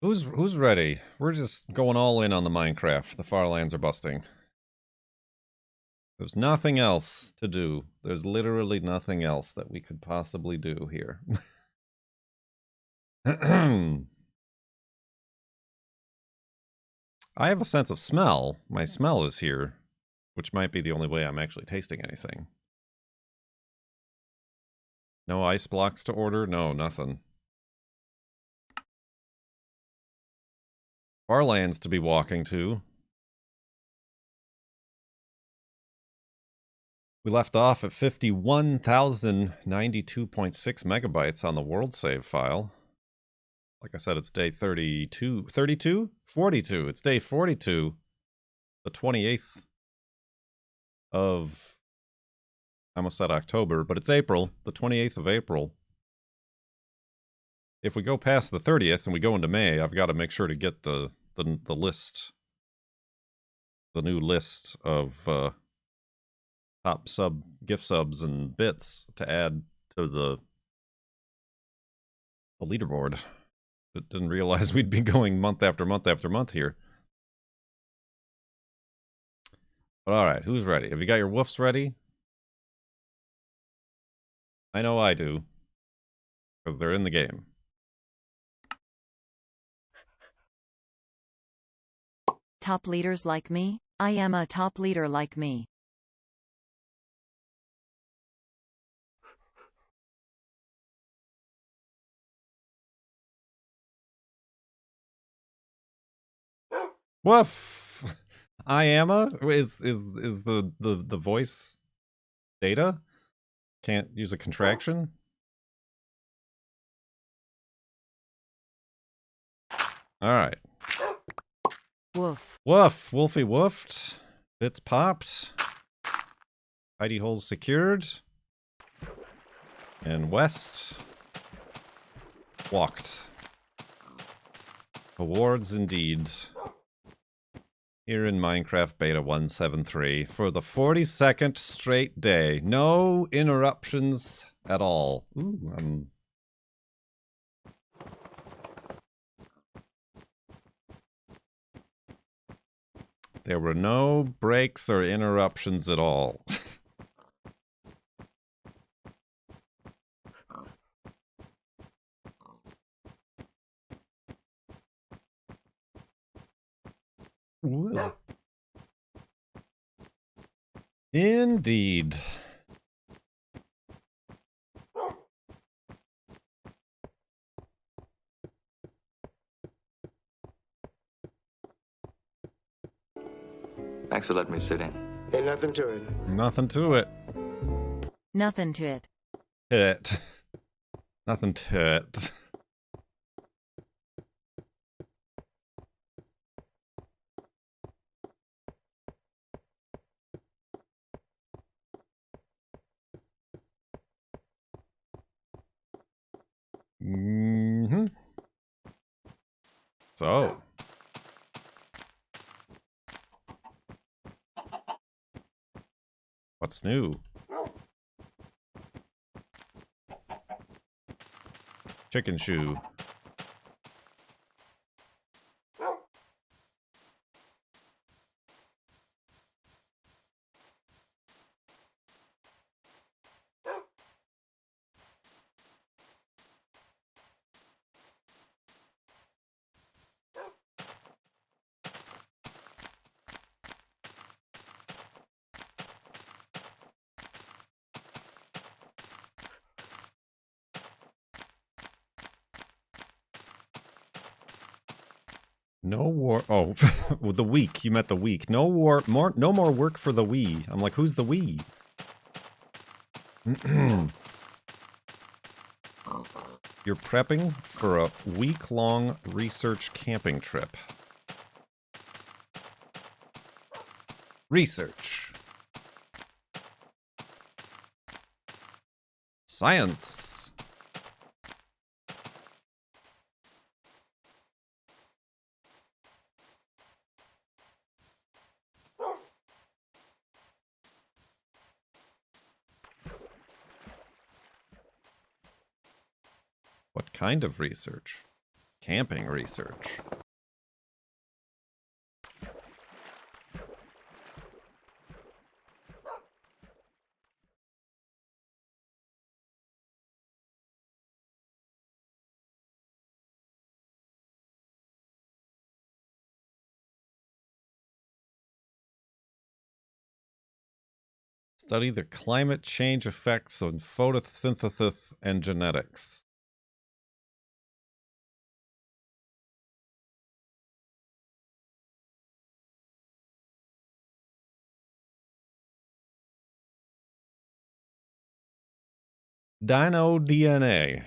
Who's ready? We're just going all in on the Minecraft. The farlands are busting. There's nothing else to do. There's literally nothing else that we could possibly do here. I have a sense of smell. My smell is here, which might be the only way I'm actually tasting anything. No ice blocks to order? No, nothing. Farlands to be walking to. We left off at 51,092.6 megabytes on the world save file. Like I said, it's day 32. 32? 42. It's day 42. The 28th of... I almost said October, but it's April. The 28th of April. If we go past the 30th and we go into May, I've got to make sure to get the list. The new list of top gift subs and bits to add to the leaderboard. But didn't realize we'd be going month after month after month here. But alright, who's ready? Have you got your woofs ready? I know I do. Because they're in the game. Top leaders like me? I am a top leader like me. Woof! I am a is the voice data? Can't use a contraction? Alright. Woof. Woof! Wolfie woofed. Bits popped. Hidey holes secured. And west walked. Awards indeed. Here in Minecraft Beta 173 for the 42nd straight day. No interruptions at all. Ooh, there were no breaks or interruptions at all. Ooh. Indeed. Thanks for letting me sit in. Ain't nothing to it. Nothing to it. Nothing to it. It. Nothing to it. Mm-hmm. So. What's new? Chicken shoe. No war. Oh, the week. You meant the week. No war. No more work for the we. I'm like, who's the we? You're prepping for a week-long research camping trip. Research. Science. What kind of research? Camping research. Study the climate change effects on photosynthesis and genetics. Dino DNA.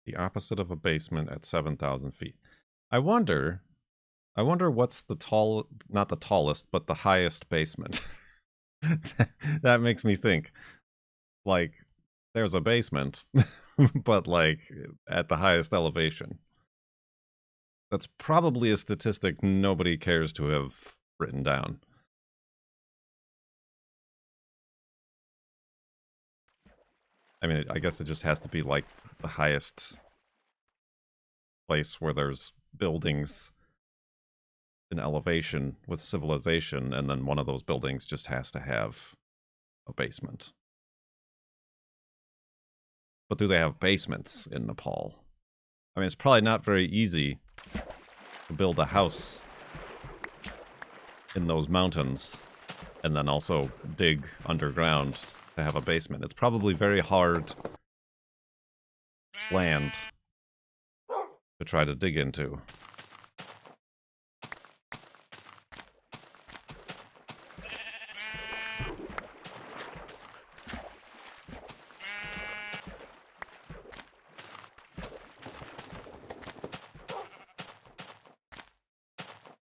The opposite of a basement at 7,000 feet. I wonder what's the not the tallest, but the highest basement. That makes me think, like, there's a basement, but like at the highest elevation. That's probably a statistic nobody cares to have written down. I mean, I guess it just has to be like the highest place where there's buildings in elevation with civilization, and then one of those buildings just has to have a basement. But do they have basements in Nepal? I mean, it's probably not very easy to build a house in those mountains and then also dig underground to have a basement. It's probably very hard land to try to dig into.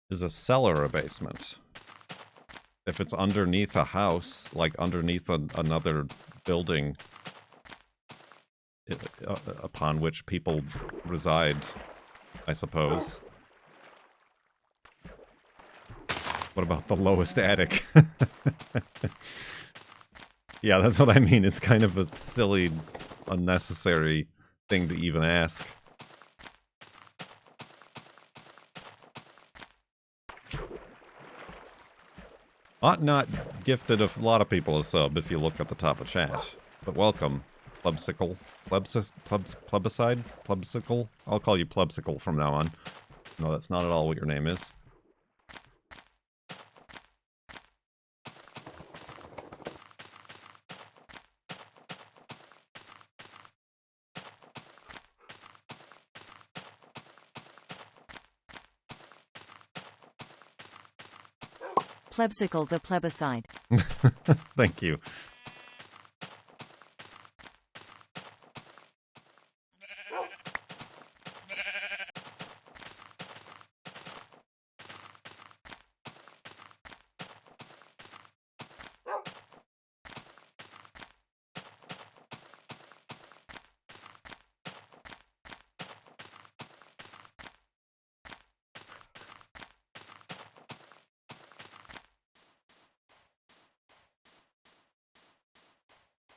Is a cellar a basement? If it's underneath a house, like underneath another building upon which people reside, I suppose. What about the lowest attic? Yeah, that's what I mean. It's kind of a silly, unnecessary thing to even ask. Ought not gifted a lot of people a sub if you look at the top of chat. But welcome, Plebsicle. Plebiscide? Plebsicle? I'll call you Plebsicle from now on. No, that's not at all what your name is. Plebsicle the plebiscide. Thank you.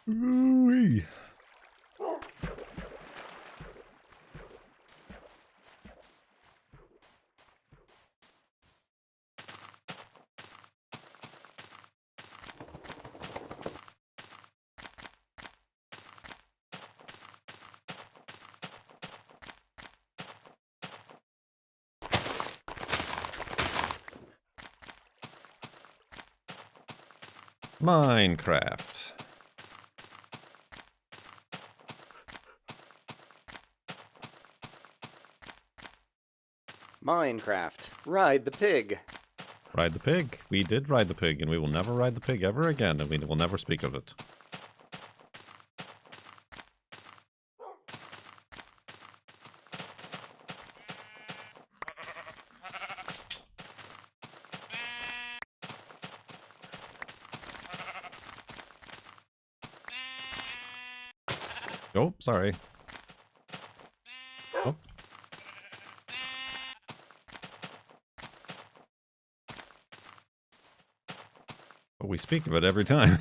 Ooh-wee. Minecraft. Minecraft. Ride the pig. Ride the pig. We did ride the pig, and we will never ride the pig ever again, and we will never speak of it. Oh, sorry. Oh. But we speak of it every time.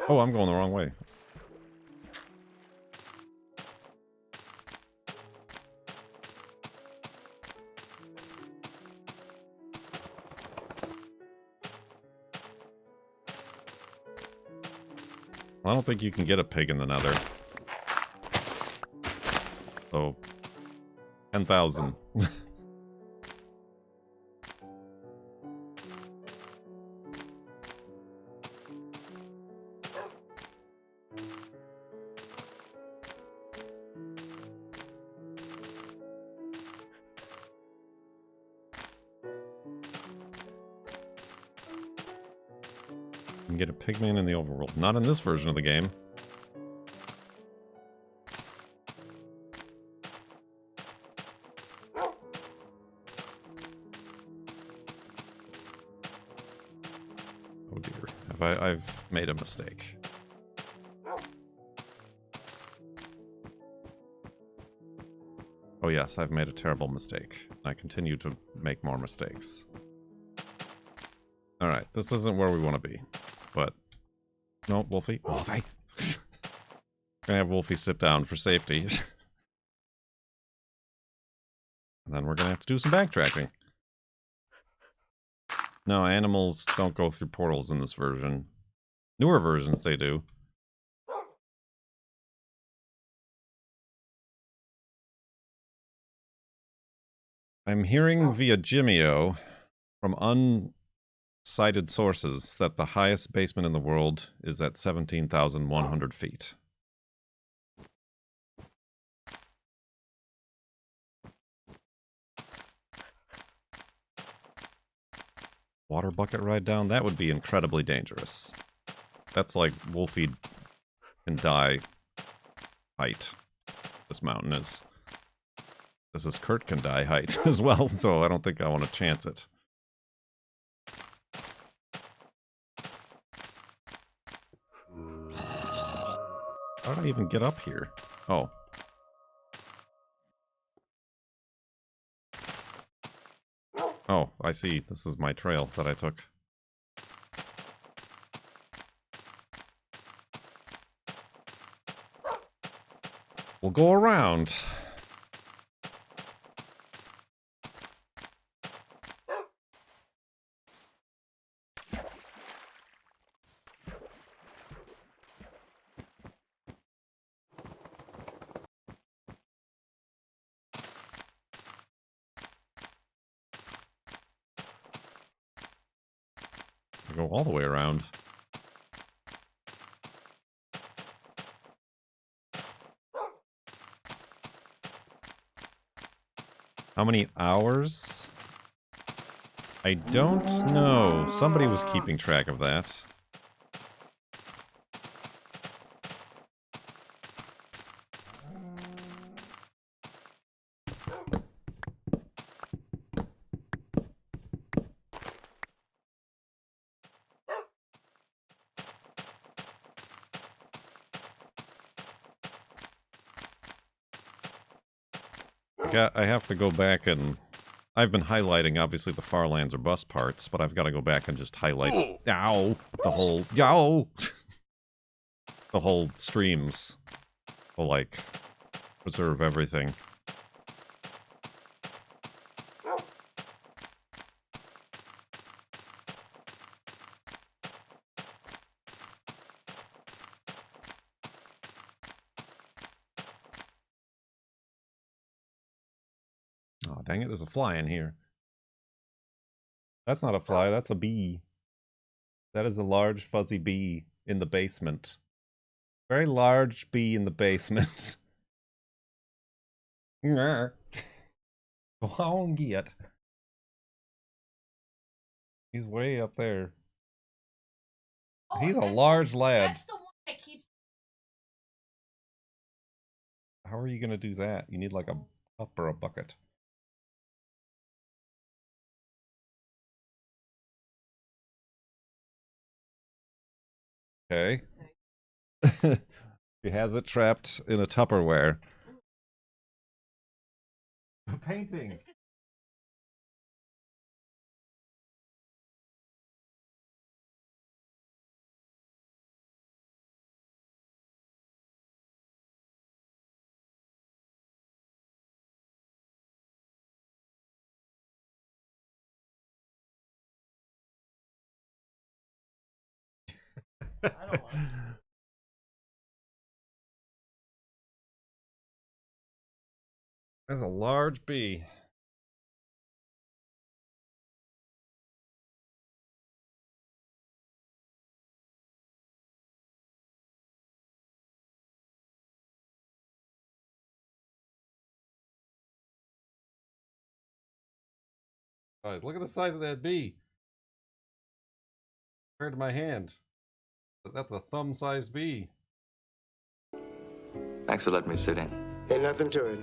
Oh, I'm going the wrong way. I don't think you can get a pig in the nether. So, 10,000. You can get a pigman in the overworld. Not in this version of the game. Oh dear. I've made a mistake. Oh yes, I've made a terrible mistake. I continue to make more mistakes. Alright, this isn't where we want to be. But... No, Wolfie. Wolfie! Gonna have Wolfie sit down for safety. And then we're gonna have to do some backtracking. No, animals don't go through portals in this version. Newer versions, they do. I'm hearing via Jimeo from unsighted sources that the highest basement in the world is at 17,100 feet. Water bucket ride down? That would be incredibly dangerous. That's like Wolfie can die height. This mountain is. This is Kurt can die height as well, so I don't think I want to chance it. How did I even get up here? Oh. Oh, I see. This is my trail that I took. We'll go around. Go all the way around. How many hours? I don't know. Somebody was keeping track of that. I have to go back and... I've been highlighting, obviously, the farlands or bus parts, but I've got to go back and just highlight... Ow! The whole... Ow! The whole streams. To, like, preserve everything. Oh, dang it, there's a fly in here. That's not a fly, that's a bee. That is a large fuzzy bee in the basement. Very large bee in the basement. Go on, get. He's way up there. Oh, He's a large lad. That's the one that keeps. How are you gonna do that? You need like a cup or a bucket. Okay. She has it trapped in a Tupperware. A painting. It's 'cause- I don't want it. That's a large bee. Guys, look at the size of that bee. Compared to my hand. That's a thumb-sized bee. Thanks for letting me sit in. Ain't nothing to it.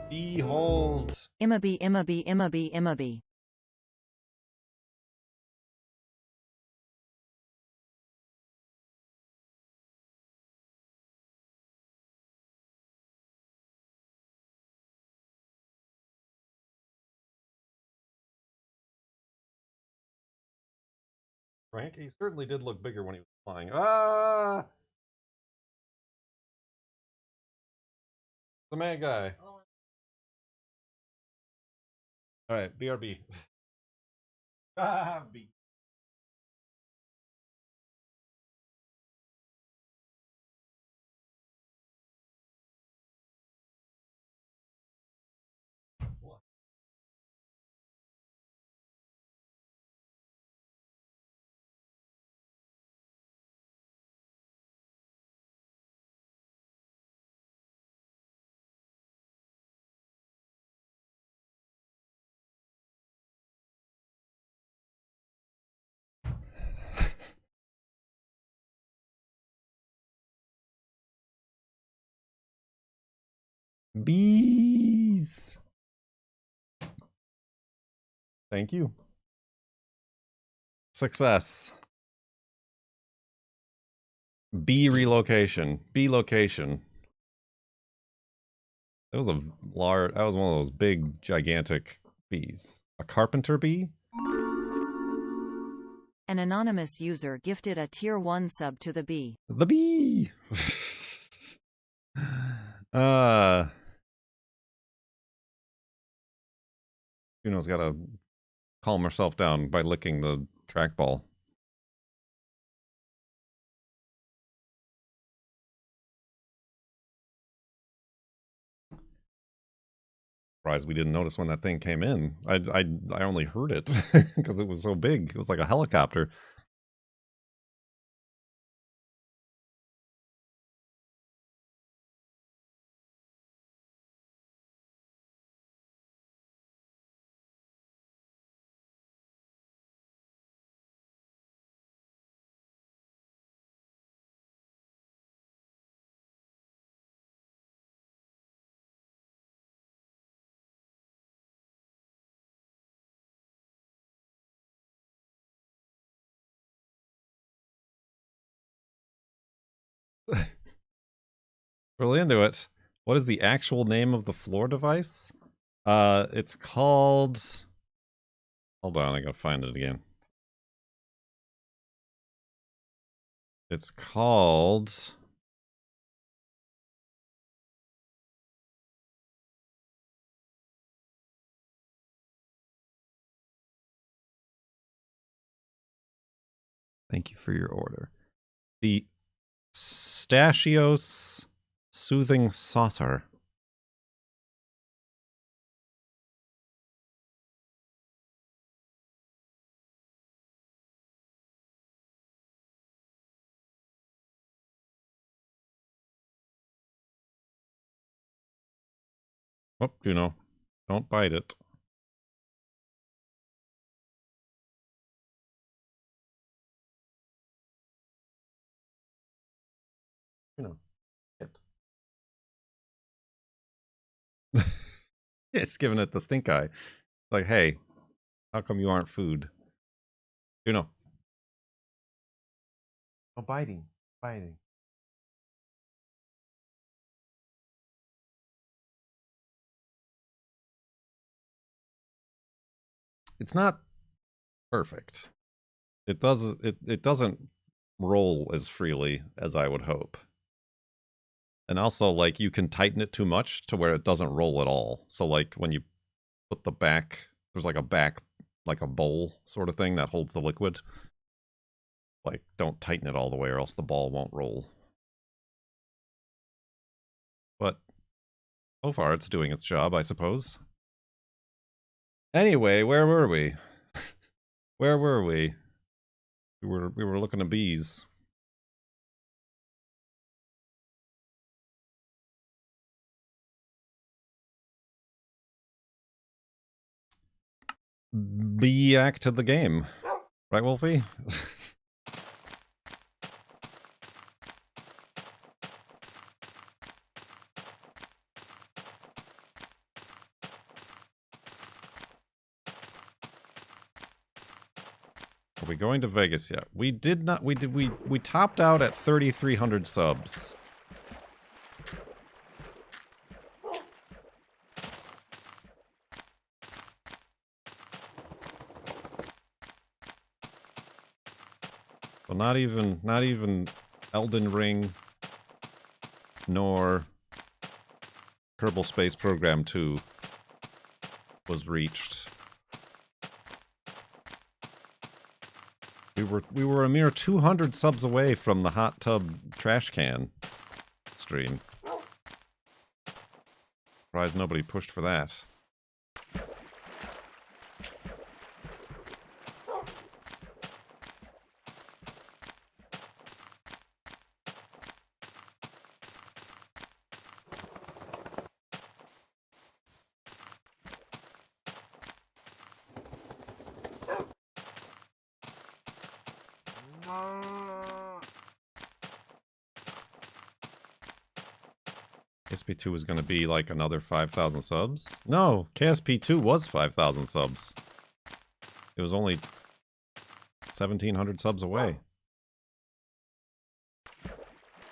Behold. Immabee, immabee, immabee, immabee. Frank, he certainly did look bigger when he was flying. Ah! The man guy. Alright, BRB. Ah, B. Bees. Thank you. Success. Bee relocation. Bee location. That was a large. That was one of those big, gigantic bees. A carpenter bee. An anonymous user gifted a Tier 1 sub to the bee. The bee. Juno's got to calm herself down by licking the trackball. Surprised we didn't notice when that thing came in. I only heard it because it was so big. It was like a helicopter. Really into it. What is the actual name of the floor device? It's called... Hold on, I gotta find it again. It's called... Thank you for your order. The Stachios Soothing Saucer. Oh, Juno, don't bite it. Juno, it. It's giving it the stink eye. Like, hey, how come you aren't food? Juno. Oh, biting. Biting. It's not perfect. It doesn't roll as freely as I would hope. And also, like, you can tighten it too much to where it doesn't roll at all. So, like, when you put the back, there's like a back, like a bowl sort of thing that holds the liquid. Like, don't tighten it all the way or else the ball won't roll. But so far, it's doing its job, I suppose. Anyway, where were we? Where were we? We were looking at bees. Back to the game. Right, Wolfie? Are we going to Vegas yet? We did not. We topped out at 3,300 subs. So not even Elden Ring nor Kerbal Space Program 2 was reached. We were a mere 200 subs away from the hot tub trash can stream. Surprised nobody pushed for that. KSP2 was going to be like another 5,000 subs? No, KSP2 was 5,000 subs. It was only 1,700 subs away.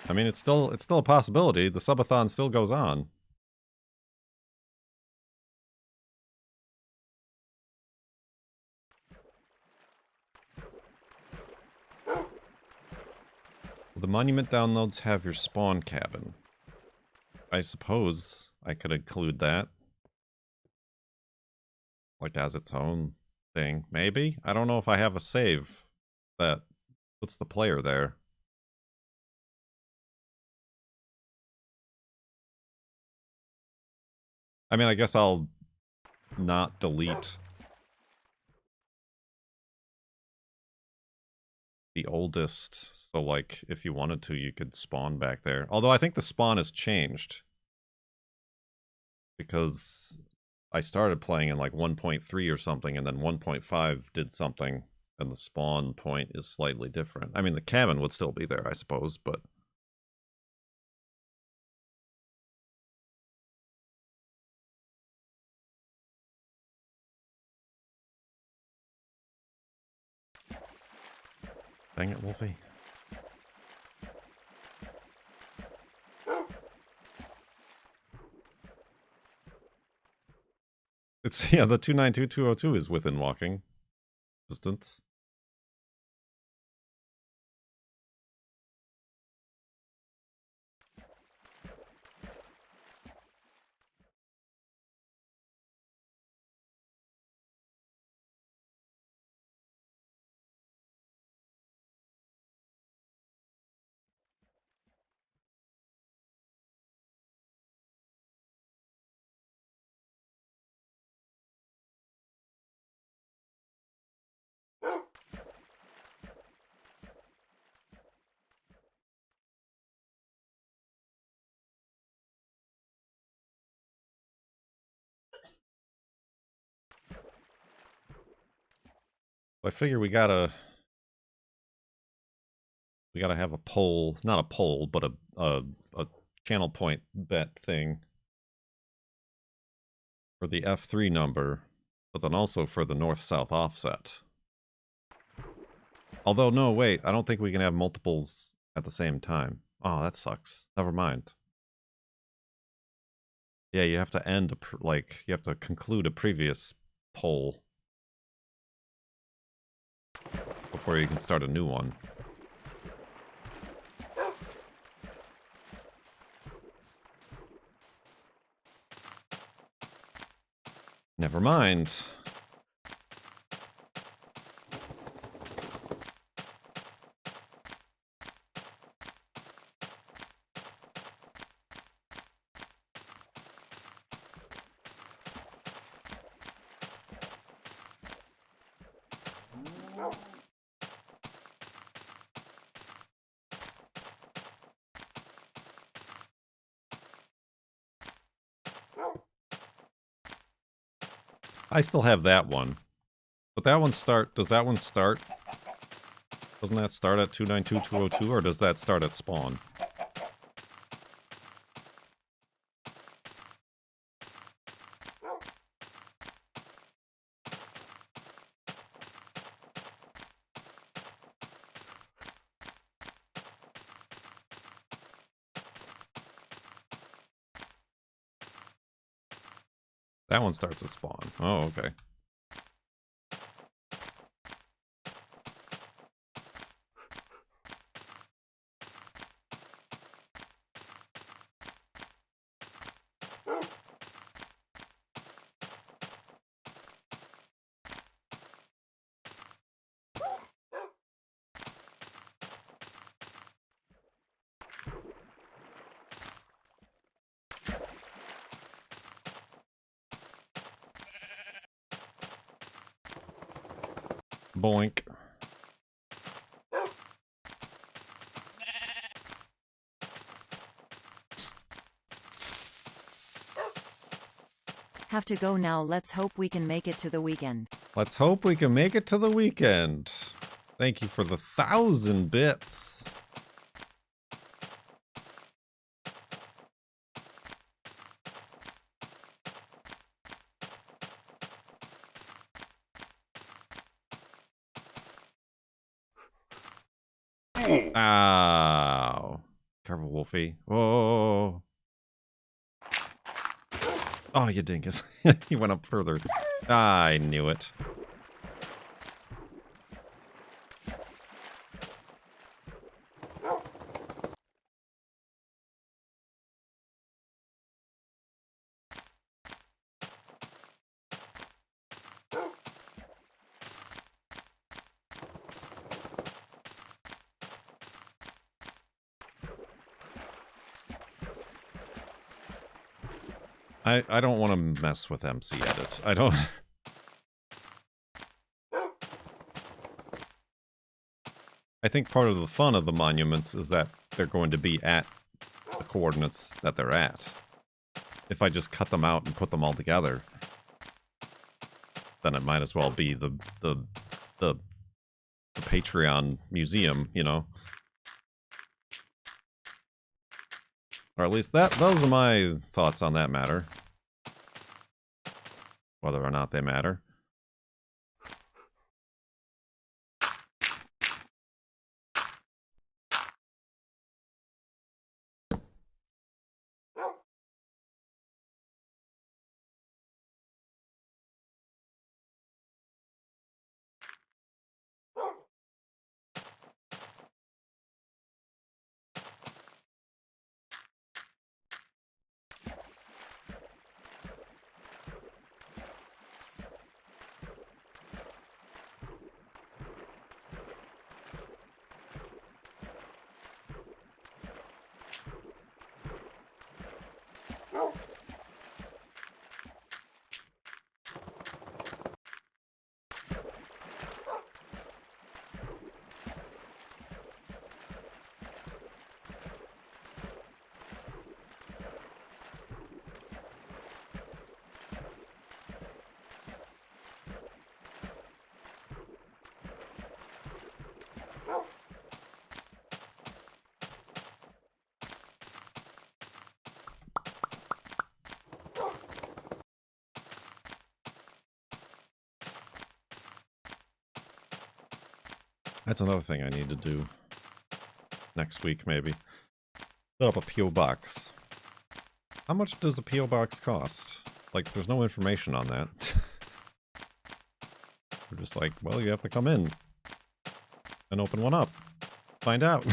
I mean, it's still a possibility. The Sub-a-thon still goes on. The monument downloads have your spawn cabin. I suppose I could include that. Like as its own thing. Maybe? I don't know if I have a save that puts the player there. I mean, I guess I'll not delete the oldest, so like if you wanted to, you could spawn back there. Although I think the spawn has changed. Because I started playing in like 1.3 or something, and then 1.5 did something, and the spawn point is slightly different. I mean, the cabin would still be there, I suppose, but... Dang it, Wolfie. It's, yeah, the 292-202 is within walking distance. I figure we gotta have a poll, not a poll, but a channel point bet thing for the F3 number, but then also for the north-south offset. Although, no, wait. I don't think we can have multiples at the same time. Oh, that sucks. Never mind. Yeah, you have to end, like, you have to conclude a previous poll before you can start a new one. Never mind. I still have that one. But that one start... Does that one start... Doesn't that start at 292.202, or does that start at spawn? That one starts at spawn. Oh, okay. Boink. Have to go now. Let's hope we can make it to the weekend. Let's hope we can make it to the weekend. Thank you for the 1,000 bits. Ow. Careful, Wolfie. Whoa. Oh, you dingus. He went up further. I knew it. I don't want to mess with MC edits. I don't... I think part of the fun of the monuments is that they're going to be at the coordinates that they're at. If I just cut them out and put them all together, then it might as well be the Patreon museum, you know? Or at least those are my thoughts on that matter. Whether or not they matter. That's another thing I need to do next week, maybe. Set up a P.O. box. How much does a P.O. box cost? Like, there's no information on that. We're just like, well, you have to come in and open one up. Find out.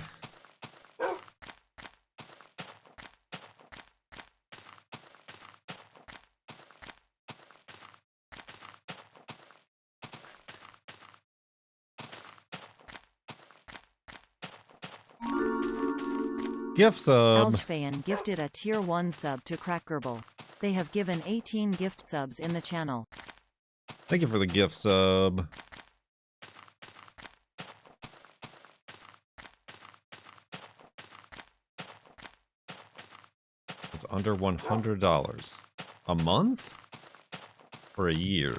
Gift sub! Alchfayan gifted a Tier 1 sub to Crackerble. They have given 18 gift subs in the channel. Thank you for the gift sub. It's under $100. A month? Or a year?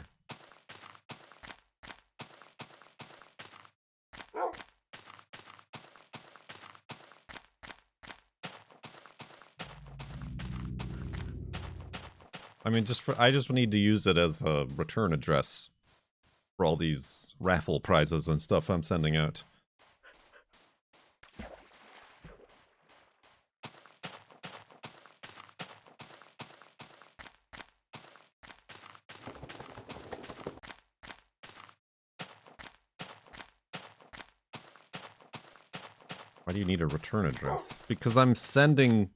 I mean, I just need to use it as a return address for all these raffle prizes and stuff I'm sending out. Why do you need a return address? Because I'm sending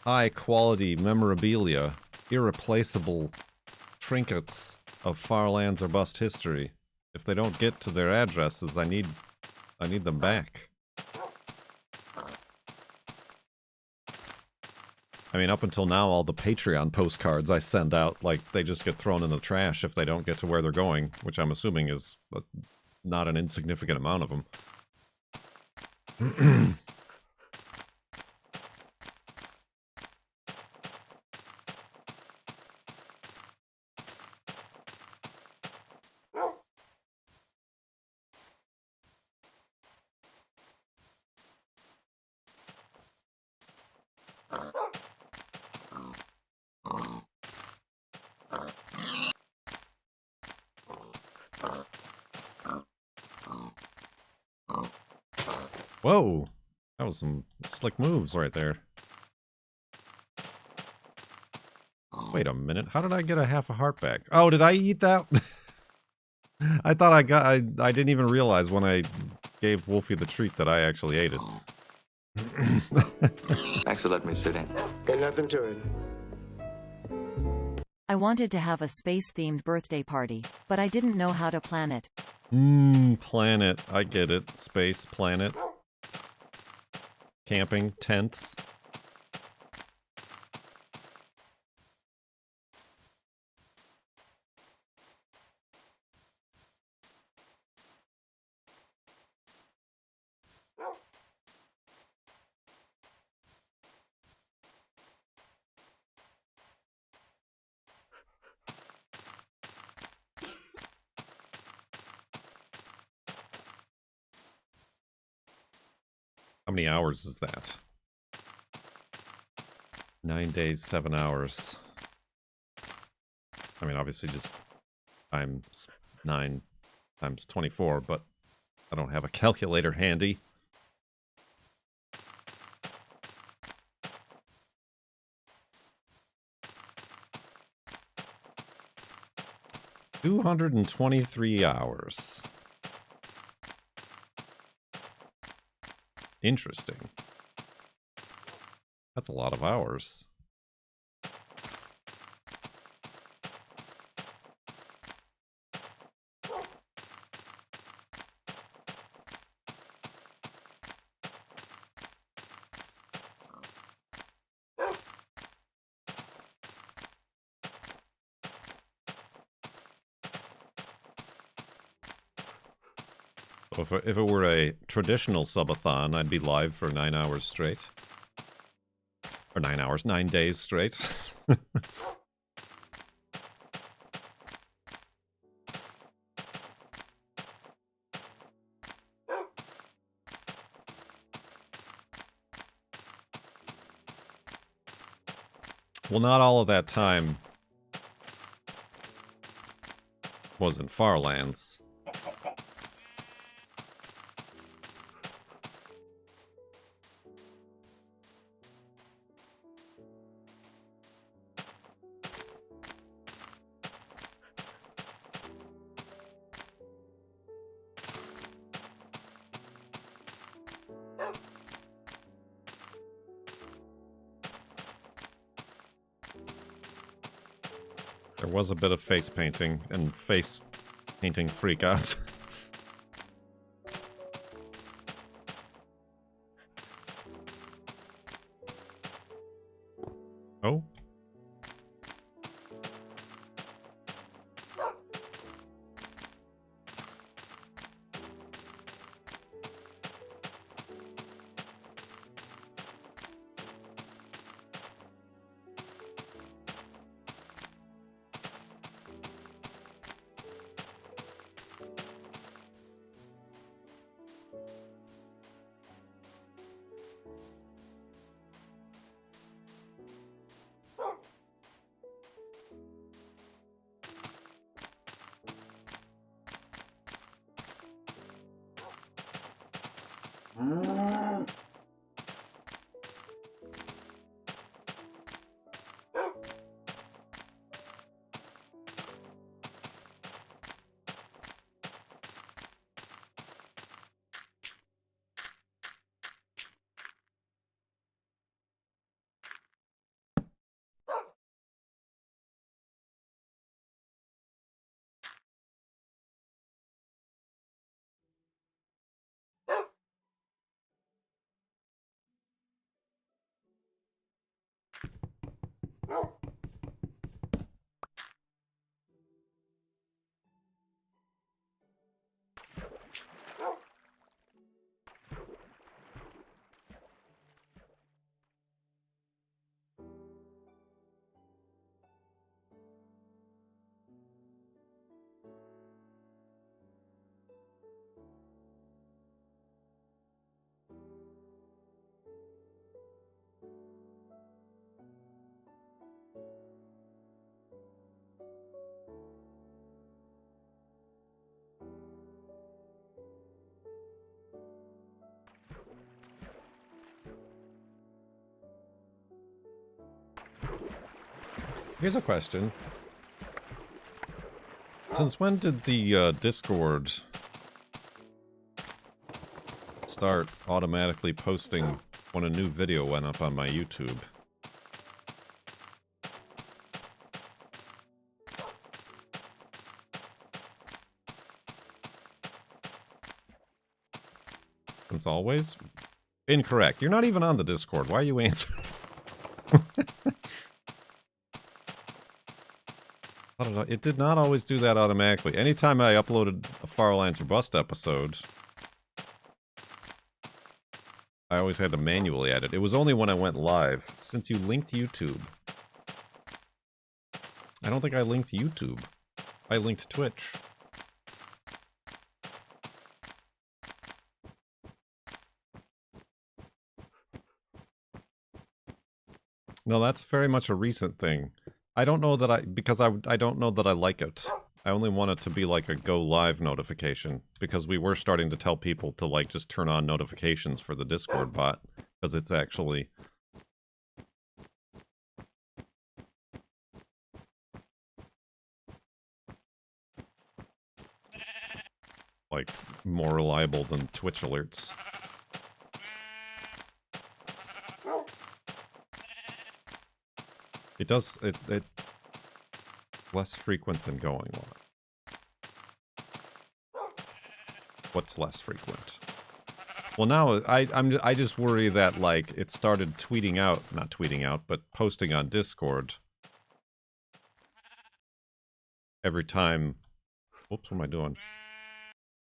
high quality memorabilia, irreplaceable trinkets of Farlands or Bust history. If they don't get to their addresses, I need them back. I mean, up until now, all the Patreon postcards I send out, like, they just get thrown in the trash if they don't get to where they're going, which I'm assuming is not an insignificant amount of them. Whoa! That was some slick moves right there. Wait a minute, how did I get a half a heart back? Oh, did I eat that? I thought I didn't even realize when I gave Wolfie the treat that I actually ate it. Thanks for letting me sit in. Got nothing to it. I wanted to have a space-themed birthday party, but I didn't know how to plan it. Planet. I get it. Space, planet. Camping, tents. How many hours is that? 9 days, 7 hours. I mean, obviously just times 9 times 24, but I don't have a calculator handy. $223 hours. Interesting. That's a lot of hours. So if it were a traditional Sub-a-thon, I'd be live for 9 hours straight. Or 9 hours, 9 days straight. Well, not all of that time was in Farlands. was a bit of face painting and face painting freakouts. Oh. Here's a question. Since when did the Discord start automatically posting when a new video went up on my YouTube? Since always? Incorrect. You're not even on the Discord. Why are you answering? I don't know. It did not always do that automatically. Anytime I uploaded a Farlands or Bust episode, I always had to manually add it. It was only when I went live. Since you linked YouTube. I don't think I linked YouTube. I linked Twitch. No, that's very much a recent thing. I don't know that I don't know that I like it. I only want it to be like a go live notification, because we were starting to tell people to like just turn on notifications for the Discord bot, because it's actually like more reliable than Twitch alerts. It does it less frequent than going live. What's less frequent? Well, now I just worry that like it started tweeting out, not tweeting out, but posting on Discord every time. Whoops, what am I doing?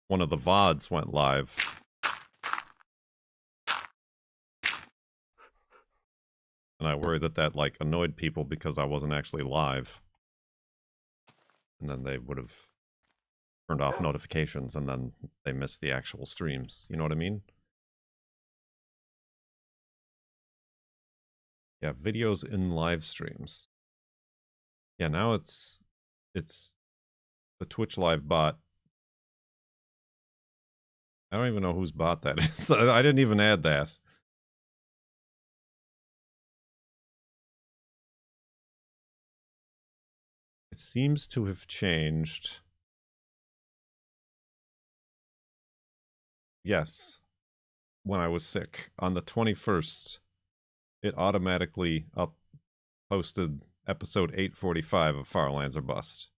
One of the VODs went live. And I worry that that like annoyed people because I wasn't actually live. And then they would have turned off notifications and then they missed the actual streams. You know what I mean? Yeah, videos in live streams. Yeah, now it's the Twitch live bot. I don't even know whose bot that is. I didn't even add that. It seems to have changed. Yes. When I was sick. On the 21st, it automatically posted episode 845 of Farlands or Bust.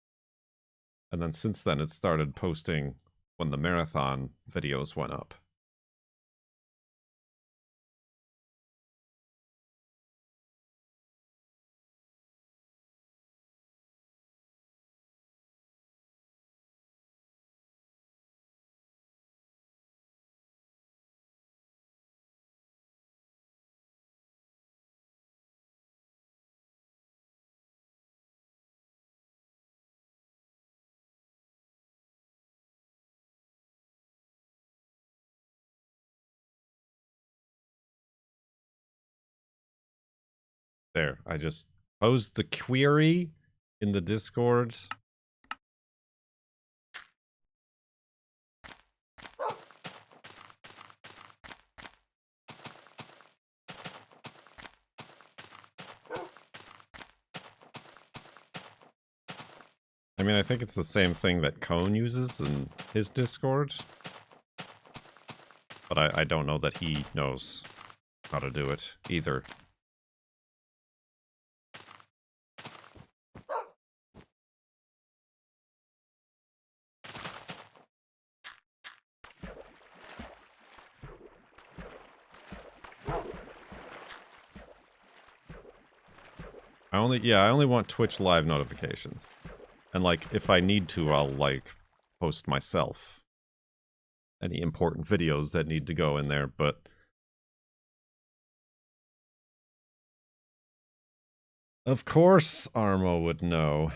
And then since then, it started posting when the marathon videos went up. There, I just posed the query in the Discord. I mean, I think it's the same thing that Cone uses in his Discord. But I don't know that he knows how to do it either. I only want Twitch live notifications. And like, if I need to, I'll like post myself any important videos that need to go in there, but of course Armo would know.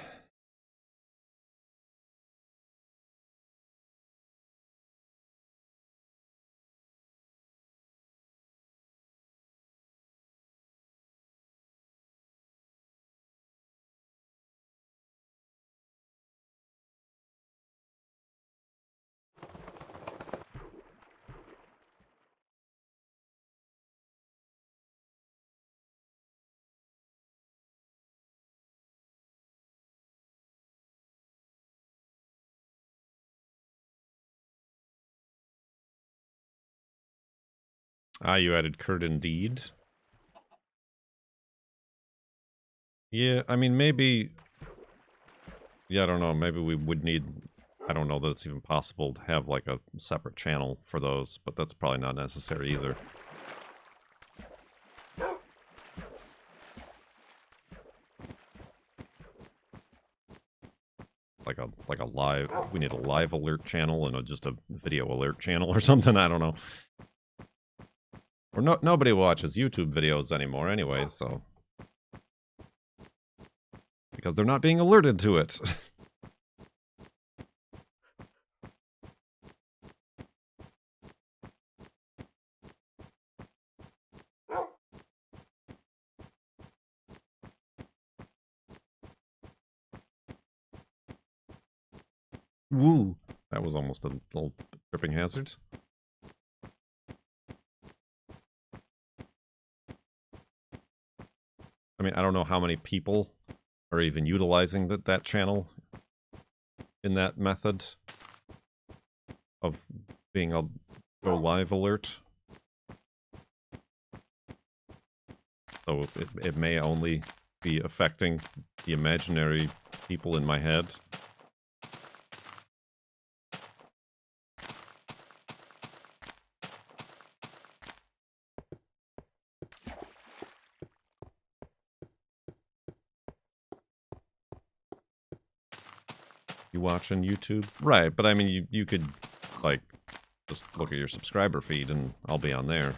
Ah, you added Kurt Indeed. Yeah, I mean, maybe... Yeah, I don't know. Maybe we would need... I don't know that it's even possible to have, like, a separate channel for those, but that's probably not necessary either. Like a live... We need a live alert channel and just a video alert channel or something, I don't know. Or nobody watches YouTube videos anymore anyway, so... Because they're not being alerted to it. Woo! That was almost a little tripping hazard. I mean, I don't know how many people are even utilizing that channel in that method of being a go live alert. So it may only be affecting the imaginary people in my head. You watching YouTube? Right, but I mean, you could, like, just look at your subscriber feed and I'll be on there.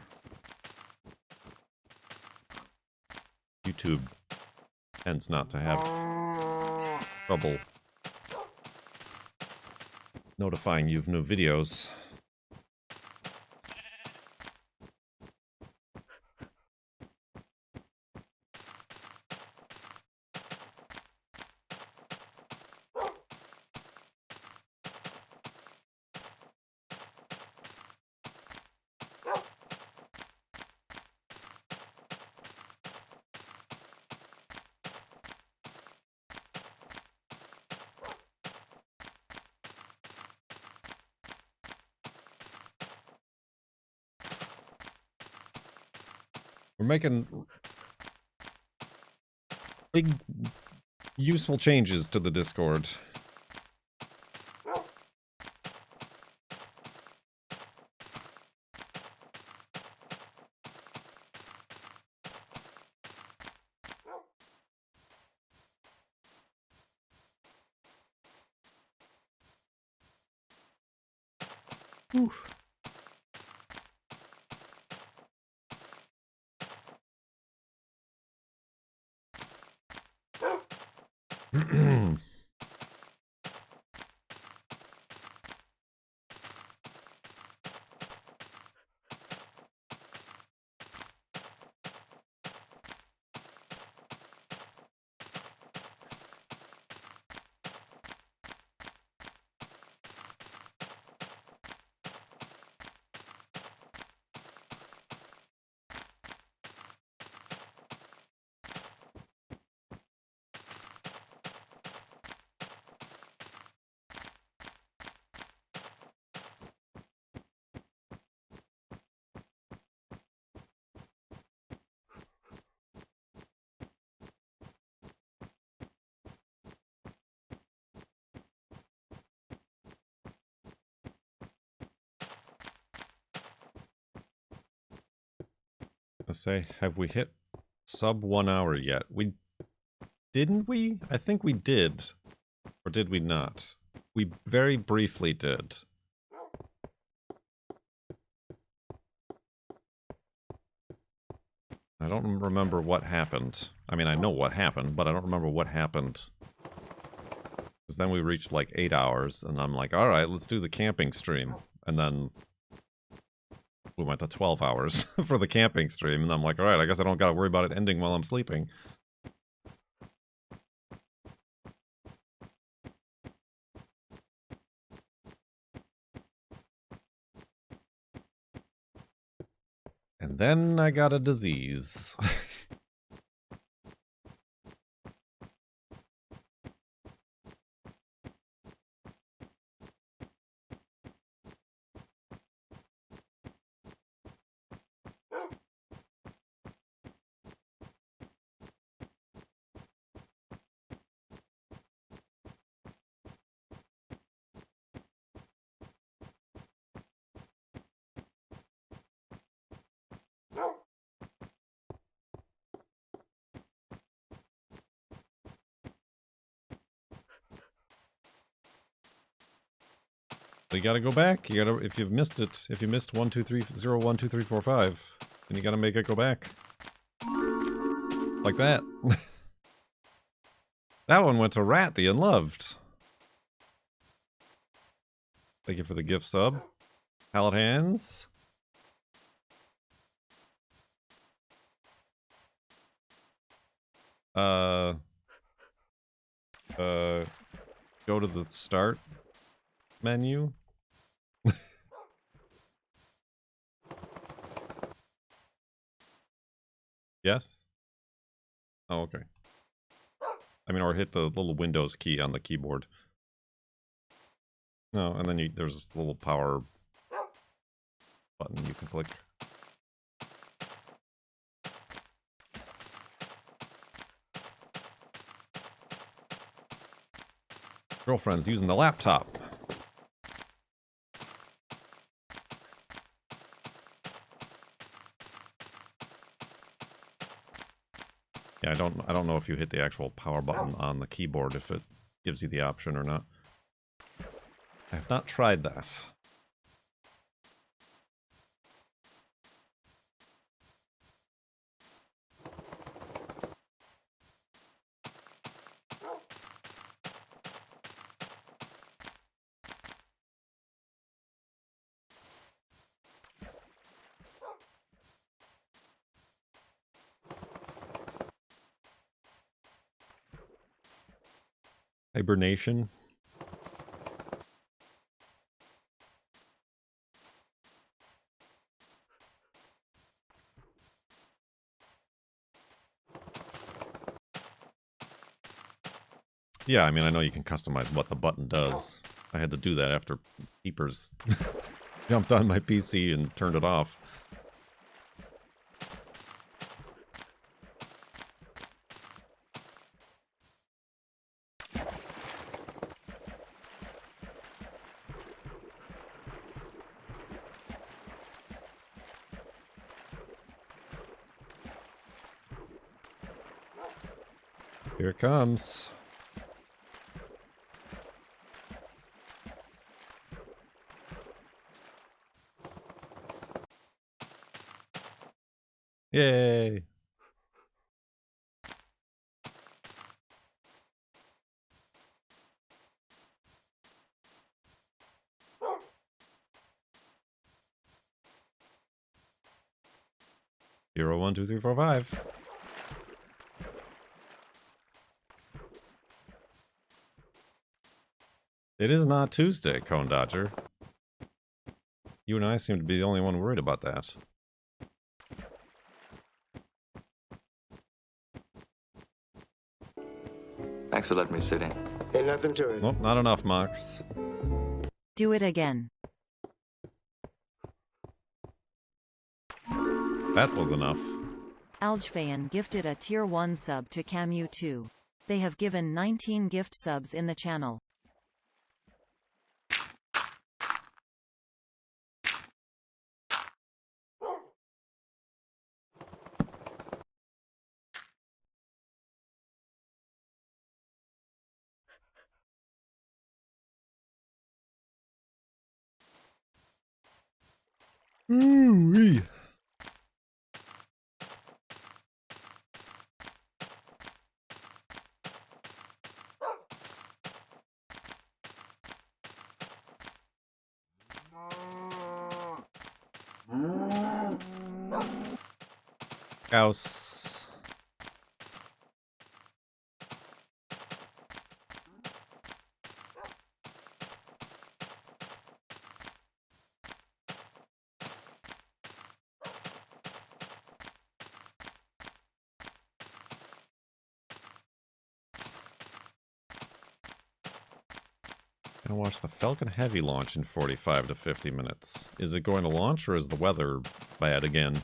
YouTube tends not to have trouble notifying you of new videos. We're making... Big, useful changes to the Discord. Whew. Let's say, have we hit sub 1 hour yet? Didn't we? I think we did. Or did we not? We very briefly did. I don't remember what happened. I mean, I know what happened, but I don't remember what happened. Because then we reached like 8 hours, and I'm like, alright, let's do the camping stream. And then we went to 12 hours for the camping stream, and I'm like, alright, I guess I don't gotta worry about it ending while I'm sleeping. And then I got a disease. So you gotta go back. You gotta, if you've missed it, if you missed 1, 2, 3, 0, 1, 2, 3, 4, 5, then you gotta make it go back. Like that. That one went to Rat the Unloved. Thank you for the gift sub. Pallet hands. Go to the start menu. Yes? Oh, okay. I mean, or hit the little Windows key on the keyboard. No, and then there's this little power button you can click. Girlfriend's using the laptop. Yeah, I don't know if you hit the actual power button on the keyboard, if it gives you the option or not. I have not tried that. Hibernation. Yeah, I mean, I know you can customize what the button does. I had to do that after Peepers jumped on my PC and turned it off. Here it comes. Yay! Zero, 1, 2, 3, 4, 5. It is not Tuesday, Cone Dodger. You and I seem to be the only one worried about that. Thanks for letting me sit in. Ain't nothing to it. Nope, not enough, Mox. Do it again. That was enough. Algfayan gifted a Tier 1 sub to Camu2. They have given 19 gift subs in the channel. Ooh-wee. House. Gonna watch the Falcon Heavy launch in 45 to 50 minutes. Is it going to launch or is the weather bad again?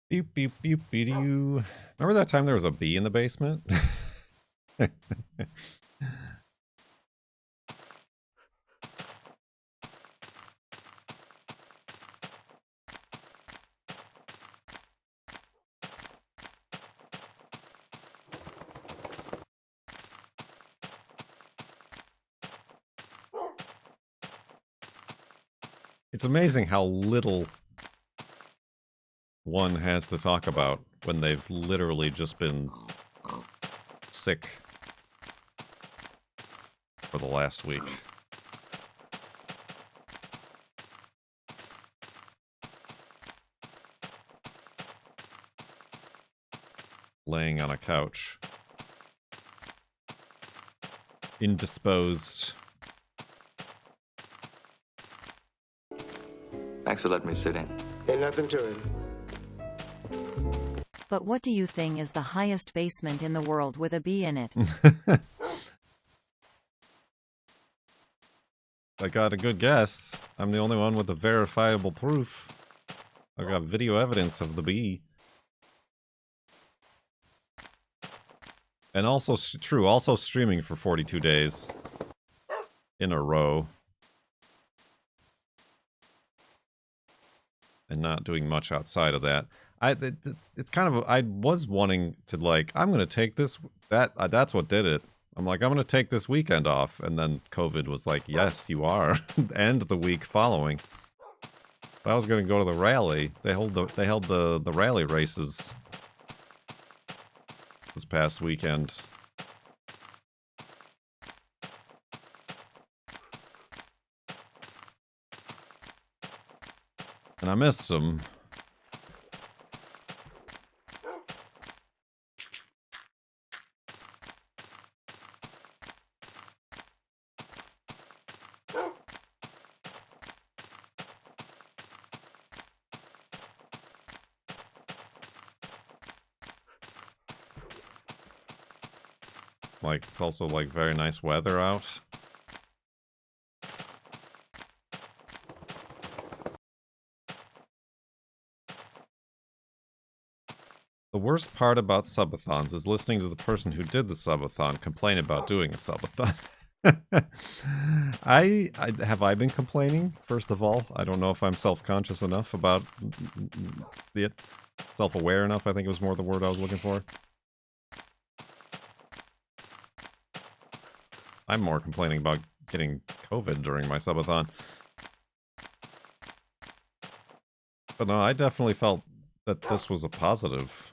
Beep, beep, beep, beep, doo. Remember that time there was a bee in the basement? It's amazing how little one has to talk about when they've literally just been sick for the last week. Laying on a couch. Indisposed. Thanks for letting me sit in. Ain't nothing to it. But what do you think is the highest basement in the world with a bee in it? I got a good guess. I'm the only one with the verifiable proof. I got video evidence of the bee. And also, true, also streaming for 42 days in a row. And not doing much outside of that. It's kind of, I was wanting to like, I'm going to take this, that's what did it. I'm like, I'm going to take this weekend off. And then COVID was like, yes, you are. And the week following. But I was going to go to the rally. They held the rally races this past weekend. And I missed them. Like, it's also, like, very nice weather out. The worst part about subathons is listening to the person who did the subathon complain about doing a subathon. Have I been complaining? First of all, I don't know if I'm self-conscious enough about it. Self-aware enough, I think it was more the word I was looking for. I'm more complaining about getting COVID during my subathon. But no, I definitely felt that this was a positive.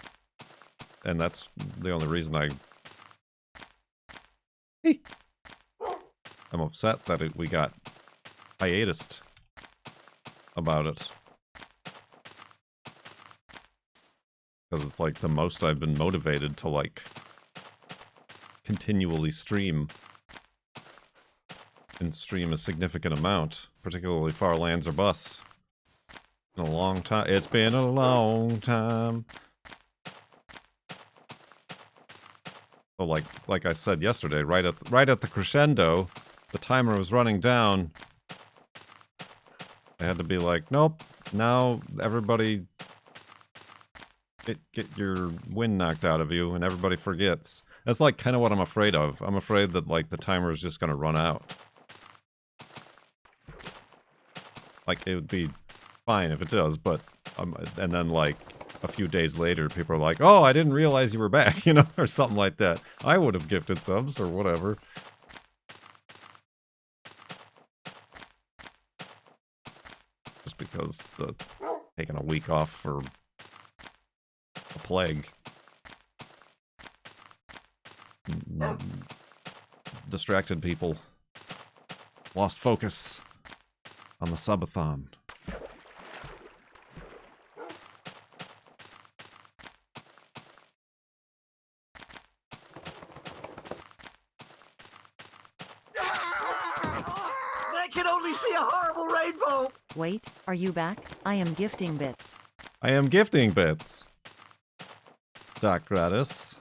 And that's the only reason I'm upset that we got hiatused about it. Because it's like the most I've been motivated to like continually stream. And stream a significant amount. Particularly Farlands or Bust. In a long time. It's been a long time. So like I said yesterday, right at the crescendo, the timer was running down. I had to be like, nope, now everybody get your wind knocked out of you and everybody forgets. That's like kind of what I'm afraid of. I'm afraid that like the timer is just gonna run out. Like it would be fine if it does, but and then like a few days later, people are like, oh, I didn't realize you were back, you know, or something like that. I would have gifted subs or whatever. Just because taking a week off for a plague. Distracted people. Lost focus on the subathon. Wait, are you back? I am gifting bits. I am gifting bits. Doc Gratis.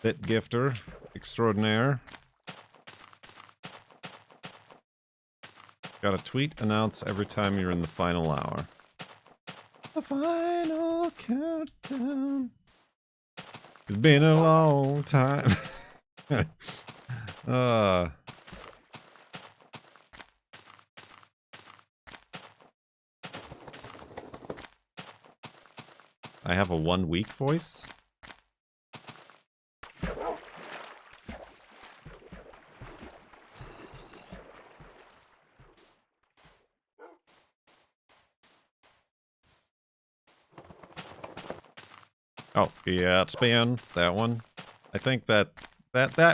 Bit gifter. Extraordinaire. Got a tweet announce every time you're in the final hour. The final countdown. It's been a long time. I have a 1 week voice. Oh, yeah, it's been that one. I think that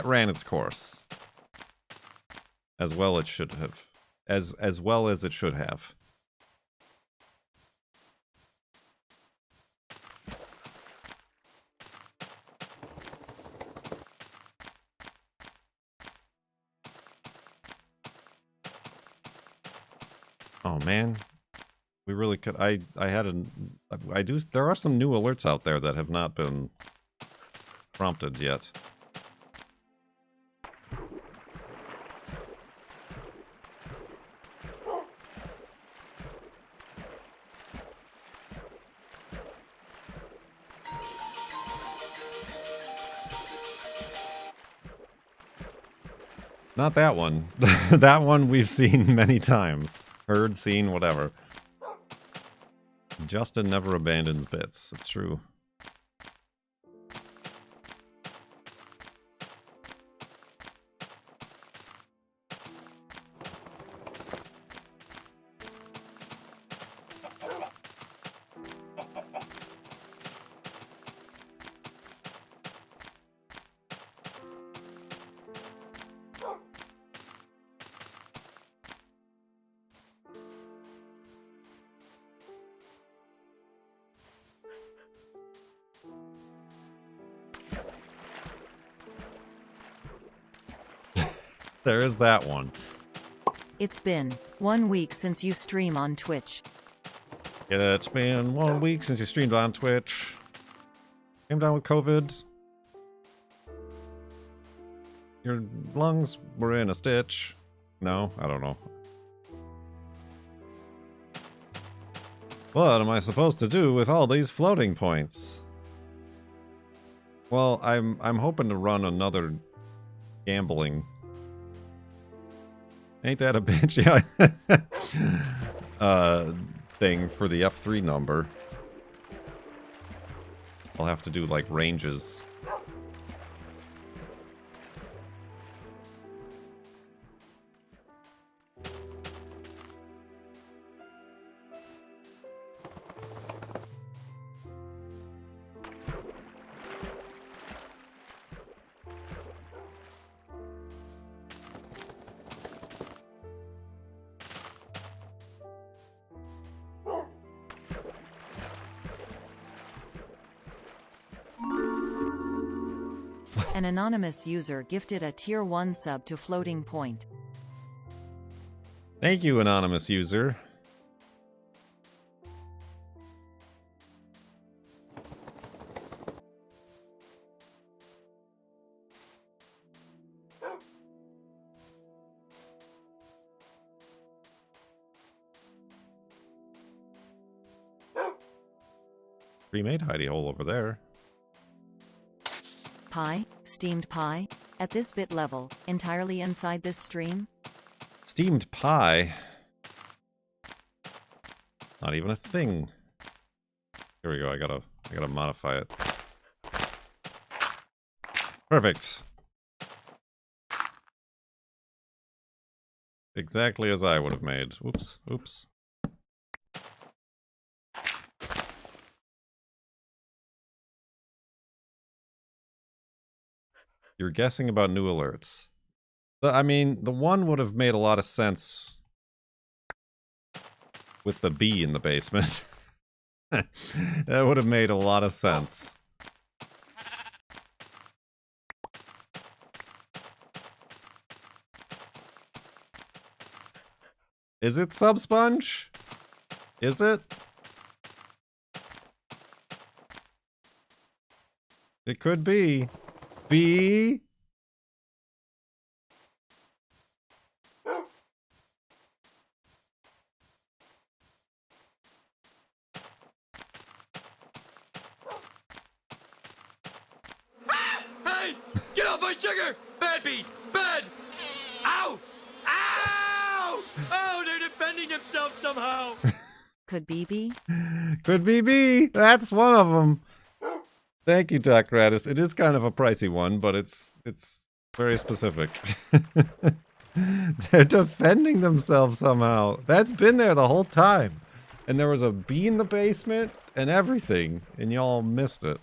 ran its course. As well it should have. As well as it should have. Oh man, we really could. I do. There are some new alerts out there that have not been prompted yet. Not that one. That one we've seen many times. Heard, seen, whatever. Justin never abandons bits. It's true. There is that one. It's been 1 week since you stream on Twitch. Yeah, it's been 1 week since you streamed on Twitch. Came down with COVID. Your lungs were in a stitch. No, I don't know. What am I supposed to do with all these floating points? Well, I'm hoping to run another gambling. Ain't that a bitch? Yeah. Thing for the F3 number. I'll have to do like ranges. An anonymous user gifted a Tier 1 sub to Floating Point. Thank you, anonymous user. Pre-made hidey hole over there. Pie, steamed pie, at this bit level, entirely inside this stream? Steamed pie. Not even a thing. Here we go. I gotta modify it. Perfect. Exactly as I would have made. Oops. Oops. You're guessing about new alerts. I mean, the one would have made a lot of sense with the bee in the basement. That would have made a lot of sense. Is it Subsponge? Is it? It could be. Bee? Hey! Get off my sugar! Bad beat! Bad! Ow! Ow! Oh, they're defending themselves somehow! Could BB? Could be bee. That's one of them. Thank you, Doc Radis. It is kind of a pricey one, but it's very specific. They're defending themselves somehow. That's been there the whole time. And there was a bee in the basement and everything, and y'all missed it.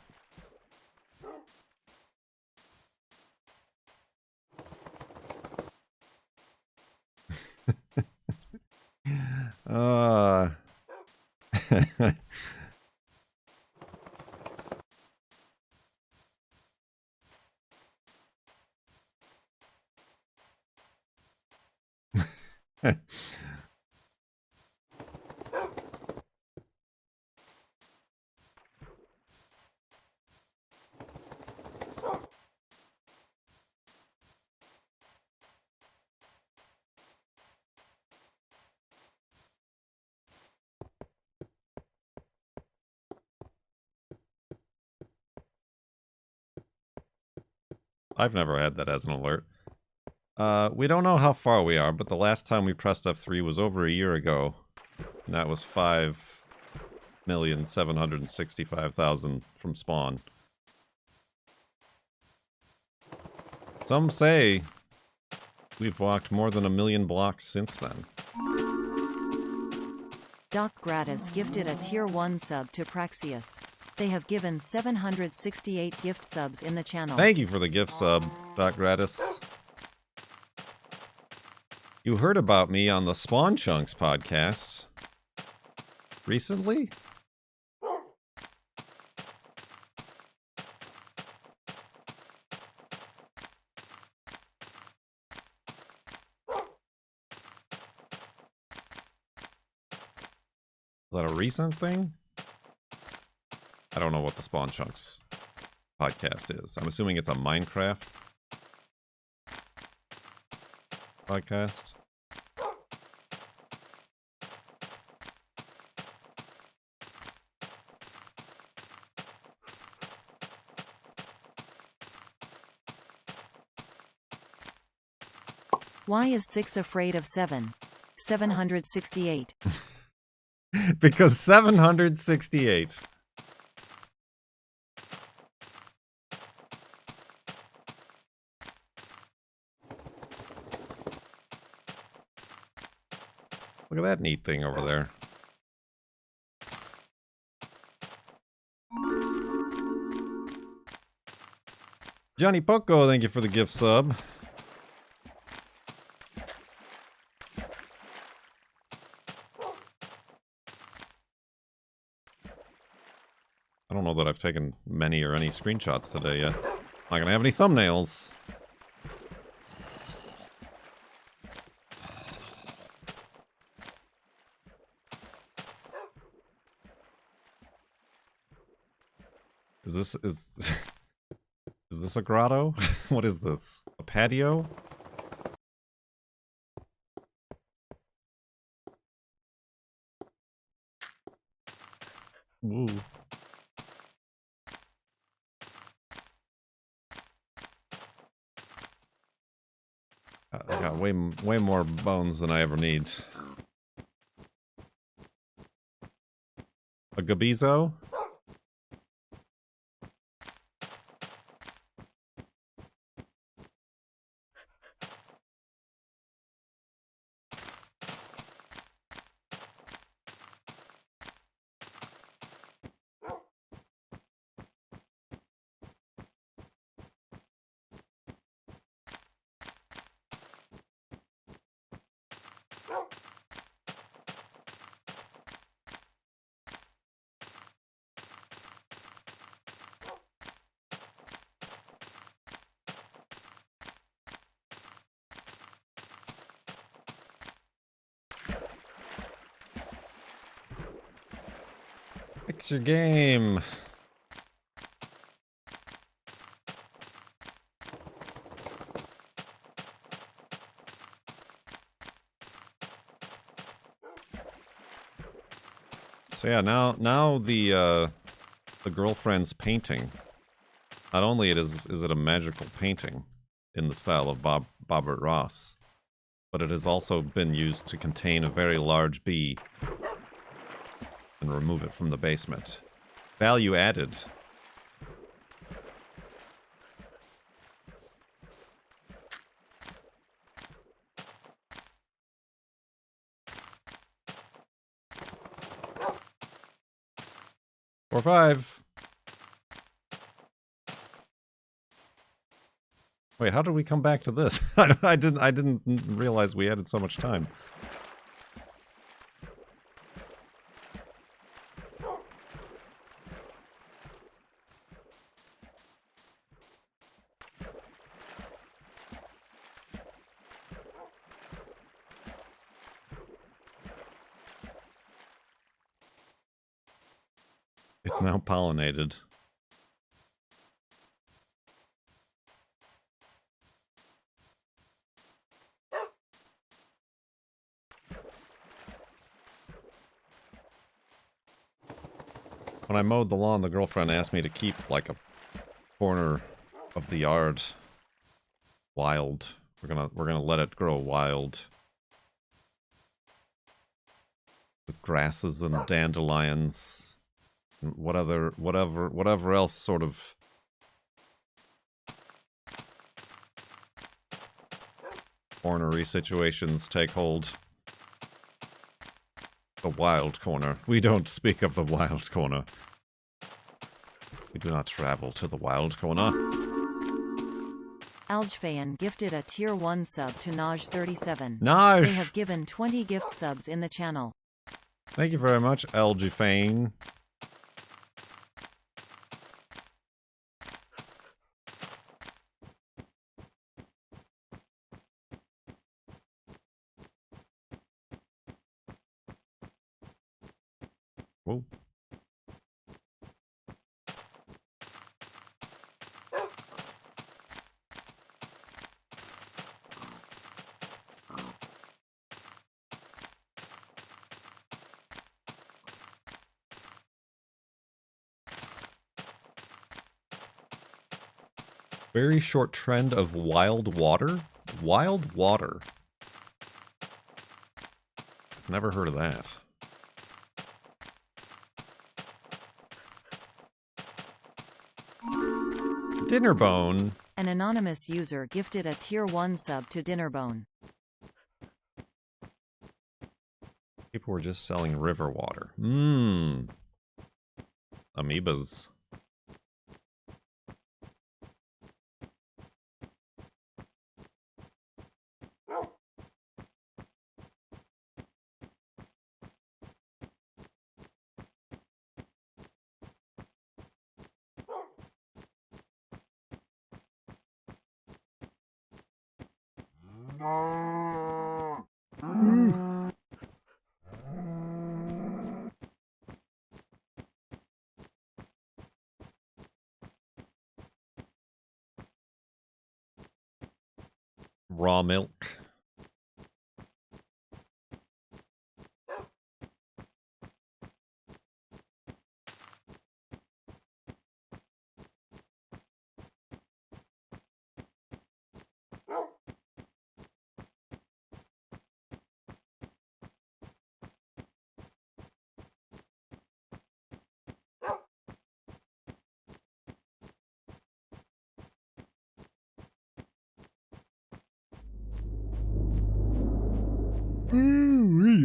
I've never had that as an alert. We don't know how far we are, but the last time we pressed F3 was over a year ago. And that was 5,765,000 from spawn. Some say we've walked more than 1 million blocks since then. Doc Gratis gifted a Tier 1 sub to Praxius. They have given 768 gift subs in the channel. Thank you for the gift sub, Doc Gratis. You heard about me on the Spawn Chunks podcast recently? Is that a recent thing? I don't know what the Spawn Chunks podcast is. I'm assuming it's a Minecraft podcast. Why is 6 afraid of 7? 768. Because 768. Look at that neat thing over there. Johnny Poco, thank you for the gift sub. I don't know that I've taken many or any screenshots today yet. Not gonna have any thumbnails. Is this a grotto? What is this? A patio? Woo. I got way more bones than I ever need. A gabizo? Fix your game. So yeah, now the girlfriend's painting. Not only is it a magical painting in the style of Bobbert Ross, but it has also been used to contain a very large bee and remove it from the basement. Value added. Or 5. Wait, how did we come back to this? I didn't realize we added so much time. It's now pollinated. When I mowed the lawn, the girlfriend asked me to keep like a corner of the yard wild. We're gonna let it grow wild. With grasses and dandelions. And whatever else sort of ornery situations take hold. The wild corner. We don't speak of the wild corner. We do not travel to the wild corner. Algfayan gifted a tier 1 sub to Naj37. Naj! They have given 20 gift subs in the channel. Thank you very much, Algifane. Whoa. Very short trend of wild water? Wild water. Never heard of that. Dinnerbone. An anonymous user gifted a Tier 1 sub to Dinnerbone. People were just selling river water. Mmm. Amoebas. Raw milk.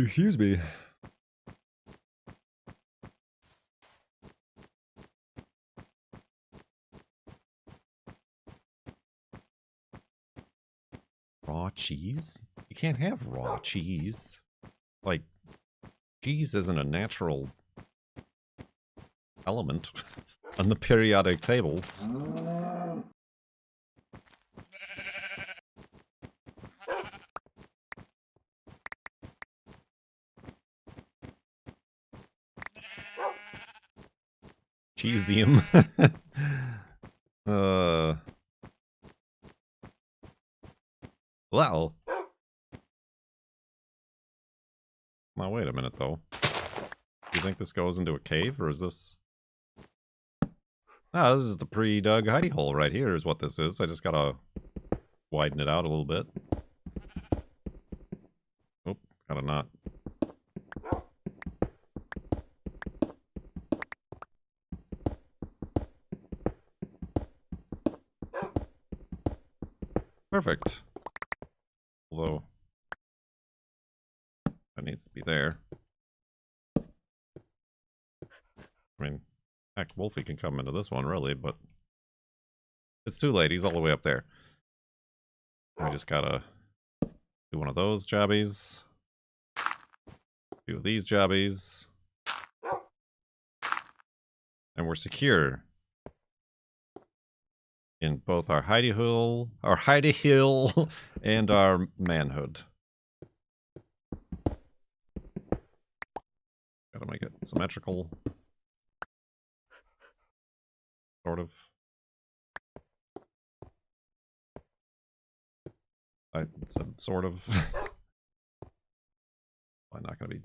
Excuse me. Raw cheese? You can't have raw cheese. Like, cheese isn't a natural element on the periodic tables. Cheesium. Well. Now wait a minute though. Do you think this goes into a cave or is this? Ah, this is the pre-dug hidey hole right here is what this is. I just gotta widen it out a little bit. Oh, gotta not. Perfect. Although, that needs to be there. I mean, heck, Wolfie can come into this one, really, but it's too late. He's all the way up there. I just gotta do one of those jobbies. Do these jobbies. And we're secure. In both our hidey hill, and our manhood. Gotta make it symmetrical. Sort of. I said sort of. Probably not gonna be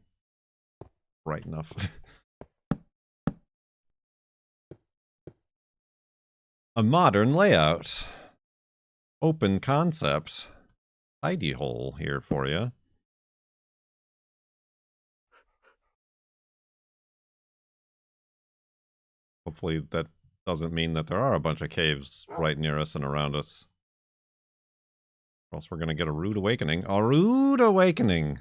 bright enough. A modern layout. Open concept. Hidey hole here for you. Hopefully that doesn't mean that there are a bunch of caves right near us and around us. Or else we're gonna get a rude awakening. A rude awakening!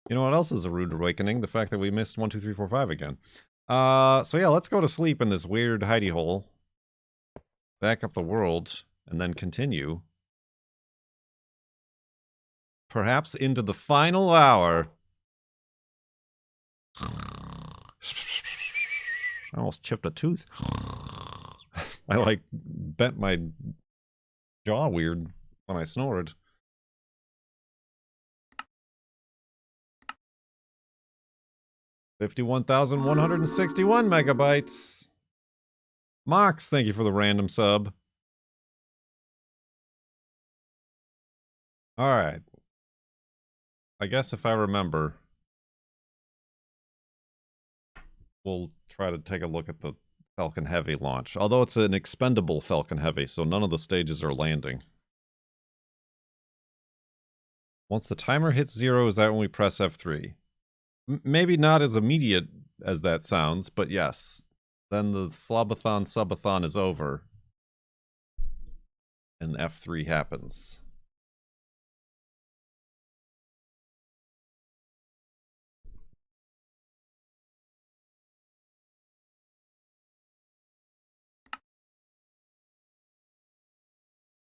You know what else is a rude awakening? The fact that we missed 1, 2, 3, 4, 5 again. So yeah, let's go to sleep in this weird hidey hole. Back up the world, and then continue. Perhaps into the final hour. I almost chipped a tooth. I, like, bent my jaw weird when I snored. $51,161 megabytes. Mox, thank you for the random sub. Alright. I guess if I remember, we'll try to take a look at the Falcon Heavy launch. Although it's an expendable Falcon Heavy, so none of the stages are landing. Once the timer hits 0, is that when we press F3? Maybe not as immediate as that sounds, but yes. Then the FLoB-A-THON Sub-a-thon is over. And F3 happens.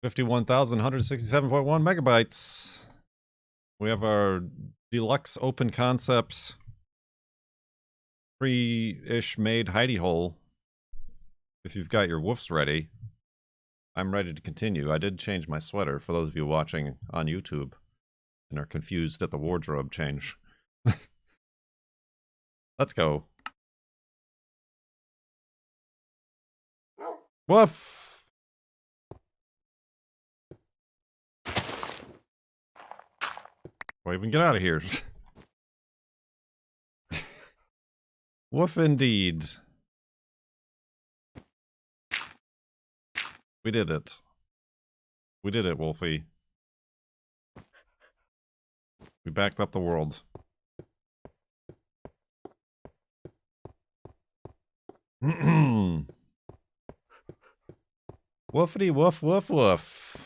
$51,167.1 megabytes. We have our deluxe open concept pre-ish made hidey hole. If you've got your woofs ready, I'm ready to continue. I did change my sweater for those of you watching on YouTube and are confused at the wardrobe change. Let's go. Woof! Or even get out of here. Woof indeed. We did it. We did it, Wolfie. We backed up the world. Woofity woof woof woof.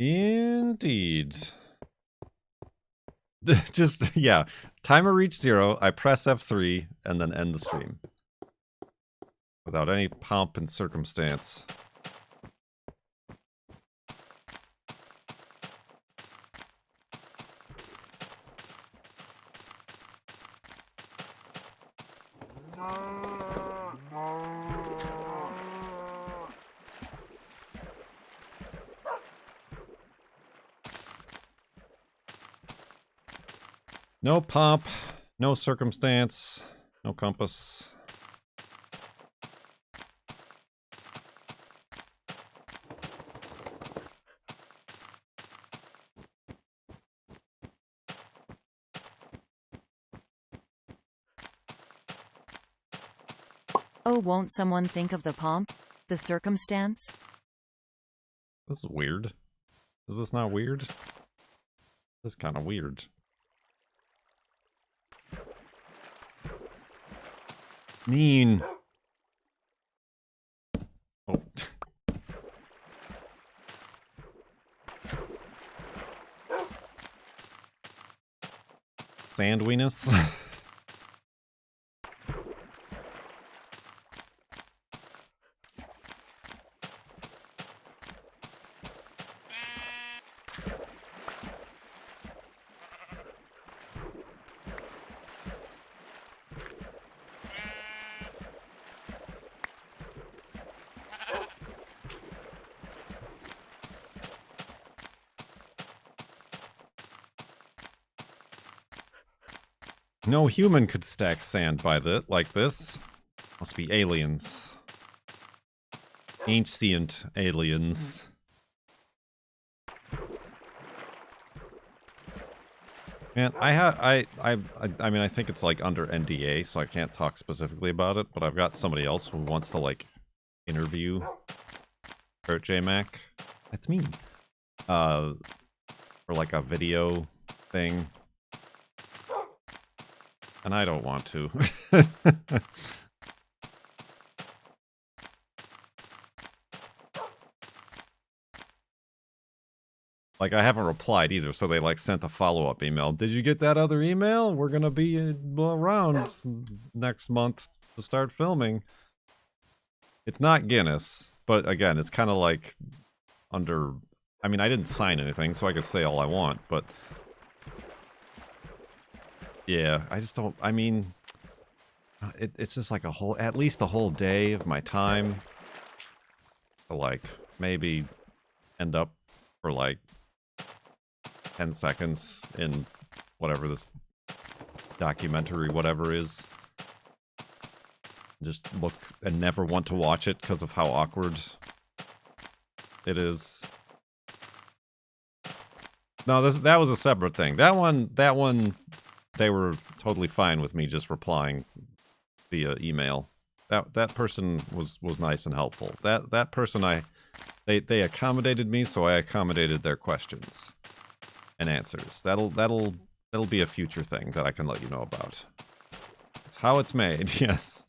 Indeed. Just, yeah. Timer reached 0, I press F3, and then end the stream. Without any pomp and circumstance. No pomp, no circumstance, no compass. Oh, won't someone think of the pomp? The circumstance? This is weird. Is this not weird? This is kind of weird. Mean. Oh. Sandwiness. No human could stack sand by like this. Must be aliens. Ancient aliens. Man, I mean, I think it's like under NDA, so I can't talk specifically about it, but I've got somebody else who wants to like interview Kurt J. Mac. That's me. For like a video thing. And I don't want to. Like, I haven't replied either, so they, like, sent a follow-up email. Did you get that other email? We're gonna be around next month to start filming. It's not Guinness, but again, it's kind of like under... I mean, I didn't sign anything, so I could say all I want, but... Yeah, I just don't... I mean... It's just like a whole... At least a whole day of my time. To, like, maybe end up for, like, 10 seconds in whatever this documentary whatever is. Just look and never want to watch it because of how awkward it is. No, that was a separate thing. That one, they were totally fine with me just replying via email. That person was nice and helpful. That person they accommodated me, so I accommodated their questions and answers. That'll be a future thing that I can let you know about. It's how it's made, yes.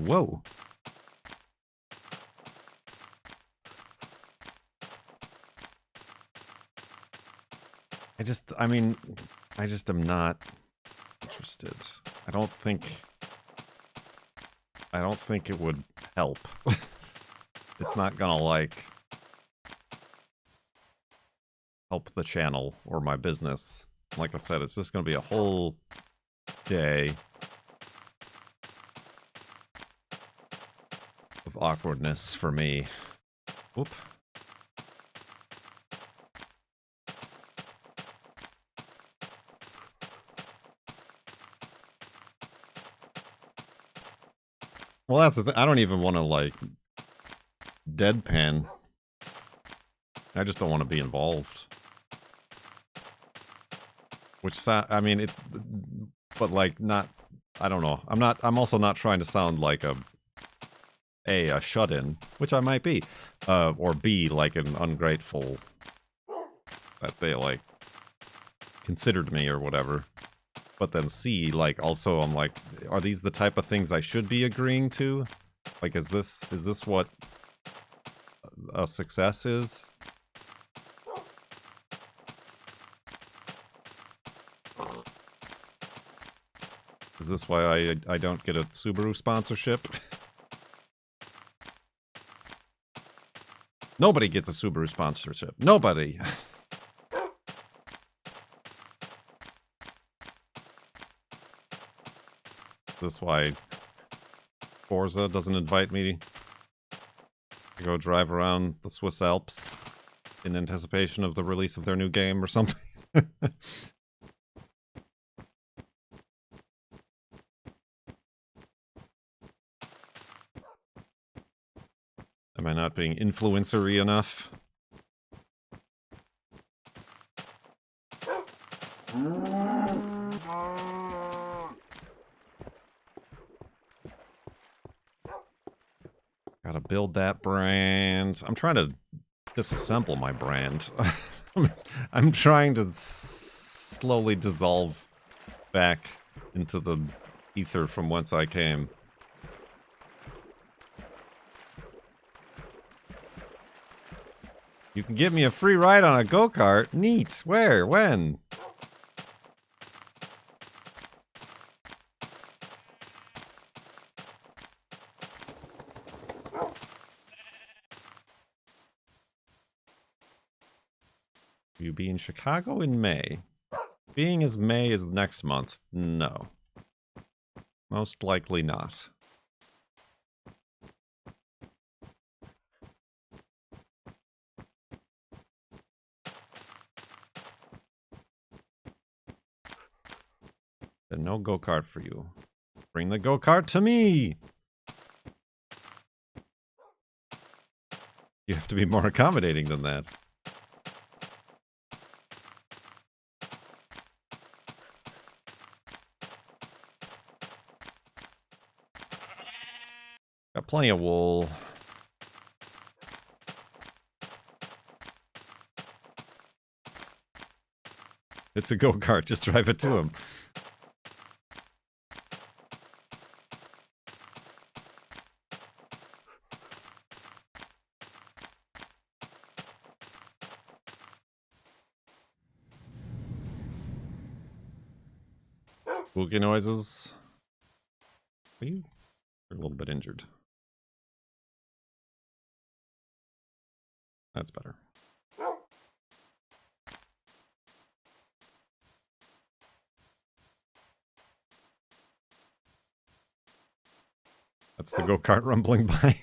Whoa. I just am not interested. I don't think it would help. It's not gonna, like, help the channel or my business. Like I said, it's just gonna be a whole day of awkwardness for me. Whoop. Well, that's the thing. I don't even want to, like, deadpan. I just don't want to be involved. Which, I mean, but, like, not, I don't know. I'm also not trying to sound like a shut-in, which I might be. Or B, like an ungrateful, that they, like, considered me or whatever. But then C, like, also I'm like, are these the type of things I should be agreeing to? Like, is this what a success is? Is this why I don't get a Subaru sponsorship? Nobody gets a Subaru sponsorship. Nobody. Is this why Forza doesn't invite me to go drive around the Swiss Alps in anticipation of the release of their new game or something? Am I not being influencer-y enough? Gotta build that brand. I'm trying to disassemble my brand. I'm trying to slowly dissolve back into the ether from whence I came. You can give me a free ride on a go-kart? Neat. Where? When? Will you be in Chicago in May? Being as May is next month? No. Most likely not. Then no go-kart for you. Bring the go-kart to me! You have to be more accommodating than that. Got plenty of wool. It's a go-kart, just drive it to him. Spooky noises. You're a little bit injured. That's better. That's the go-kart rumbling by.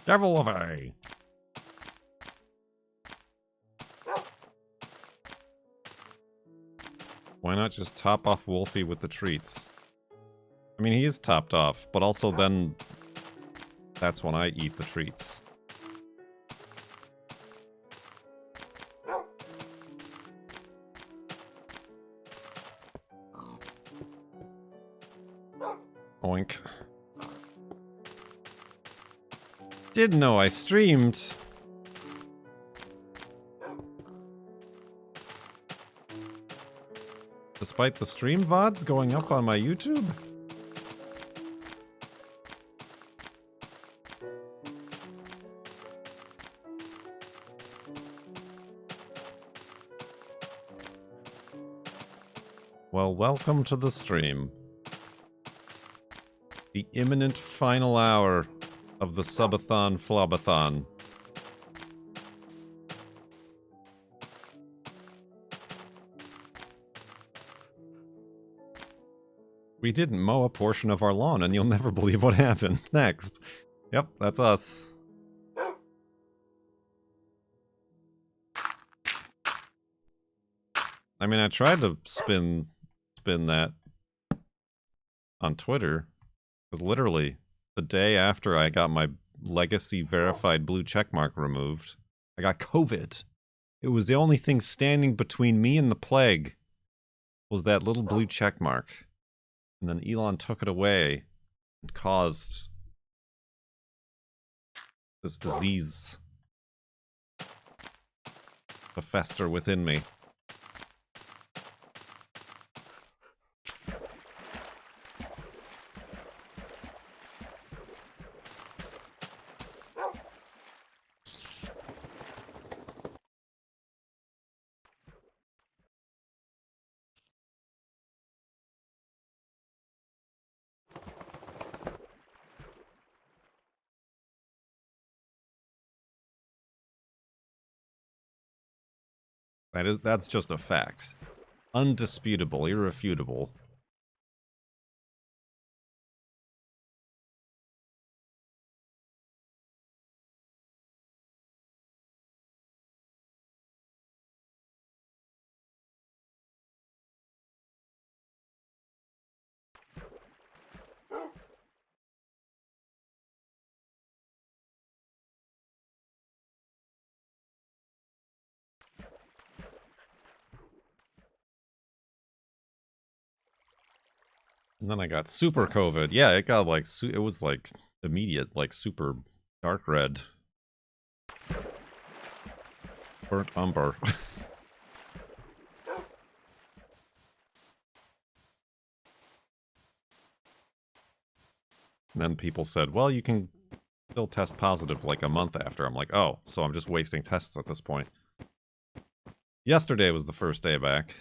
Devil away! Why not just top off Wolfie with the treats? I mean, he is topped off, but also then that's when I eat the treats. Oink. Didn't know I streamed. Despite the stream VODs going up on my YouTube? Well, welcome to the stream. The imminent final hour of the Sub-a-thon FLoB-A-THON. We didn't mow a portion of our lawn, and you'll never believe what happened next. Yep, that's us. I mean, I tried to spin that on Twitter, because literally the day after I got my legacy verified blue checkmark removed, I got COVID. It was the only thing standing between me and the plague was that little blue checkmark. And then Elon took it away and caused this disease to fester within me. That's just a fact. Undisputable, irrefutable. And then I got super COVID. Yeah, it got like, it was like immediate, like super dark red. Burnt umber. And then people said, well, you can still test positive like a month after. I'm like, oh, so I'm just wasting tests at this point. Yesterday was the first day back.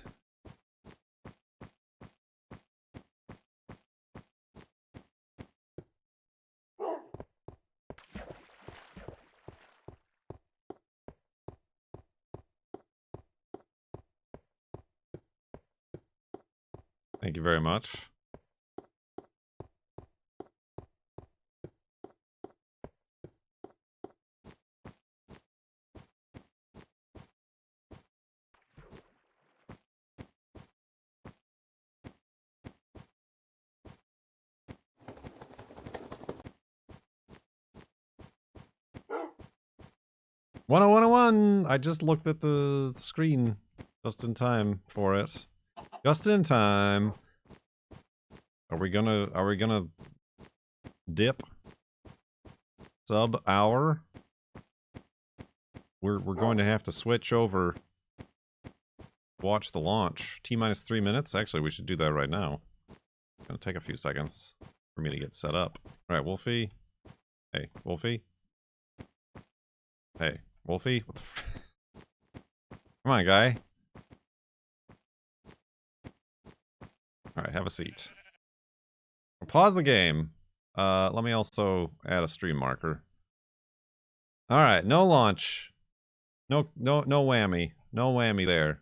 Thank you very much. "10101! I just looked at the screen just in time for it. Just in time. Are we gonna dip? Sub-hour? We're going to have to switch over. Watch the launch. T-minus 3 minutes? Actually, we should do that right now. It's gonna take a few seconds for me to get set up. Alright, Wolfie. Hey, Wolfie. Hey, Wolfie. What the Come on, guy. Alright, have a seat. I'll pause the game. Let me also add a stream marker. Alright, no launch. No whammy. No whammy there.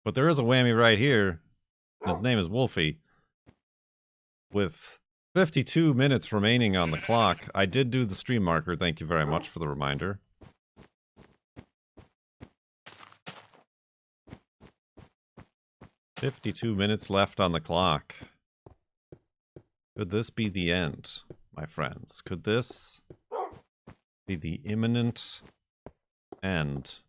But there is a whammy right here. His name is Wolfie. With 52 minutes remaining on the clock. I did do the stream marker. Thank you very much for the reminder. "52 minutes left on the clock. Could this be the end, my friends? Could this be the imminent end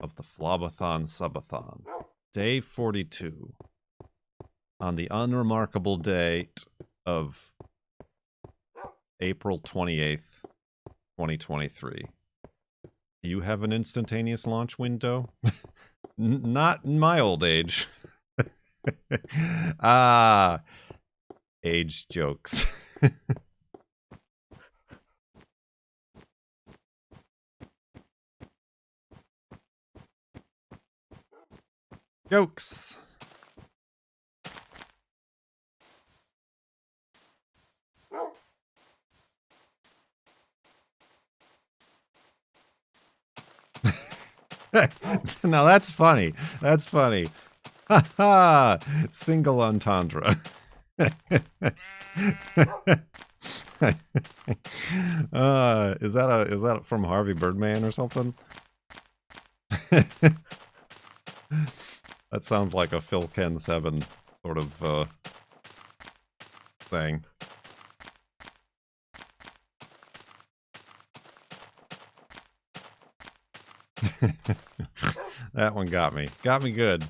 of the FLoB-A-THON Sub-a-thon? Day 42. On the unremarkable date of April 28th, 2023. Do you have an instantaneous launch window? Not in my old age. Ah, age jokes. Jokes. Now that's funny. That's funny. Ha ha! Single entendre. Is that from Harvey Birdman or something? That sounds like a Phil Ken 7 sort of thing. That one got me. Got me good.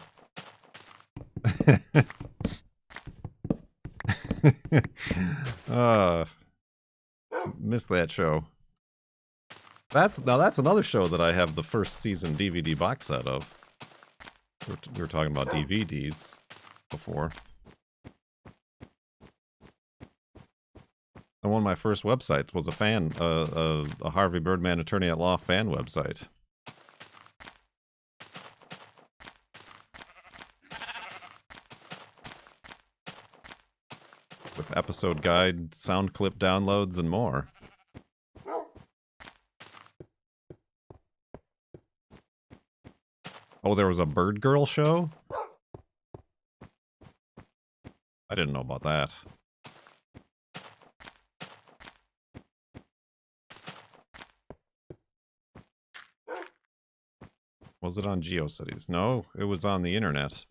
Missed that show. That's another show that I have the first season DVD box set of. We were talking about DVDs before. And one of my first websites was a Harvey Birdman Attorney at Law fan website. With episode guide, sound clip downloads, and more. Oh, there was a Bird Girl show? I didn't know about that. Was it on GeoCities? No, it was on the internet.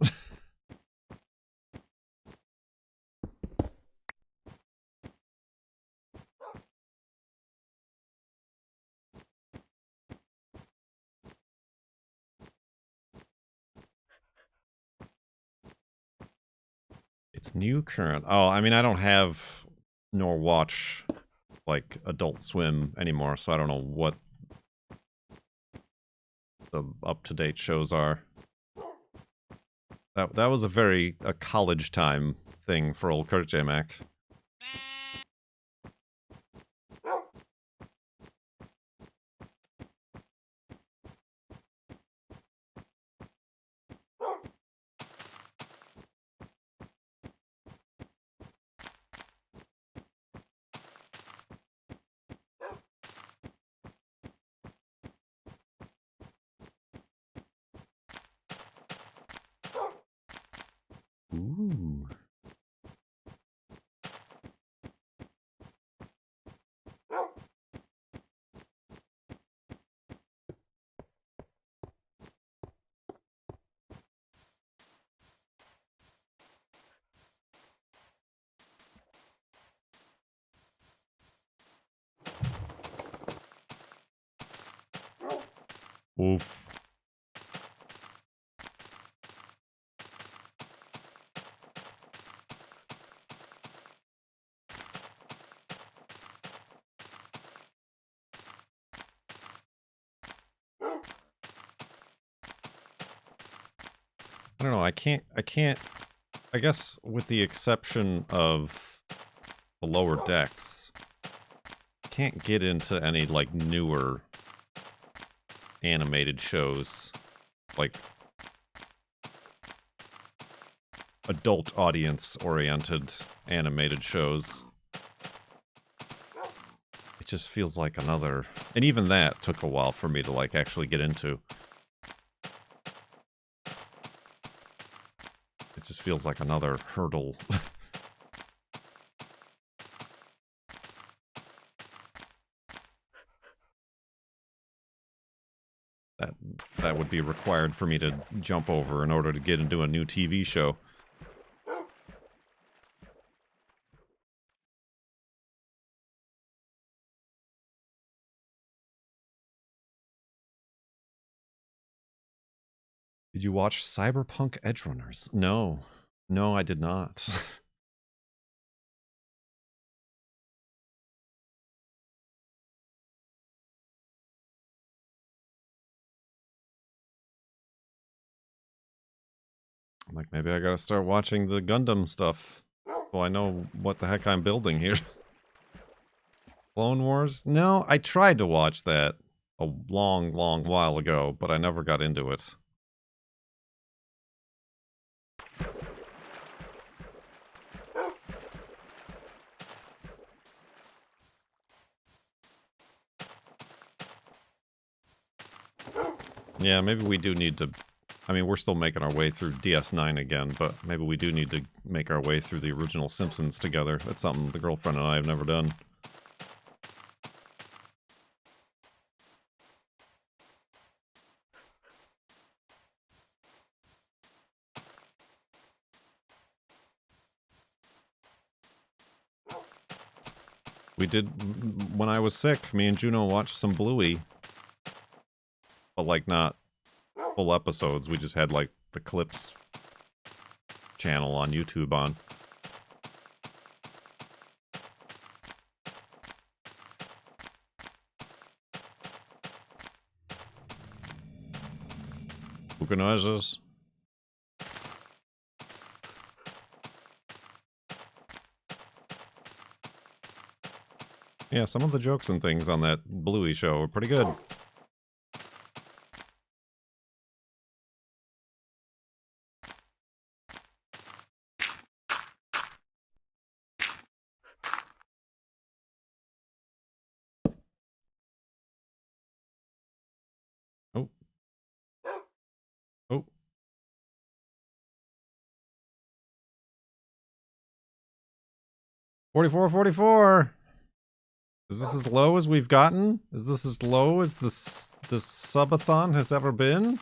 It's new current. Oh, I mean, I don't have nor watch like Adult Swim anymore, so I don't know what the up-to-date shows are. That was a college time thing for old Kurt J. Mac. Ooh. Oof. I don't know, I can't, I guess with the exception of the lower decks, can't get into any, like, newer animated shows, like, adult audience-oriented animated shows. It just feels like another, and even that took a while for me to, like, actually get into. It just feels like another hurdle. be required for me to jump over in order to get into a new TV show. Did you watch Cyberpunk Edgerunners? No. No, I did not. I'm like, maybe I gotta start watching the Gundam stuff so I know what the heck I'm building here. Clone Wars? No, I tried to watch that a long, long while ago, but I never got into it. Yeah, maybe we do need to... I mean, we're still making our way through DS9 again, but maybe we do need to make our way through the original Simpsons together. That's something the girlfriend and I have never done. We did... When I was sick, me and Juno watched some Bluey. But, like, not full episodes. We just had, like, the clips channel on YouTube on. Hookah noises. Yeah, some of the jokes and things on that Bluey show were pretty good. Oh. Oh. $44.44! Is this as low as we've gotten? Is this as low as this Sub-a-thon has ever been?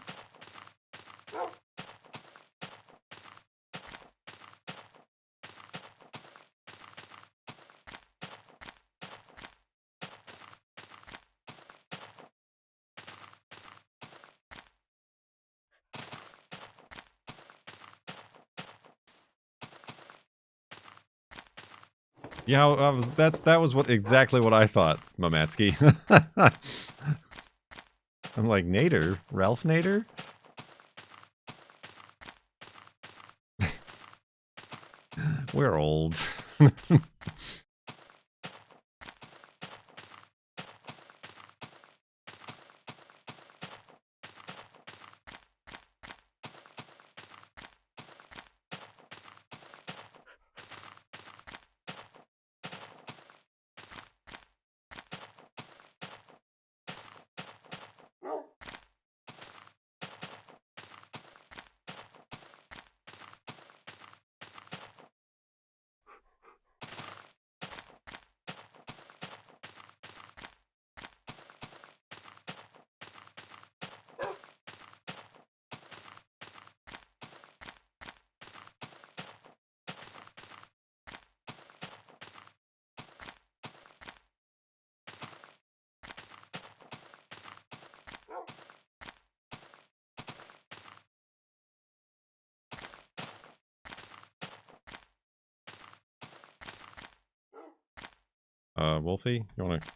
Yeah, that was exactly what I thought, Mamatsky. I'm like, Nader? Ralph Nader? We're old. Wolfie, you want to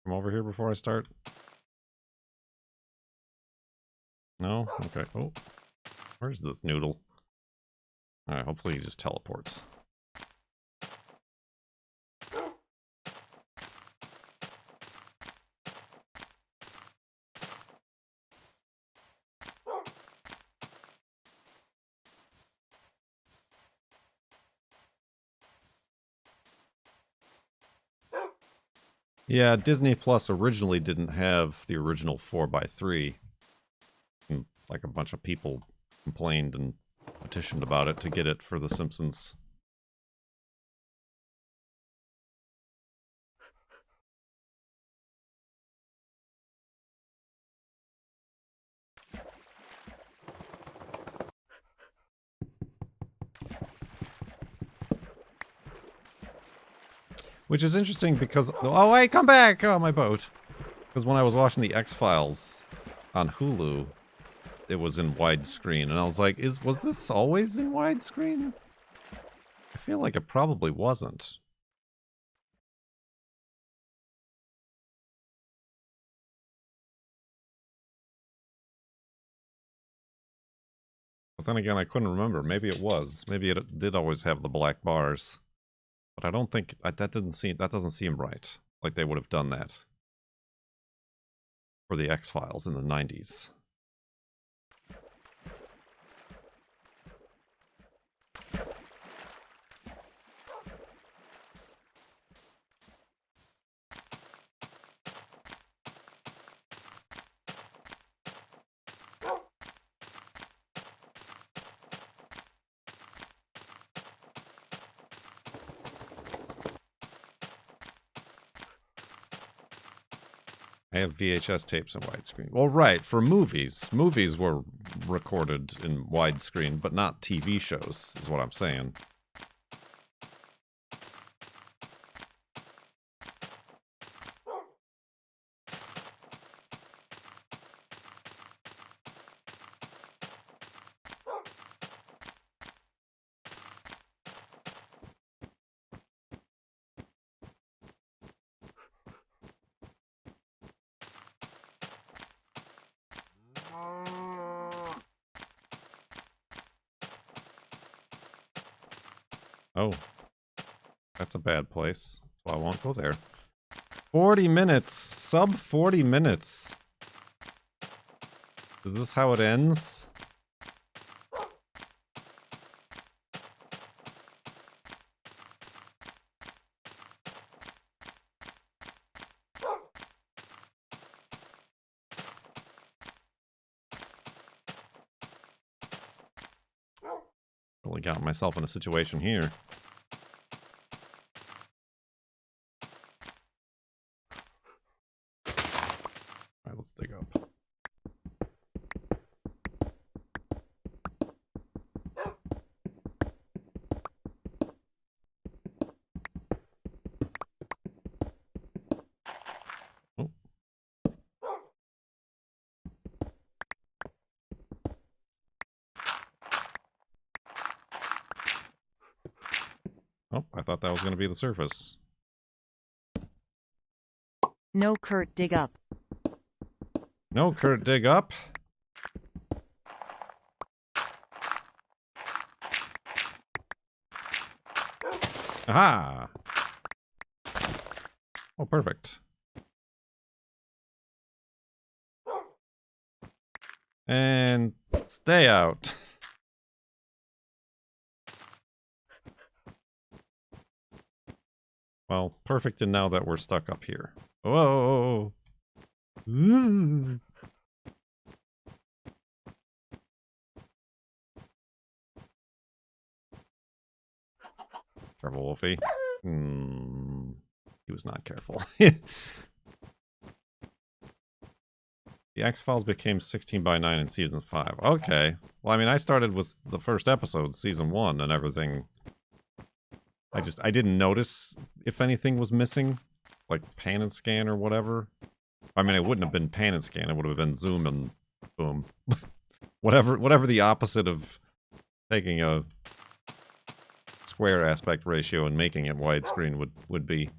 come over here before I start? No? Okay. Oh. Where's this noodle? Alright, hopefully he just teleports. Yeah, Disney Plus originally didn't have the original 4x3. And, like, a bunch of people complained and petitioned about it to get it for The Simpsons. Which is interesting because... Oh, wait, come back! Oh, my boat. Because when I was watching the X-Files on Hulu, it was in widescreen. And I was like, was this always in widescreen? I feel like it probably wasn't. But then again, I couldn't remember. Maybe it was. Maybe it did always have the black bars. But I don't think... that doesn't seem right. Like they would have done that for the X-Files in the 90s. I have VHS tapes in widescreen. Well, right, for movies. Movies were recorded in widescreen, but not TV shows, is what I'm saying. Oh, that's a bad place, so I won't go there. 40 minutes! Sub 40 minutes! Is this how it ends? Really got myself in a situation here. Alright, let's dig up. Oh. Oh, I thought that was going to be the surface. No, Kurt, dig up. No, Kurt, dig up. Aha! Oh, perfect. And stay out. Well, perfect, and now that we're stuck up here. Whoa! Ooh. Careful, Wolfie. He was not careful. The X-Files became 16:9 in season 5. Okay. Well, I mean, I started with the first episode, season 1, and everything. I didn't notice if anything was missing, like pan and scan or whatever. I mean, it wouldn't have been pan and scan. It would have been zoom and boom. whatever the opposite of taking a square aspect ratio and making it widescreen would be.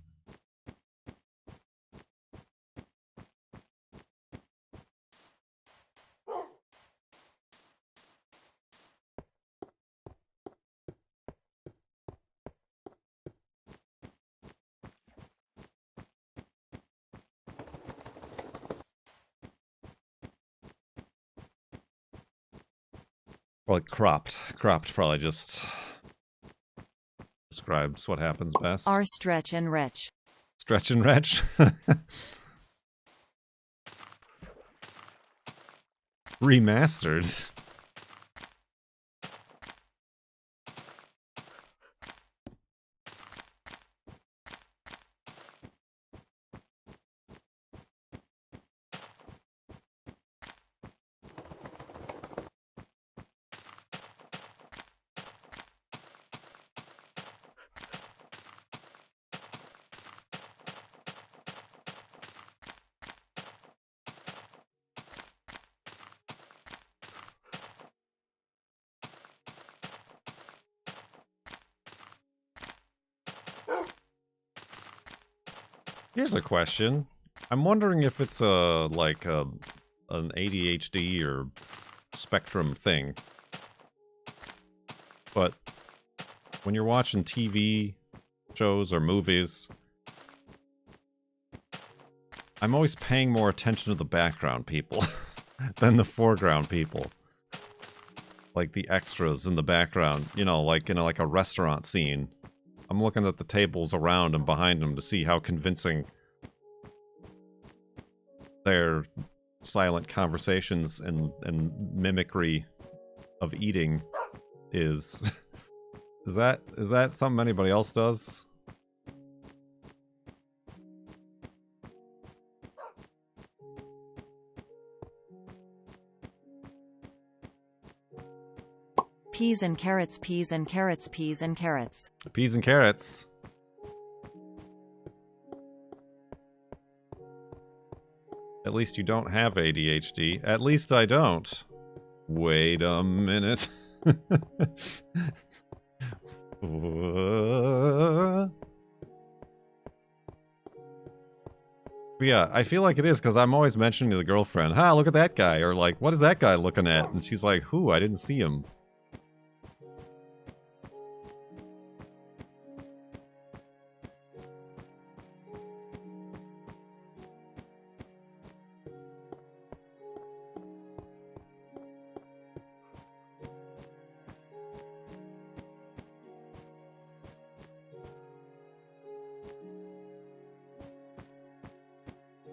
Well, cropped probably just describes what happens best. R stretch and retch. Stretch and retch. Remasters. Here's a question. I'm wondering if it's a like an ADHD or spectrum thing. But when you're watching TV shows or movies, I'm always paying more attention to the background people than the foreground people. Like the extras in the background, you know, like in like a restaurant scene. I'm looking at the tables around and behind them to see how convincing their silent conversations and mimicry of eating is. Is that something anybody else does? Peas and carrots, peas and carrots, peas and carrots. Peas and carrots. At least you don't have ADHD. At least I don't. Wait a minute. Yeah, I feel like it is because I'm always mentioning to the girlfriend, "Ha, look at that guy," or like, "What is that guy looking at?" And she's like, "Who? I didn't see him."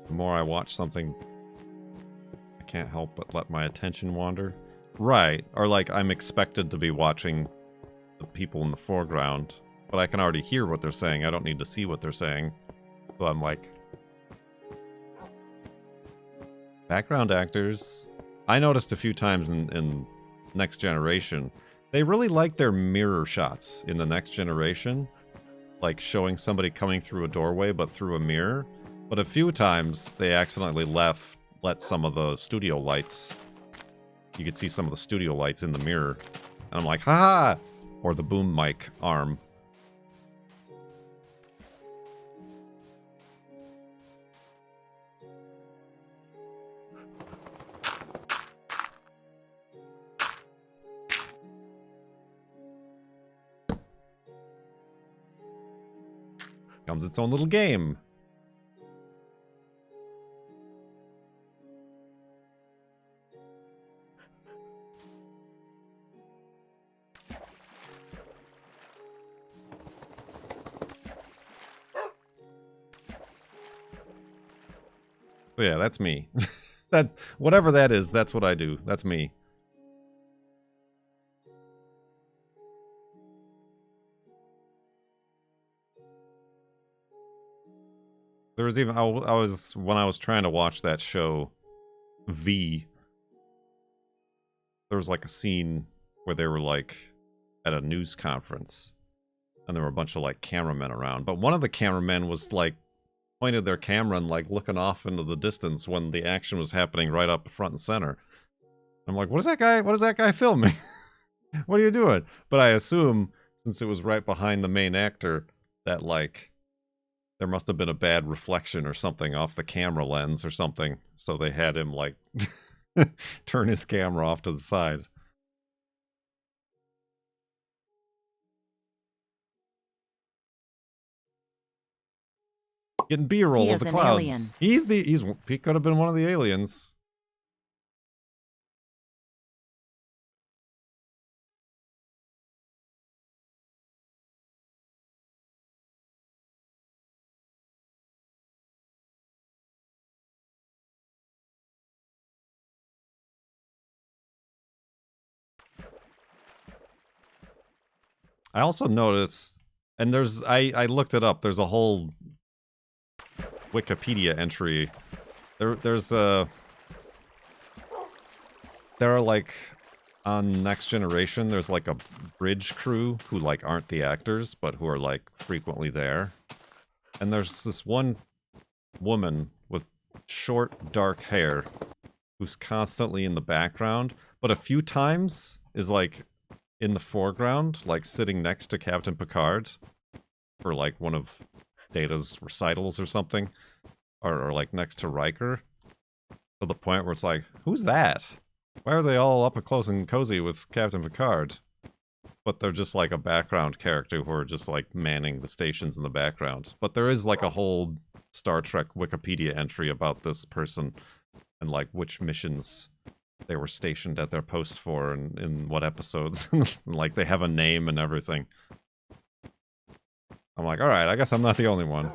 The more I watch something, I can't help but let my attention wander. Right, or like I'm expected to be watching the people in the foreground, but I can already hear what they're saying. I don't need to see what they're saying. So I'm like... Background actors. I noticed a few times in Next Generation, they really like their mirror shots in the Next Generation. Like showing somebody coming through a doorway, but through a mirror. But a few times, they accidentally let some of the studio lights... You could see some of the studio lights in the mirror. And I'm like, ha! Or the boom mic arm. Comes its own little game. So yeah, that's me. Whatever that is, that's what I do. That's me. There was even when I was trying to watch that show V, there was like a scene where they were like at a news conference and there were a bunch of like cameramen around, but one of the cameramen was like pointed their camera and like looking off into the distance when the action was happening right up front and center. I'm like, what is that guy filming? What are you doing? But I assume since it was right behind the main actor that like there must have been a bad reflection or something off the camera lens or something, so they had him like turn his camera off to the side. Getting B-roll of the clouds. Alien. He could have been one of the aliens. I also noticed, and I looked it up, there's a whole Wikipedia entry. There are like, on Next Generation, there's like a bridge crew who like aren't the actors, but who are like frequently there. And there's this one woman with short, dark hair who's constantly in the background, but a few times is like in the foreground, like sitting next to Captain Picard for like one of Data's recitals or something, or like next to Riker, to the point where it's like, who's that? Why are they all up close and cozy with Captain Picard? But they're just like a background character who are just like manning the stations in the background. But there is like a whole Star Trek Wikipedia entry about this person and like which missions they were stationed at their post for and in what episodes. Like they have a name and everything. I'm like, alright, I guess I'm not the only one.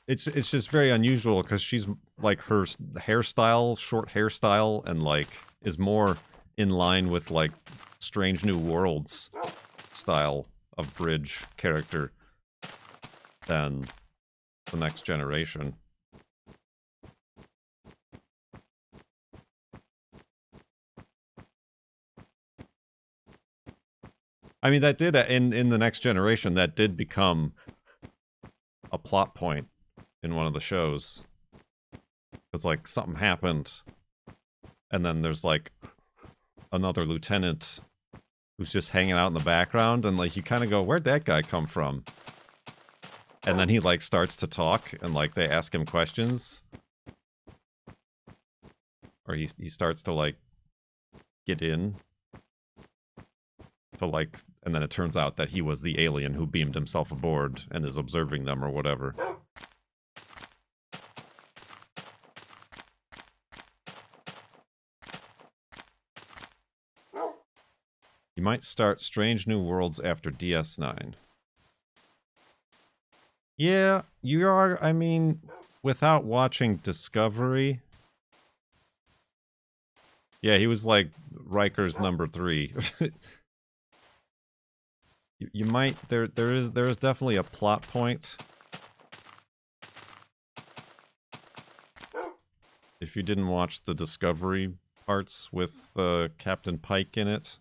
It's just very unusual because she's like her hairstyle, short hairstyle, and like is more in line with like Strange New Worlds style of bridge character than the Next Generation. I mean, that did in the Next Generation, that did become a plot point in one of the shows. Because like something happened, and then there's like another lieutenant who's just hanging out in the background, and like you kind of go, where'd that guy come from? And then he like starts to talk, and like they ask him questions, or he starts to like get in to like, and then it turns out that he was the alien who beamed himself aboard and is observing them or whatever. You might start Strange New Worlds after DS9. Yeah, you are, I mean, without watching Discovery. Yeah, he was like Riker's number 3. You might, there is definitely a plot point. If you didn't watch the Discovery parts with Captain Pike in it.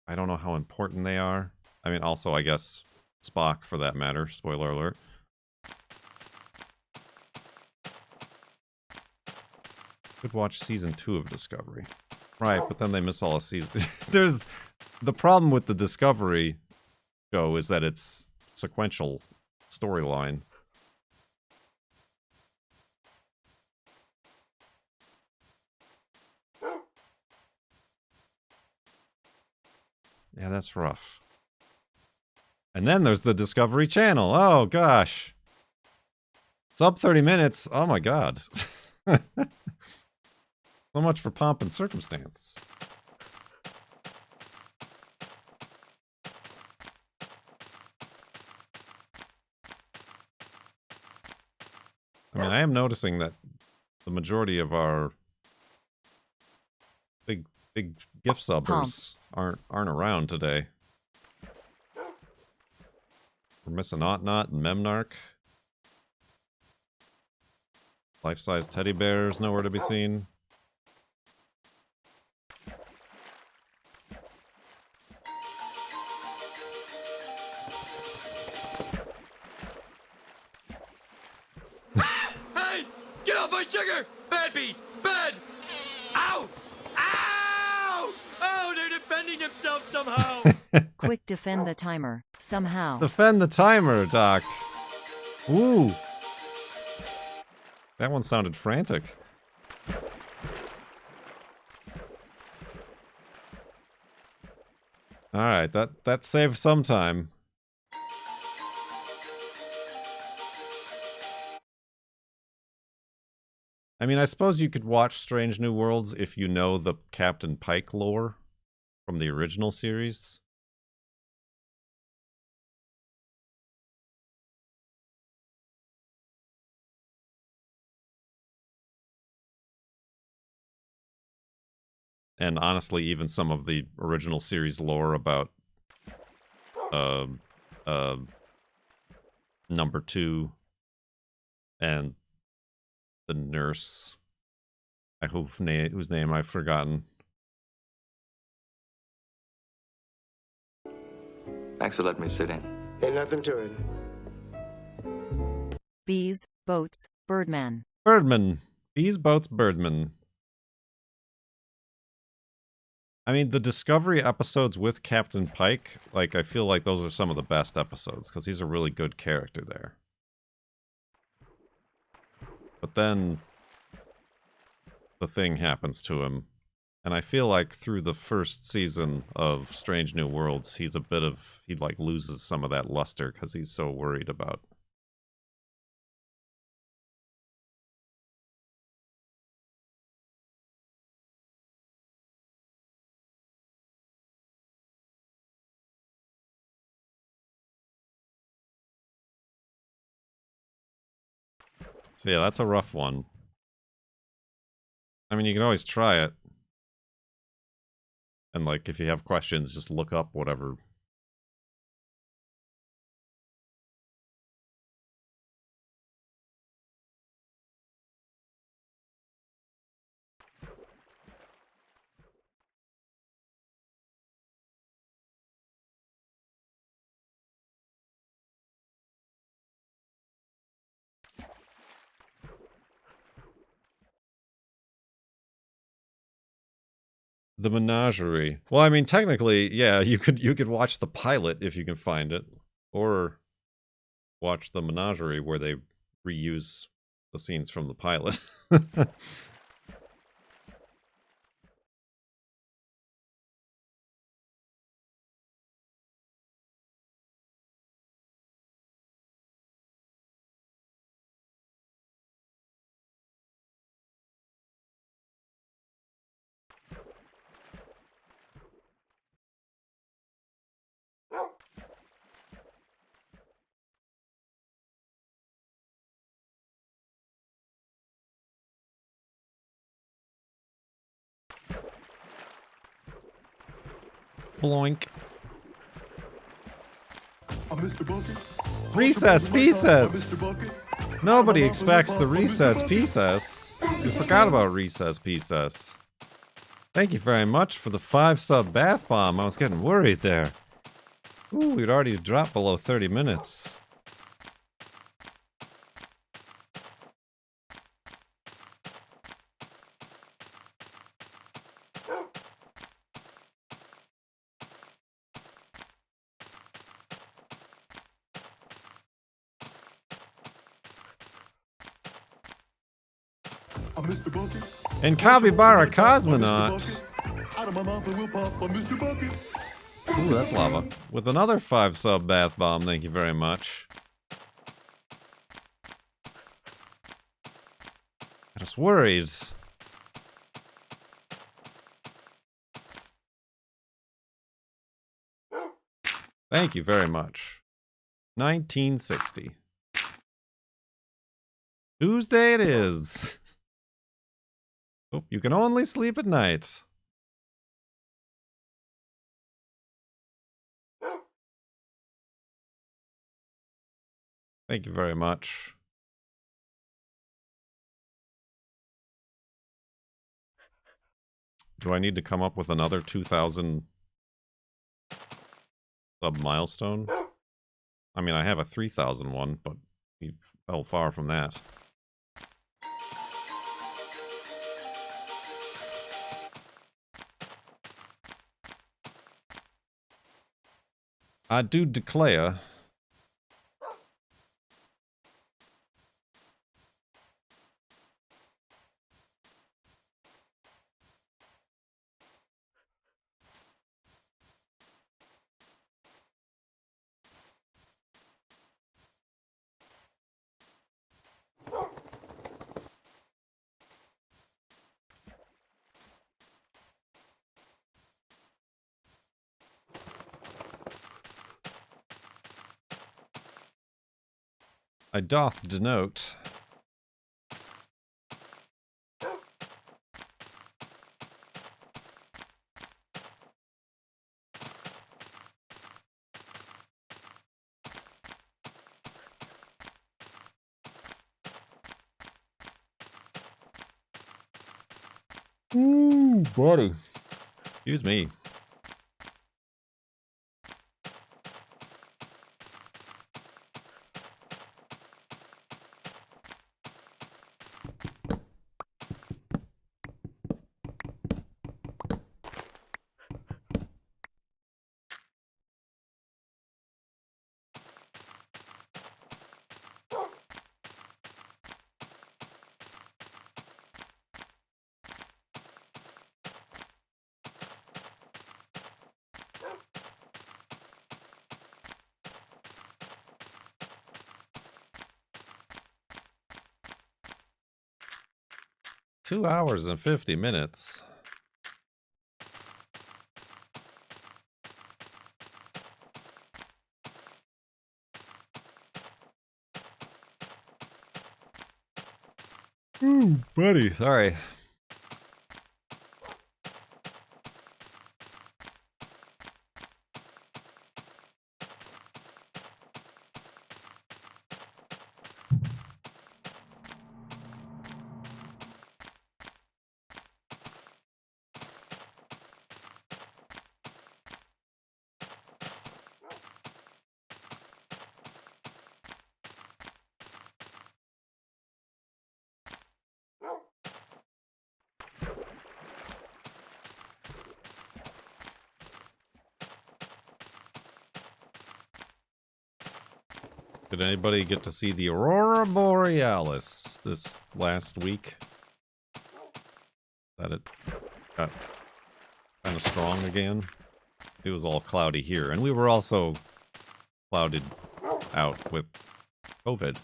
I don't know how important they are. I mean, also, I guess, Spock, for that matter. Spoiler alert. Could watch Season 2 of Discovery. Right, but then they miss all a season. There's... The problem with the Discovery show is that it's sequential storyline. Yeah, that's rough. And then there's the Discovery Channel. Oh, gosh. Sub 30 minutes. Oh, my God. So much for pomp and circumstance. I mean, I am noticing that the majority of our big gift subbers aren't around today. We're missing Not and Memnarch. Life-size teddy bears nowhere to be seen. Hey! Get off my sugar! Bad beat! Bad! Ow! Ow! Oh, they're defending themselves somehow! Quick, defend the timer. Somehow. Defend the timer, Doc. Ooh. That one sounded frantic. Alright, that saved some time. I mean, I suppose you could watch Strange New Worlds if you know the Captain Pike lore from the original series. And honestly, even some of the original series lore about number 2 and the nurse, whose name I've forgotten. Thanks for letting me sit in. Ain't nothing to it. Bees, boats, Birdman. Birdman. Bees, boats, birdman. I mean, the Discovery episodes with Captain Pike, like, I feel like those are some of the best episodes, because he's a really good character there. But then the thing happens to him. And I feel like through the first season of Strange New Worlds, he like loses some of that luster because he's so worried about. So yeah, that's a rough one. I mean, you can always try it. And like, if you have questions, just look up whatever. The Menagerie. Well, I mean, technically, yeah, you could watch the pilot if you can find it, or watch the Menagerie where they reuse the scenes from the pilot. Bloink. Recess pieces! Nobody expects the recess pieces. You forgot about recess pieces. Thank you very much for the 5-sub bath bomb. I was getting worried there. Ooh, we'd already dropped below 30 minutes. And Capybara Cosmonaut. Ooh, that's lava. With another 5-sub bath bomb, thank you very much. I was worried. Thank you very much. 1960. Tuesday it is. Oh, you can only sleep at night. Thank you very much. Do I need to come up with another 2,000 sub milestone? I mean, I have a 3,000 one, but we fell far from that. I do declare. I doth denote. Ooh, buddy. Excuse me. 2 hours and 50 minutes. Ooh, buddy, sorry. Did anybody get to see the Aurora Borealis this last week? That it got kind of strong again? It was all cloudy here, and we were also clouded out with COVID.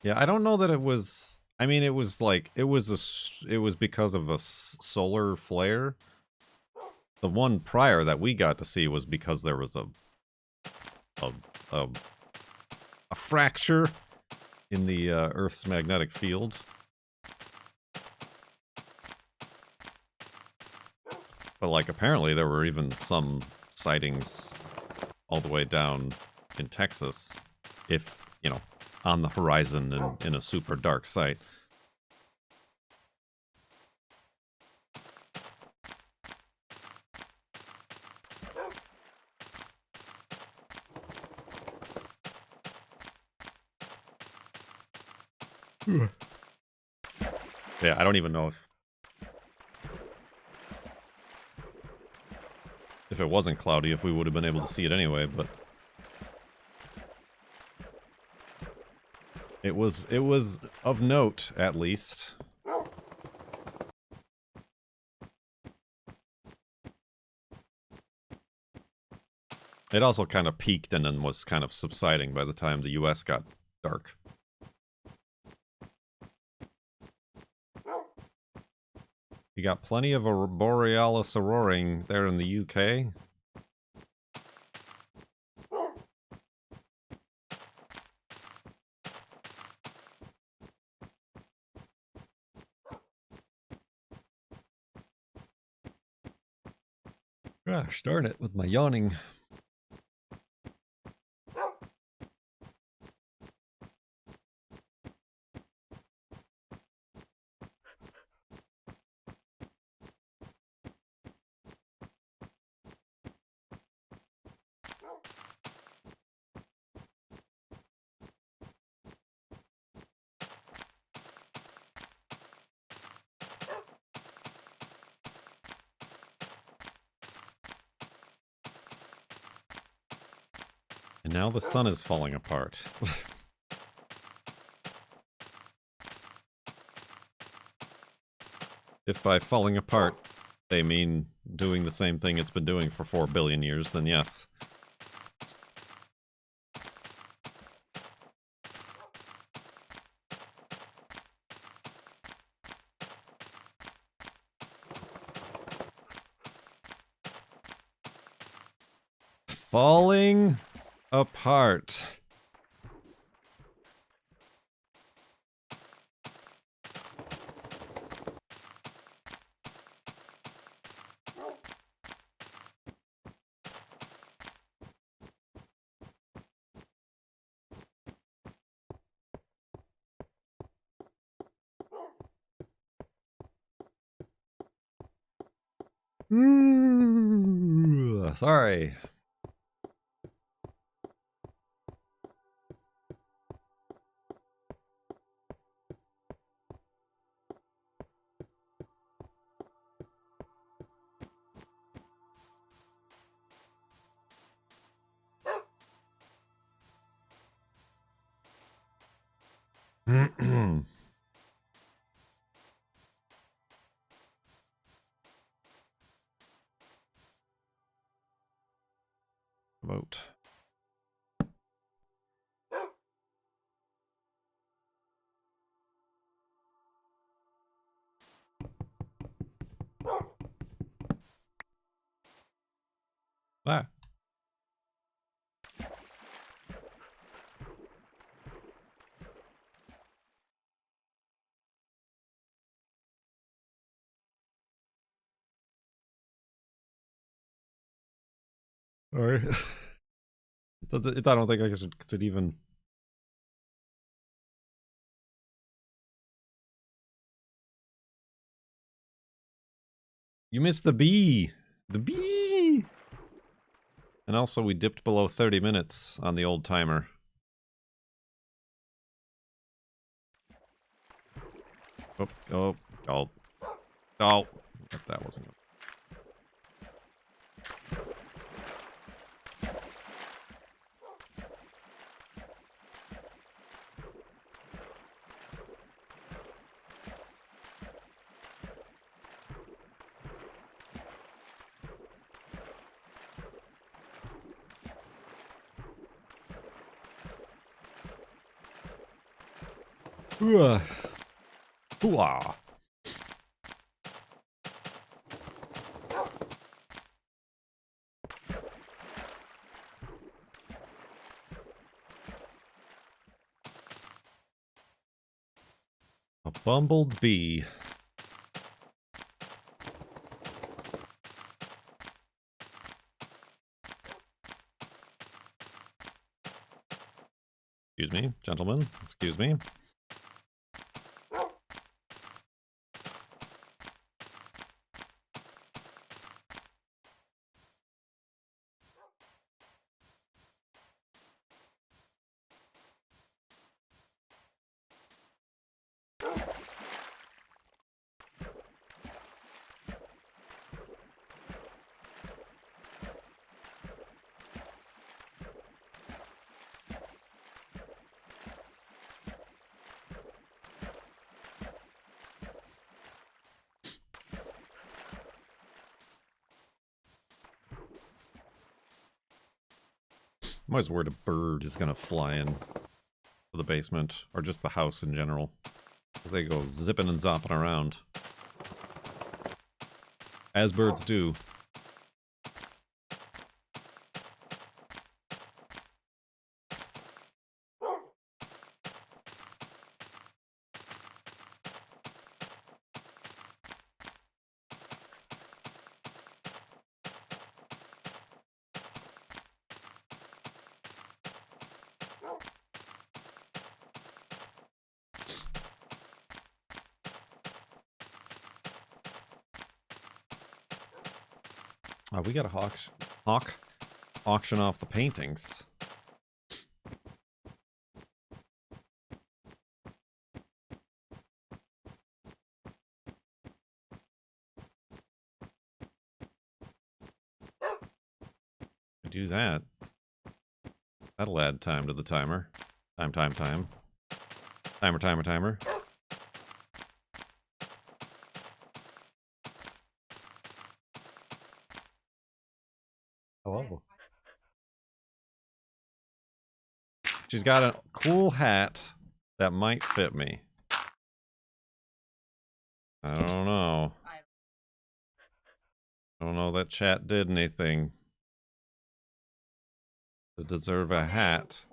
Yeah, I don't know that it was. I mean, it was like it was because of a solar flare. The one prior that we got to see was because there was a fracture in the Earth's magnetic field. But like apparently there were even some sightings all the way down in Texas, if, you know, on the horizon and in a super dark site. Yeah, I don't even know if it wasn't cloudy, if we would have been able to see it anyway, but it was of note, at least. It also kind of peaked and then was kind of subsiding by the time the US got dark. You got plenty of a Borealis auroring there in the UK. Gosh darn it, with my yawning. And now the sun is falling apart. If by falling apart they mean doing the same thing it's been doing for 4 billion years, then yes. Falling apart. Sorry. Vote. Ah. All right. I don't think I should even. You missed the bee. The bee. And also, we dipped below 30 minutes on the old timer. Oh, oh, oh, oh. That wasn't good. Hooah. Hooah. A bumbled bee. Excuse me, gentlemen. Excuse me. I'm always worried a bird is gonna fly in to the basement, or just the house in general. Because they go zipping and zopping around. As birds do. We gotta auction off the paintings. Do that. That'll add time to the timer. Time. Timer. Hello. She's got a cool hat that might fit me. I don't know. I don't know that chat did anything to deserve a hat.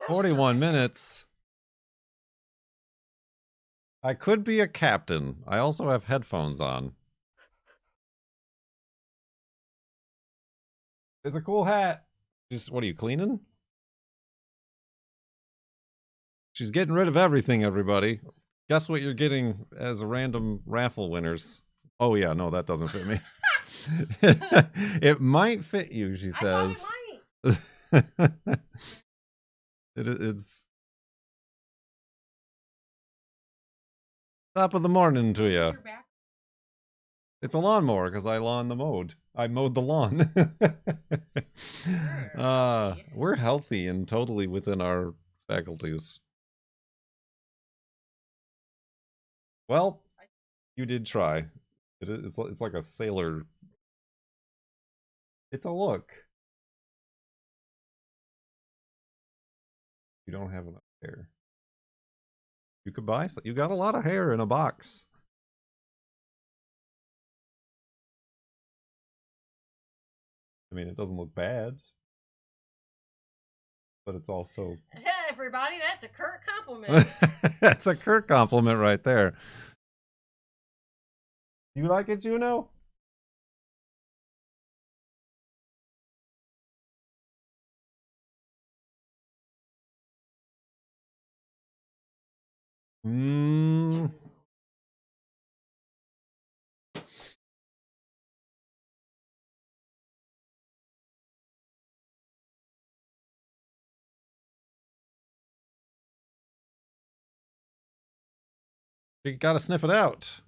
41 minutes. I could be a captain. I also have headphones on. It's a cool hat. Just, what are you, cleaning? She's getting rid of everything, everybody. Guess what you're getting as a random raffle winners. Oh yeah, no, that doesn't fit me. It might fit you, she says. I thought it might. It's top of the morning to you. It's a lawnmower because I mowed the lawn. We're healthy and totally within our faculties. Well, you did try. It's like a sailor. It's a look. You don't have enough hair. You could buy some. You got a lot of hair in a box. I mean, it doesn't look bad, but it's also... Hey, everybody, that's a Kurt compliment. That's a Kurt compliment right there. You like it, Juno? Mmm. You gotta sniff it out.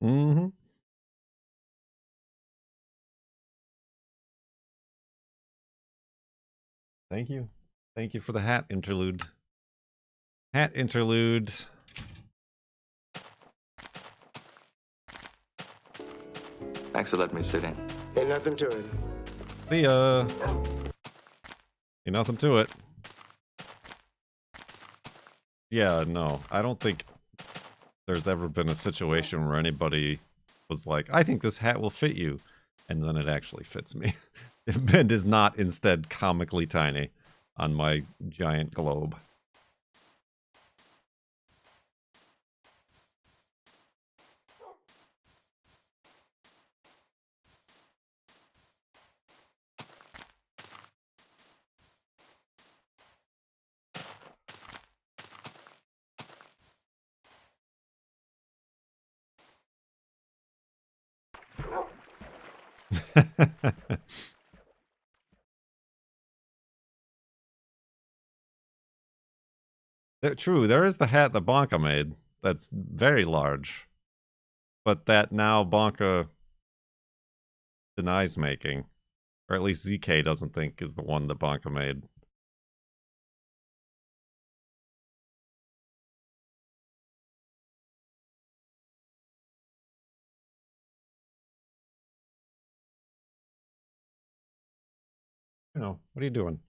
Mm-hmm. Thank you. Thank you for the hat interlude. Hat interlude. Thanks for letting me sit in. Ain't nothing to it. See ya. Ain't nothing to it. Yeah, no. I don't think there's ever been a situation where anybody was like, I think this hat will fit you. And then it actually fits me. And is not instead comically tiny on my giant globe. True, there is the hat that Bonka made. That's very large. But that now Bonka denies making. Or at least ZK doesn't think is the one that Bonka made. You know, what are you doing?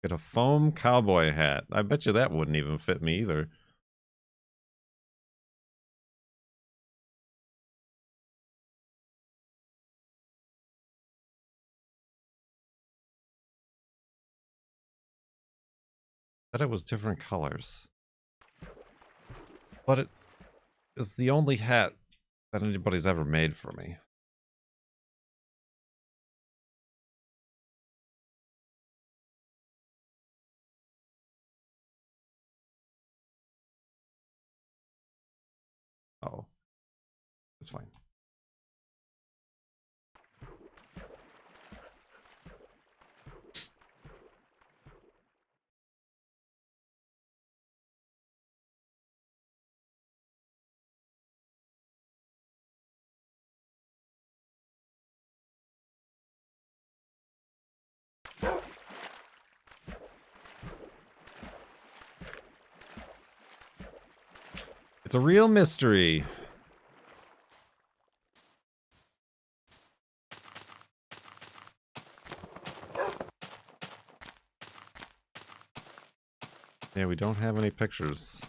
Get a foam cowboy hat. I bet you that wouldn't even fit me either. I bet it was different colors. But it is the only hat that anybody's ever made for me. Oh. It's fine. It's a real mystery. Yeah, we don't have any pictures.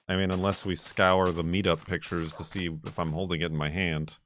I mean, unless we scour the meetup pictures to see if I'm holding it in my hand.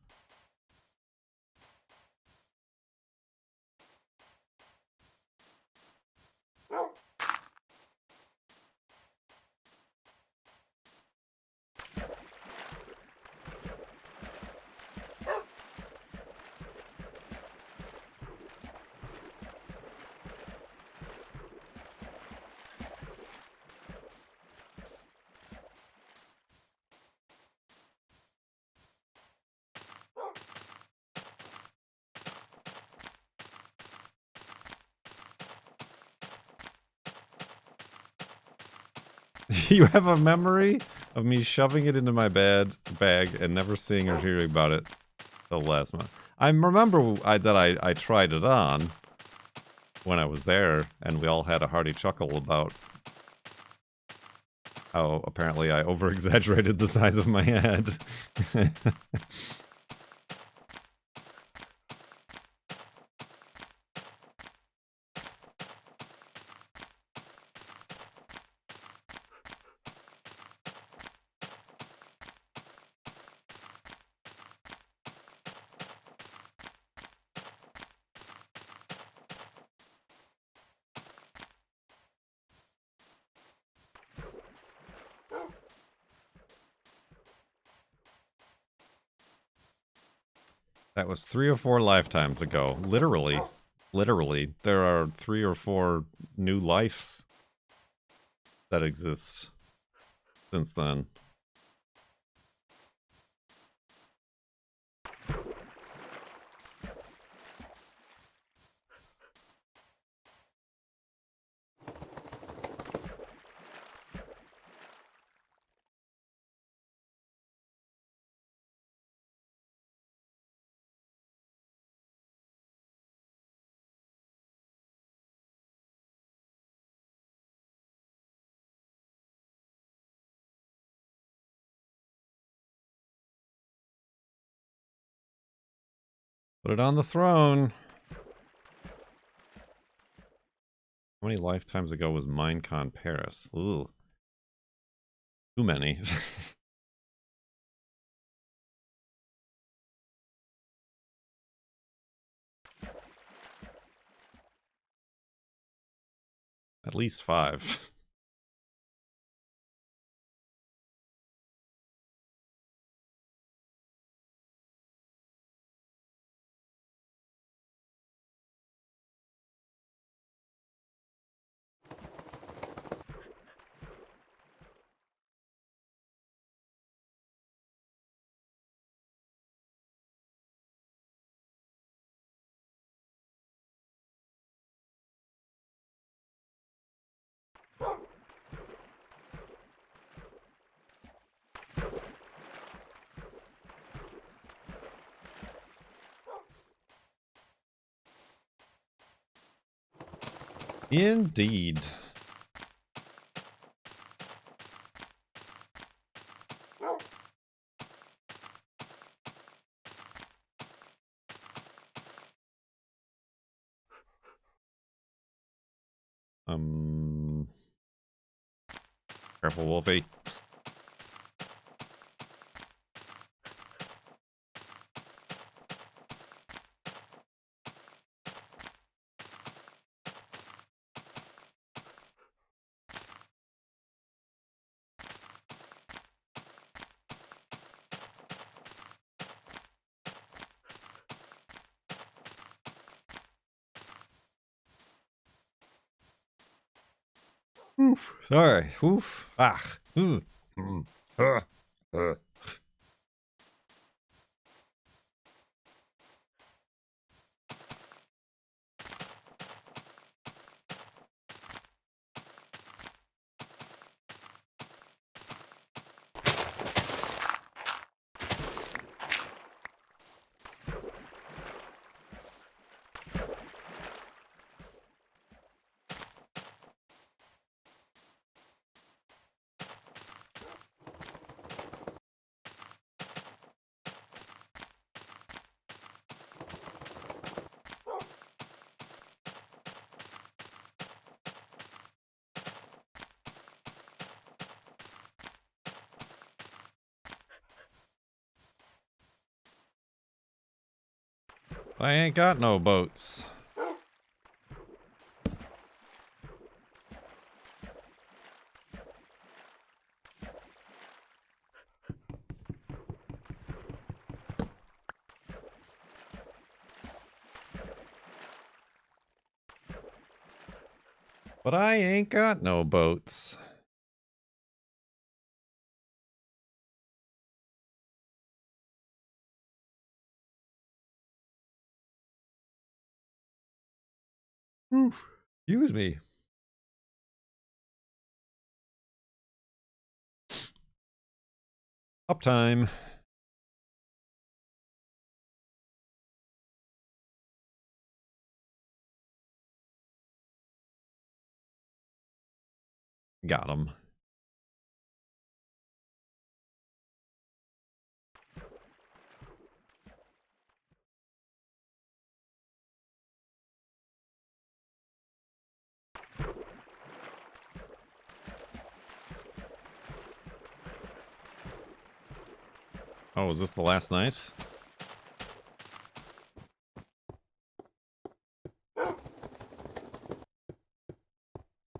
You have a memory of me shoving it into my bag and never seeing or hearing about it till last month. I remember that I tried it on when I was there, and we all had a hearty chuckle about how apparently I over-exaggerated the size of my head. That was 3 or 4 lifetimes ago. Literally. Literally. There are 3 or 4 new lives that exist since then. Put it on the throne. How many lifetimes ago was Minecon Paris? Ooh. Too many. At least 5. Indeed. Careful, Wolfie. Oof. Sorry. Oof. Ah. Mm. Mm. Uh. I ain't got no boats. But I ain't got no boats. Oof. Excuse me. Uptime. Got him. Oh, is this the last night?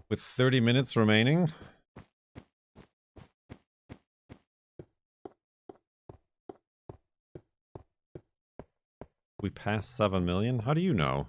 With 30 minutes remaining. We passed 7 million? How do you know?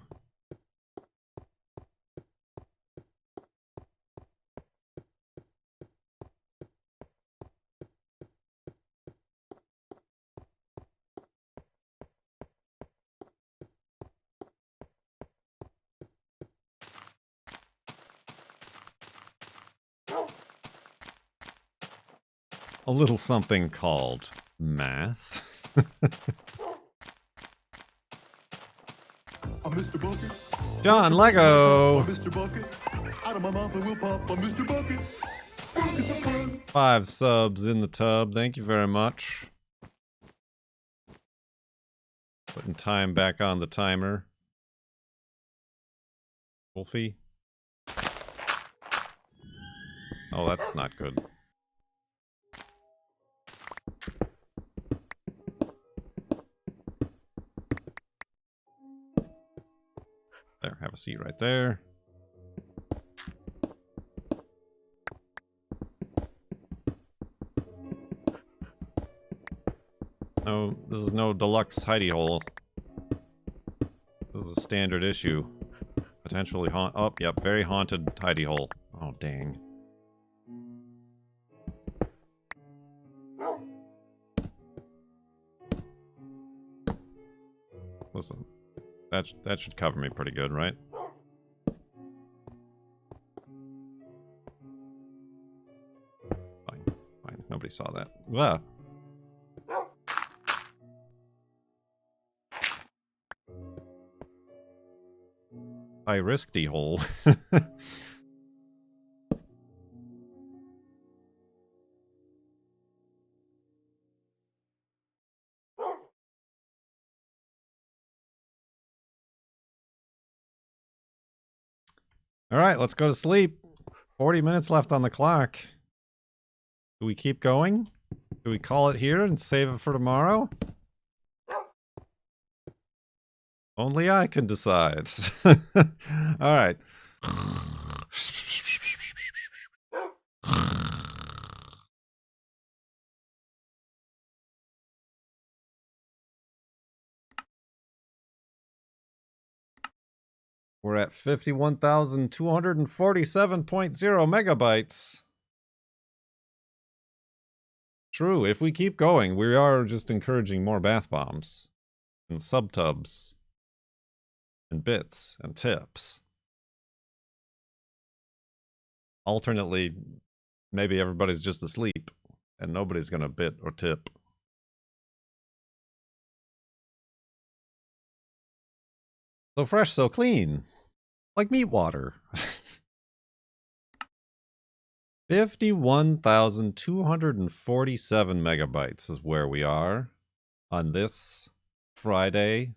A little something called math. Mr. Bucket. John Lego! Mr. Bucket. Out of my mouth I will pop a Mr. Bucket. 5 subs in the tub. Thank you very much. Putting time back on the timer. Wolfie. Oh, that's not good. There, have a seat right there. No, this is no deluxe hidey hole. This is a standard issue. Potentially oh, yep, very haunted hidey hole. Oh, dang. Listen, that should cover me pretty good, right? Fine, fine. Nobody saw that. Ah. High risky hole. All right, let's go to sleep. 40 minutes left on the clock. Do we keep going? Do we call it here and save it for tomorrow? Only I can decide. All right. We're at 51,247.0 megabytes. True, if we keep going, we are just encouraging more bath bombs and sub-tubs and bits and tips. Alternately, maybe everybody's just asleep and nobody's gonna bit or tip. So fresh, so clean. Like meat water. 51,247 megabytes is where we are on this Friday,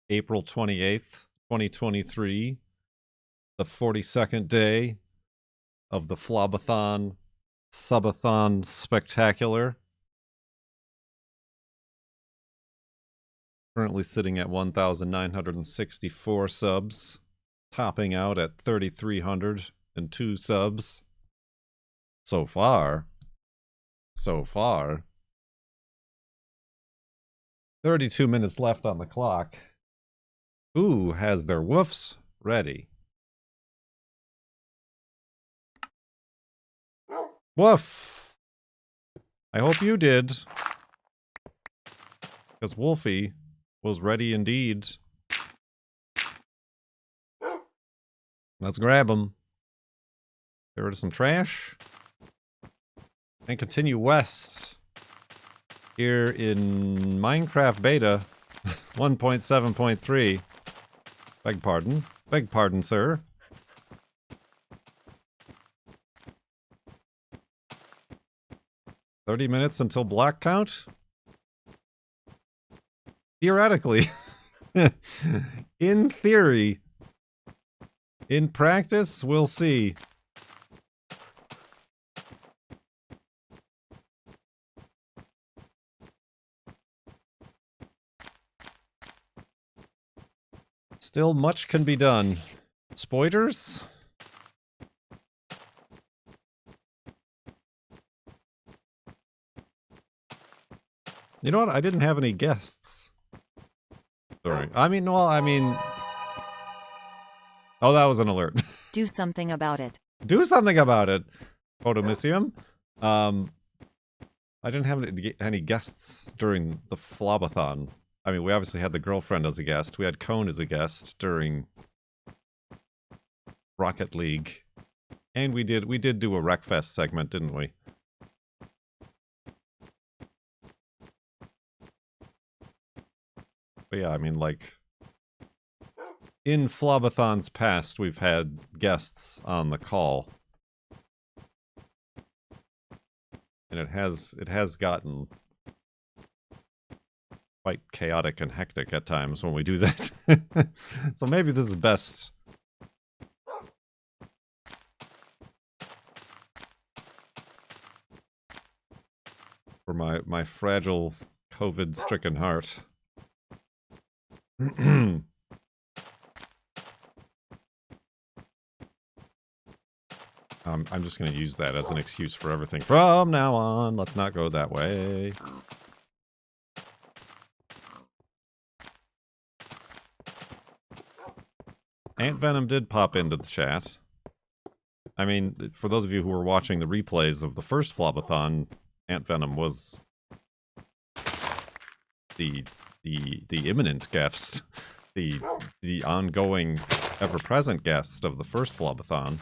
April 28th, 2023, the 42nd day of the FLoB-A-THON Sub-a-thon Spectacular. Currently sitting at 1,964 subs, topping out at 3,302 subs. So far. 32 minutes left on the clock. Who has their woofs ready? Woof! I hope you did. Because Wolfie was ready indeed. Let's grab him. Get rid of some trash. And continue west. Here in Minecraft Beta 1.7.3. Beg pardon. Beg pardon, sir. 30 minutes until block count? Theoretically. In theory. In practice, we'll see. Still much can be done. Spoilers? You know what? I didn't have any guests. Sorry. I mean, well, I mean... Oh, that was an alert. Do something about it. Do something about it, Photomisium. I didn't have any guests during the FLoB-A-THON. I mean, we obviously had the girlfriend as a guest. We had Cone as a guest during Rocket League. And we did do a Wreckfest segment, didn't we? But yeah, I mean, like, in FLoB-A-THONs past, we've had guests on the call. And it has gotten quite chaotic and hectic at times when we do that. So maybe this is best. For my fragile COVID-stricken heart. I'm just going to use that as an excuse for everything from now on. Let's not go that way. Ant Venom did pop into the chat. I mean, for those of you who were watching the replays of the first FLoB-A-THON, Ant Venom was the imminent guest, the ongoing, ever-present guest of the first FLoB-A-THON.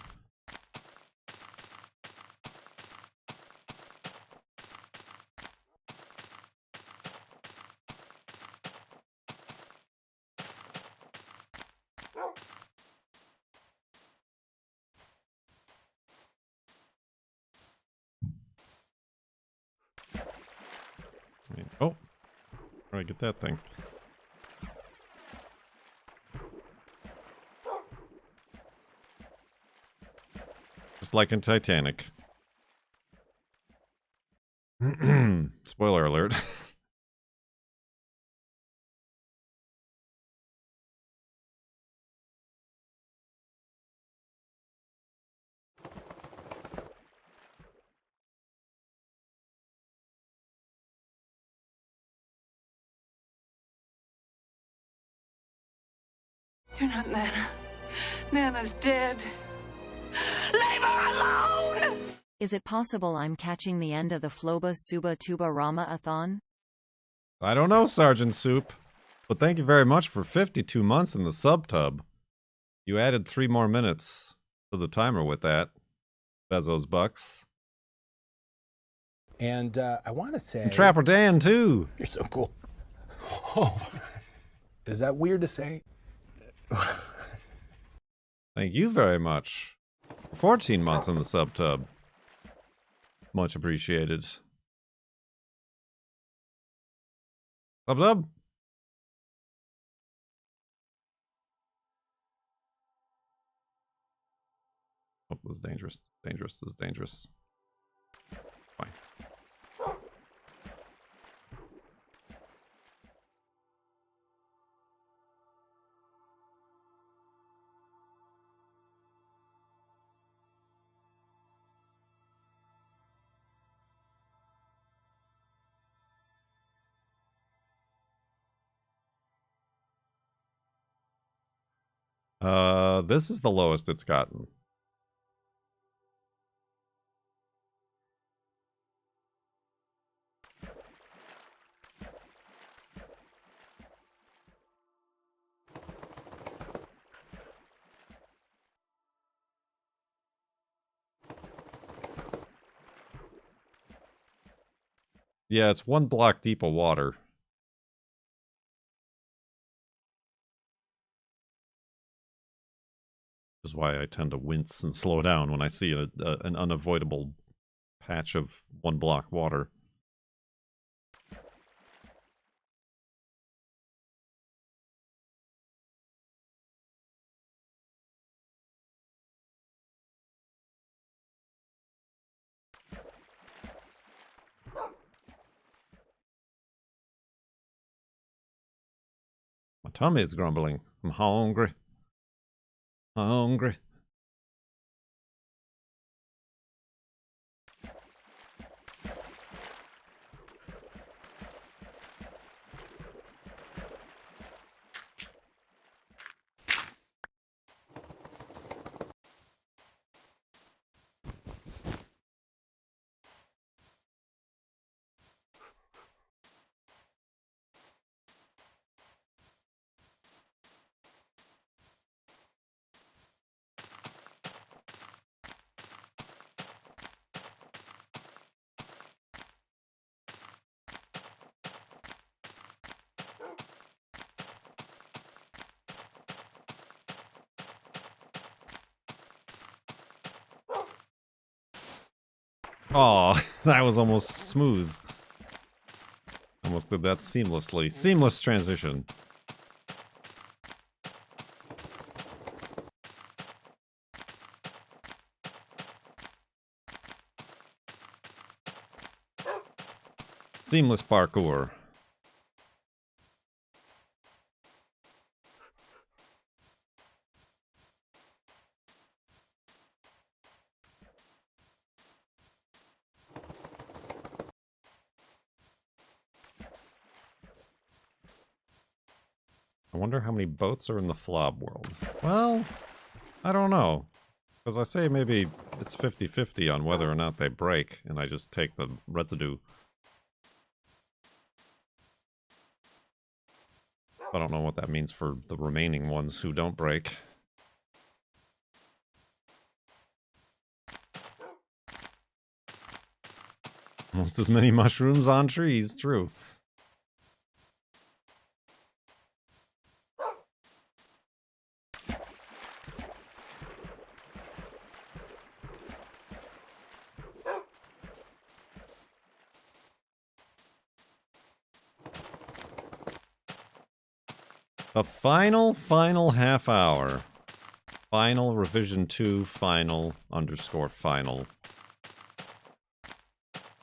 Oh, where do I get that thing? Just like in Titanic. Spoiler alert. You're not Nana. Nana's dead. Leave her alone! Is it possible I'm catching the end of the FLoB-A-Tuba-Rama-a-thon? I don't know, Sergeant Soup. But thank you very much for 52 months in the sub-tub. You added 3 more minutes to the timer with that. Bezos bucks. And I want to say... And Trapper Dan, too. You're so cool. Oh. Is that weird to say? Thank you very much. 14 months in the sub-tub. Much appreciated. Sub-tub? Oh, this is dangerous. Dangerous. This is dangerous. Fine. This is the lowest it's gotten. Yeah, it's 1 block deep of water. Which is why I tend to wince and slow down when I see an unavoidable patch of 1 block water. My tummy is grumbling. I'm hungry. Hungry. Oh, that was almost smooth. Almost did that seamlessly. Seamless transition. Seamless parkour. I wonder how many boats are in the FLoB world. Well, I don't know. Because I say maybe it's 50-50 on whether or not they break, and I just take the residue. I don't know what that means for the remaining ones who don't break. Almost as many mushrooms on trees, true. The final half hour. Final revision 2, final _ final.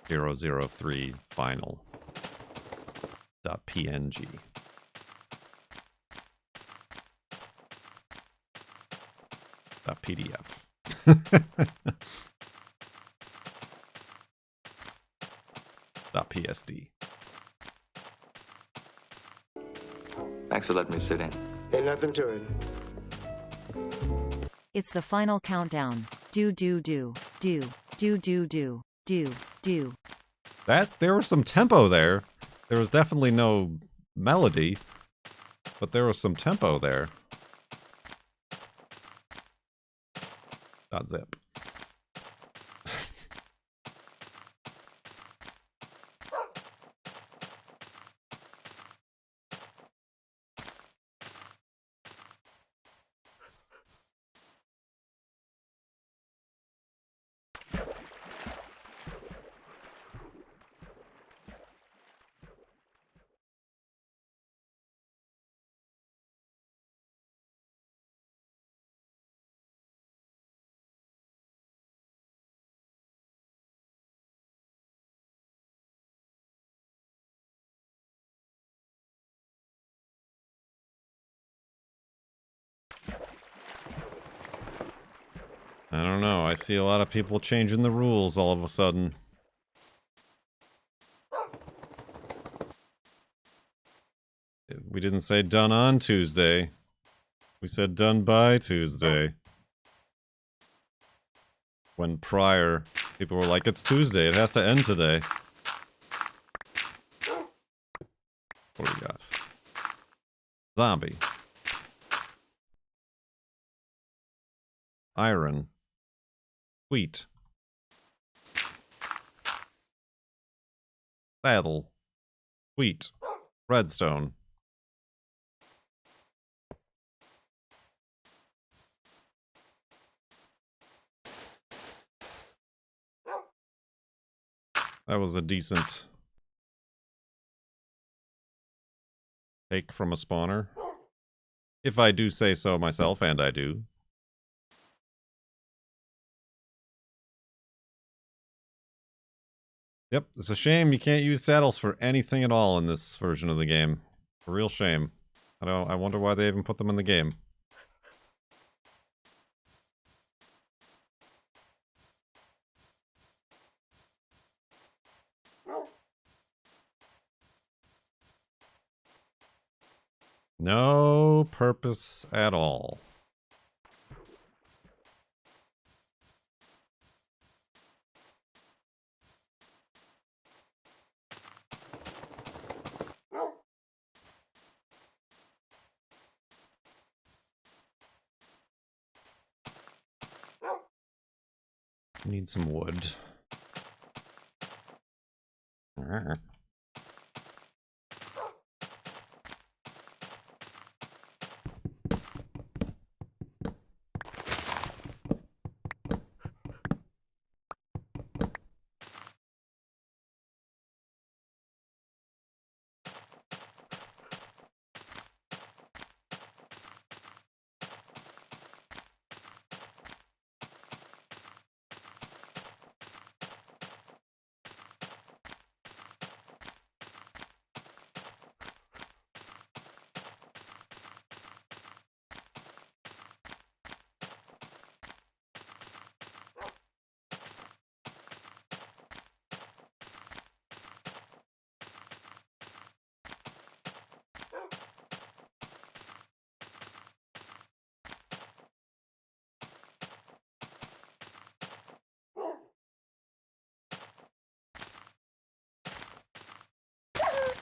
003 final. .png. .pdf. .psd. Thanks for letting me sit in. Ain't nothing to it. It's the final countdown. Do do do do do do do do do. There was some tempo there. There was definitely no melody, but there was some tempo there. .zip. I don't know. I see a lot of people changing the rules all of a sudden. We didn't say done on Tuesday. We said done by Tuesday. When prior, people were like, it's Tuesday, it has to end today. What do we got? Zombie. Iron. Wheat. Saddle. Wheat. Redstone. That was a decent take from a spawner. If I do say so myself, and I do. Yep, it's a shame you can't use saddles for anything at all in this version of the game. A real shame. I wonder why they even put them in the game. No purpose at all. Need some wood.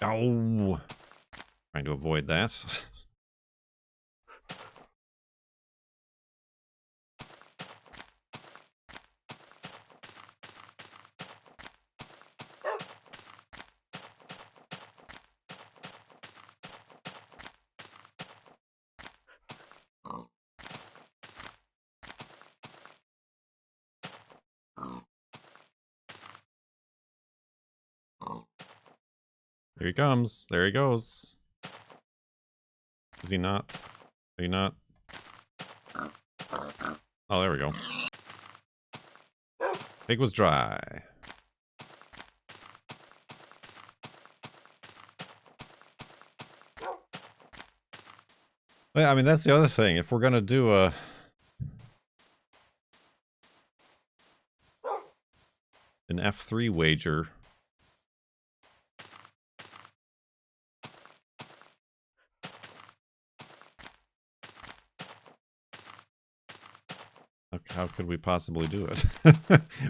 Oh, trying to avoid that. Here he comes. There he goes. Is he not? Are you not? Oh, there we go. Pig was dry. Well, I mean, that's the other thing. If we're gonna do an F3 wager. How could we possibly do it?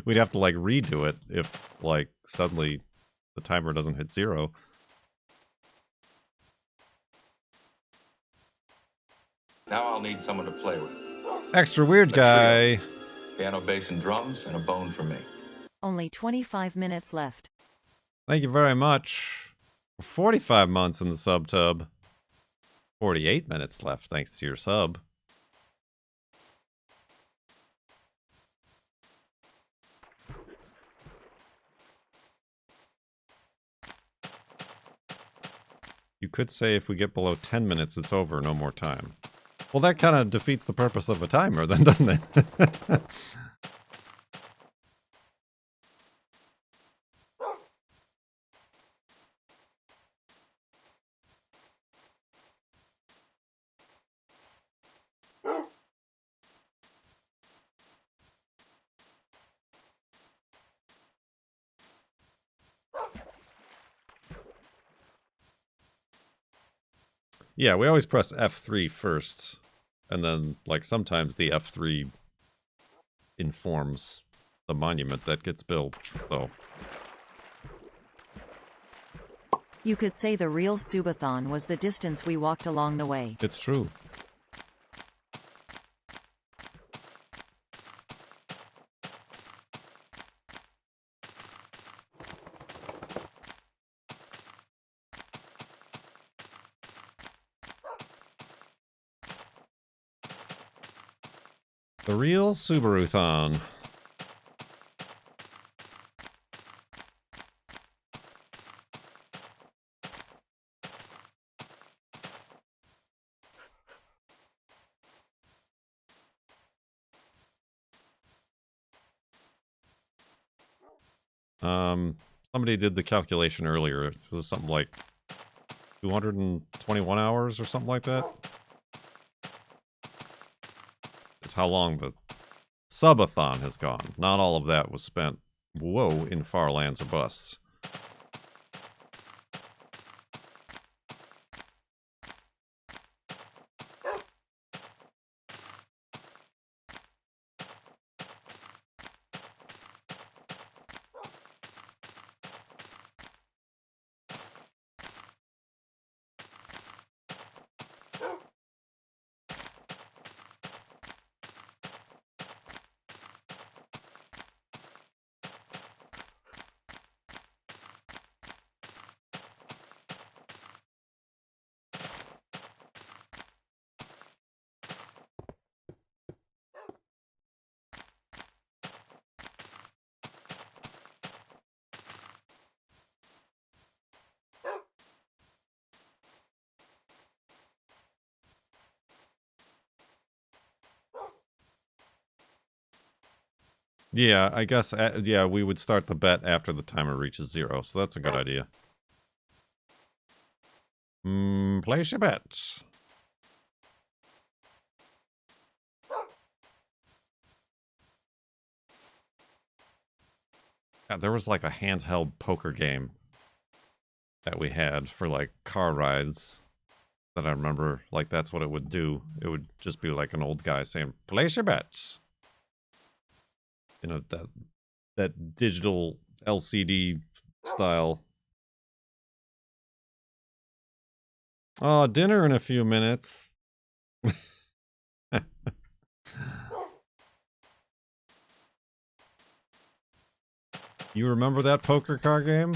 We'd have to, like, redo it if, like, suddenly the timer doesn't hit 0. Now I'll need someone to play with. Extra weird guy. Piano, bass, and drums, and a bone for me. Only 25 minutes left. Thank you very much. 45 months in the sub tub. 48 minutes left thanks to your sub. You could say if we get below 10 minutes, it's over, no more time. Well, that kind of defeats the purpose of a timer then, doesn't it? Yeah, we always press F3 first, and then, like, sometimes the F3 informs the monument that gets built, so... You could say the real Sub-a-thon was the distance we walked along the way. It's true. The real Subaru-thon. Somebody did the calculation earlier. It was something like 221 hours or something like that. Is how long the Sub-a-thon has gone. Not all of that was spent, whoa, in farlands or busts. Yeah, I guess, yeah, we would start the bet after the timer reaches 0, so that's a good idea. Place your bets. Yeah, there was like a handheld poker game that we had for like car rides that I remember, like that's what it would do. It would just be like an old guy saying, place your bets. You know, that digital LCD style. Oh, dinner in a few minutes. You remember that poker car game?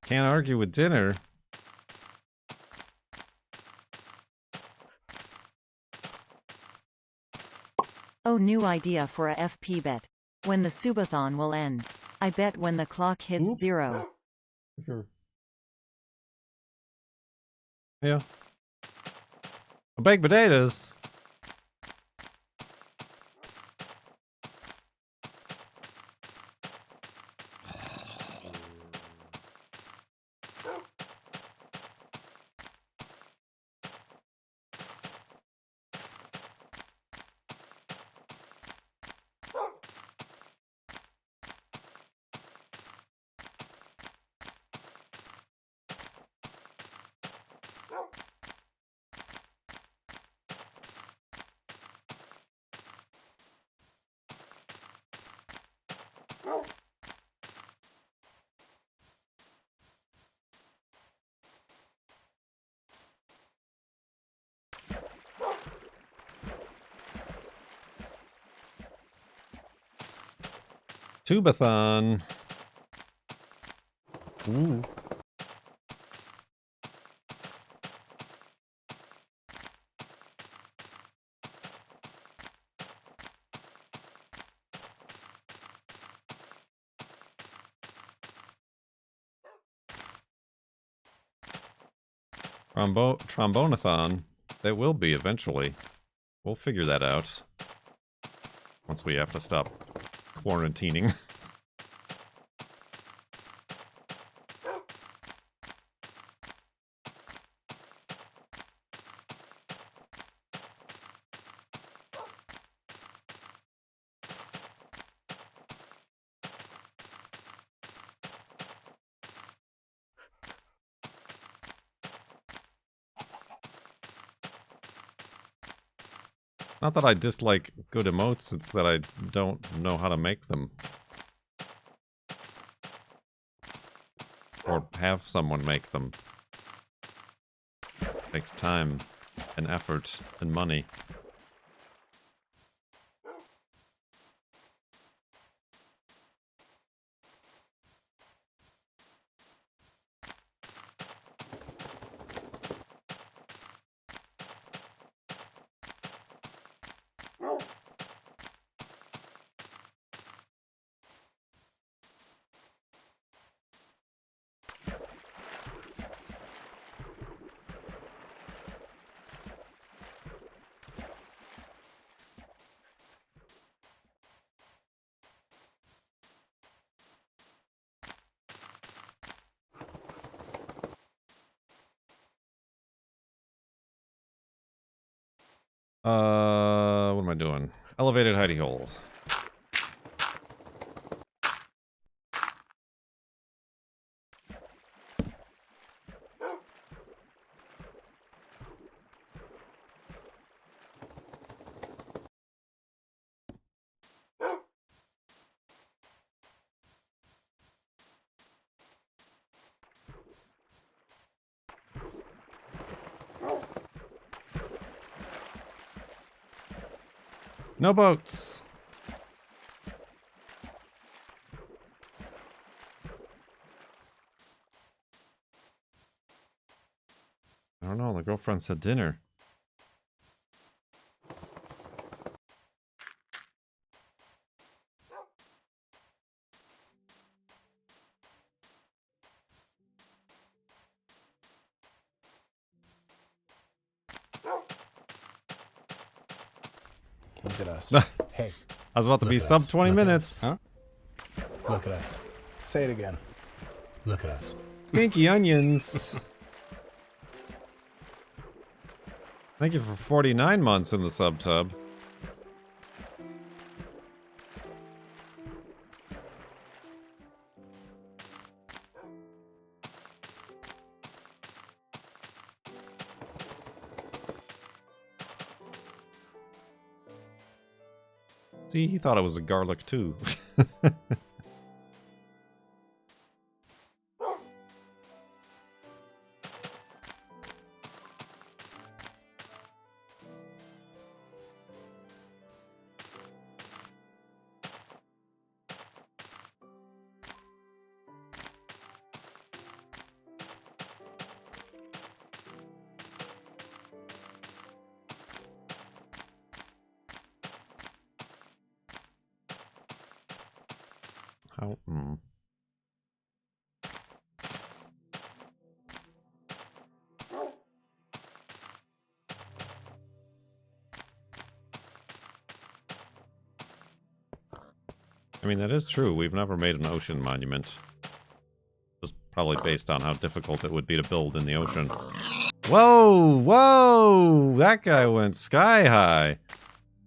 Can't argue with dinner. Oh, new idea for a FP bet. When the Sub-a-thon will end. I bet when the clock hits 0. Sure. Yeah. Baked potatoes. Tubathon. Ooh. Trombonathon. They will be eventually. We'll figure that out. Once we have to stop quarantining. Not that I dislike good emotes, it's that I don't know how to make them. Or have someone make them. Takes time and effort and money. What am I doing? Elevated hidey hole. No boats. I don't know. The girlfriend said dinner. Look at us. Hey. I was about to be sub 20 minutes. Huh? Look at us. Say it again. Look at us. Stinky onions. Thank you for 49 months in the sub. See, he thought it was a garlic too. How? I mean, that is true. We've never made an ocean monument. Just probably based on how difficult it would be to build in the ocean. Whoa! Whoa! That guy went sky high.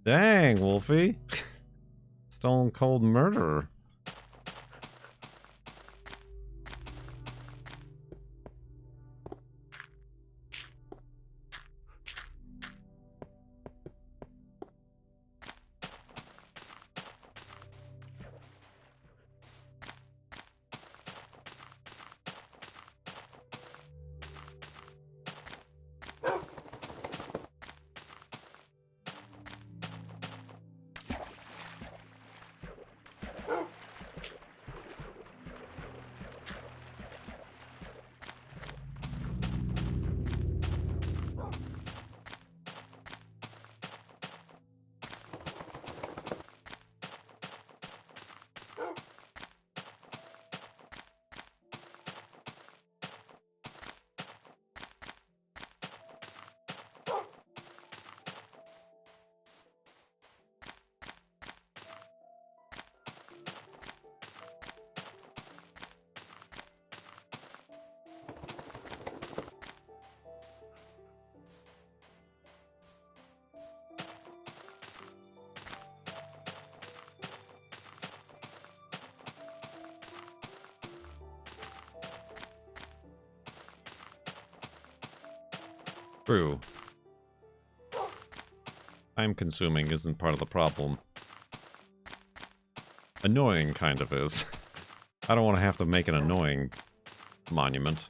Dang, Wolfie. Stone cold murderer. True. Time consuming isn't part of the problem. Annoying kind of is. I don't want to have to make an annoying monument.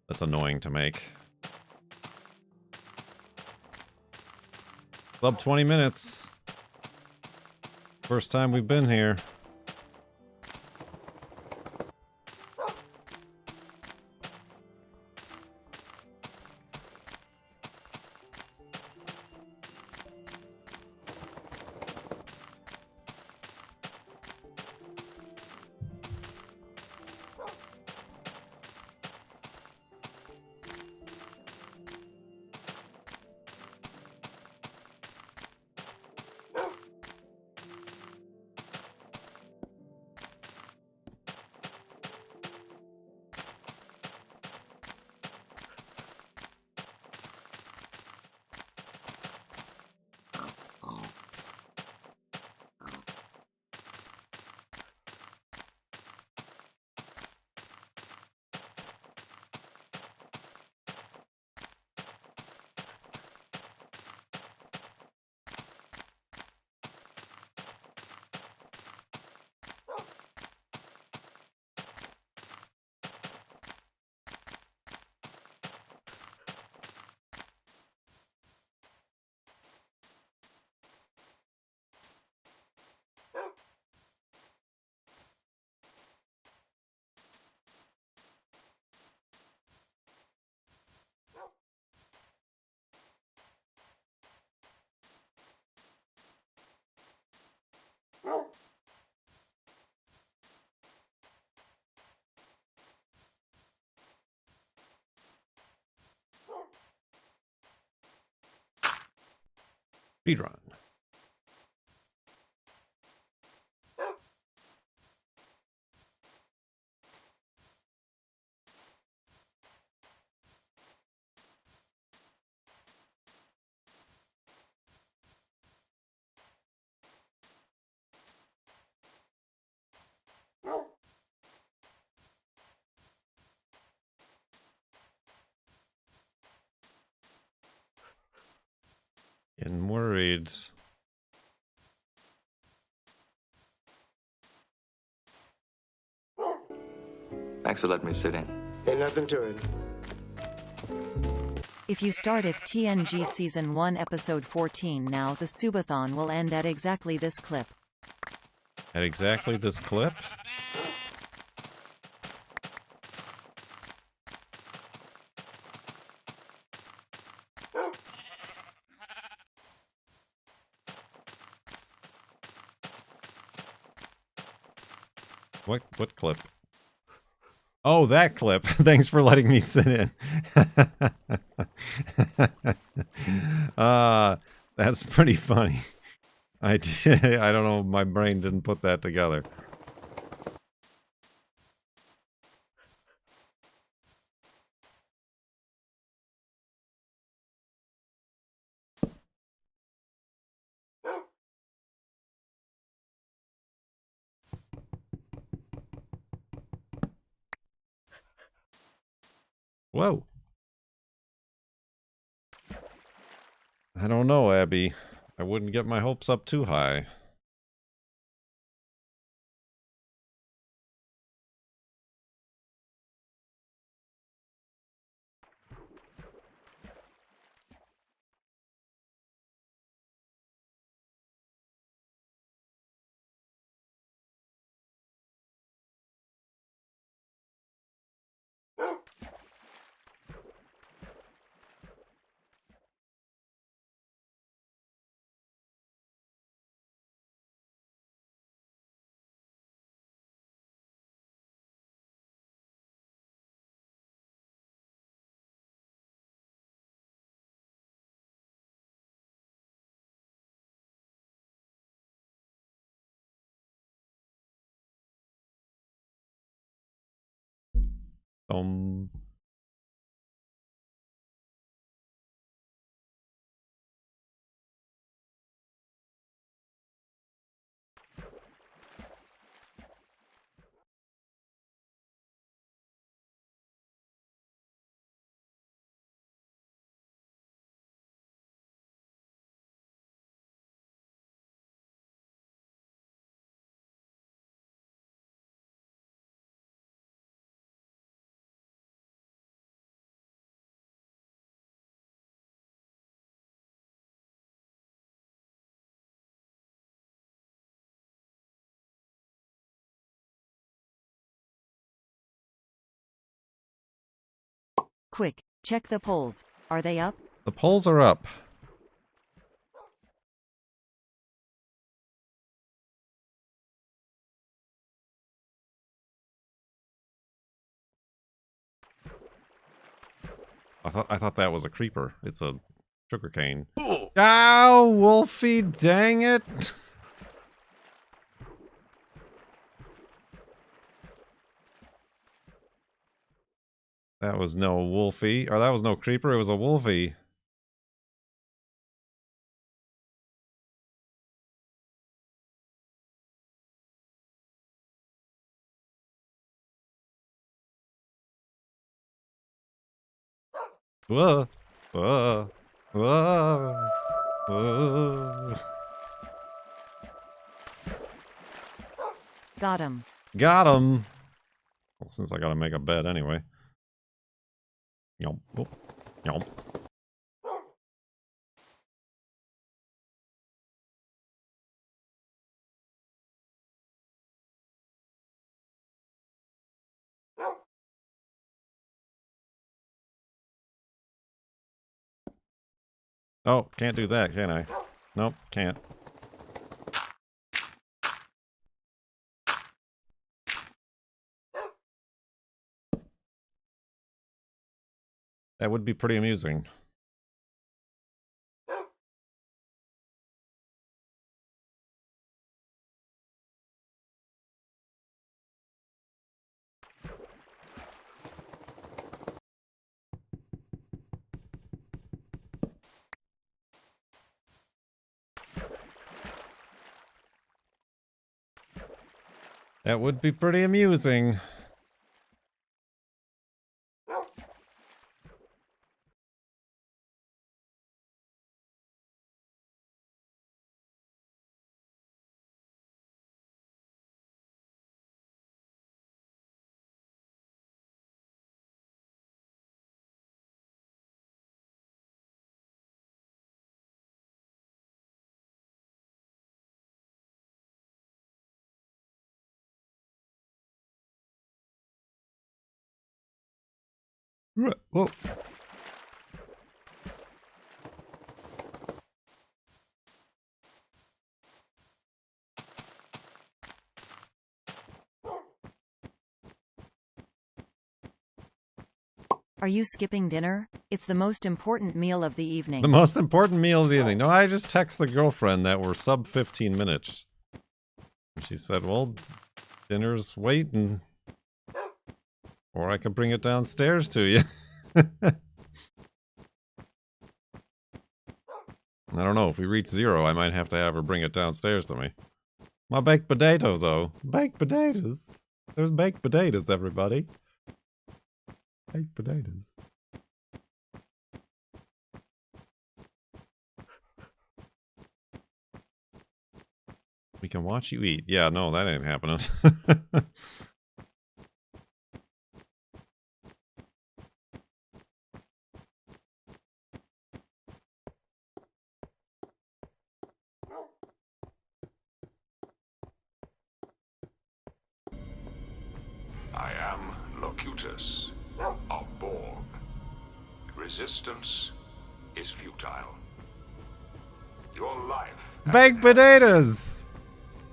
That's annoying to make. Sub 20 minutes. First time we've been here. Speedrun. Getting worried. Thanks for letting me sit in. Ain't nothing to it. If you start if TNG Season 1 Episode 14 now, the Sub-a-thon will end at exactly this clip. At exactly this clip? What clip? Oh, that clip. Thanks for letting me sit in. That's pretty funny. I don't know, my brain didn't put that together. Whoa. I don't know, Abby. I wouldn't get my hopes up too high. Quick, check the polls. Are they up? The polls are up. I thought that was a creeper. It's a sugarcane. Ow, Wolfie, dang it. That was no Wolfie, or that was no creeper, it was a Wolfie. Whoa. Whoa. Whoa. Whoa. Got him. Got him. Well, since I gotta make a bed anyway. Yomp. Oh. Yomp. Oh, can't do that, can I? Nope, can't. That would be pretty amusing. That would be pretty amusing. Whoa. Are you skipping dinner? It's the most important meal of the evening. The most important meal of the evening. No, I just text the girlfriend that we're sub 15 minutes. She said, well, dinner's waiting. Or I could bring it downstairs to you. I don't know. If we reach 0, I might have to have her bring it downstairs to me. My baked potato, though. Baked potatoes. There's baked potatoes, everybody. Baked potatoes. We can watch you eat. Yeah, no, that ain't happening. I am Locutus of Borg. Resistance is futile. Your life Baked potatoes!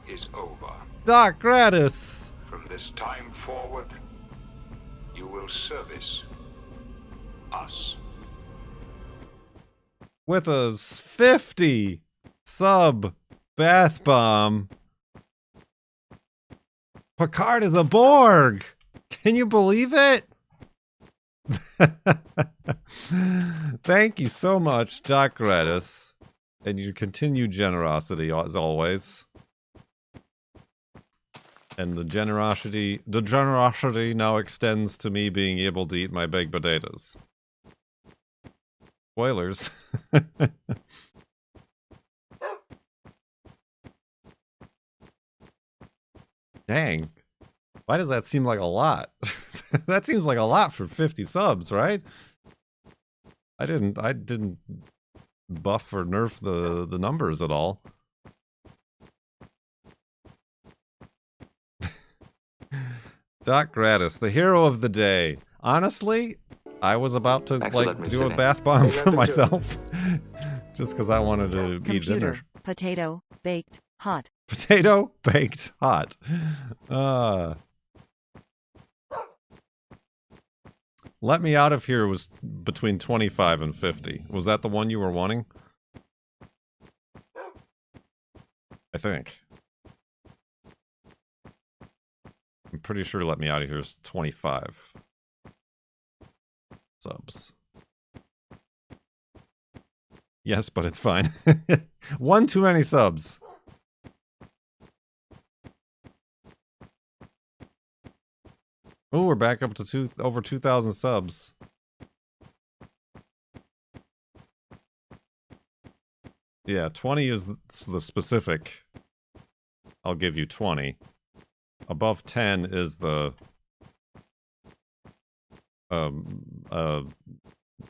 is over. Doc gratis! From this time forward, you will service us. With a 50 sub bath bomb. Picard is a Borg! Can you believe it? Thank you so much, Doc Gratis. And your continued generosity, as always. And the generosity now extends to me being able to eat my baked potatoes. Spoilers. Dang. Why does that seem like a lot? That seems like a lot for 50 subs, right? I didn't buff or nerf the numbers at all. Doc Gratis, the hero of the day. Honestly, I was about to do a bath bomb for myself. Just because I wanted to eat dinner. Potato, baked, hot. Potato, baked, hot. Let Me Out of Here was between 25 and 50. Was that the one you were wanting? I think. I'm pretty sure Let Me Out of Here is 25 subs. Yes, but it's fine. One too many subs. Oh, we're back up to over 2,000 subs. Yeah, 20 is the specific. I'll give you 20. Above 10 is the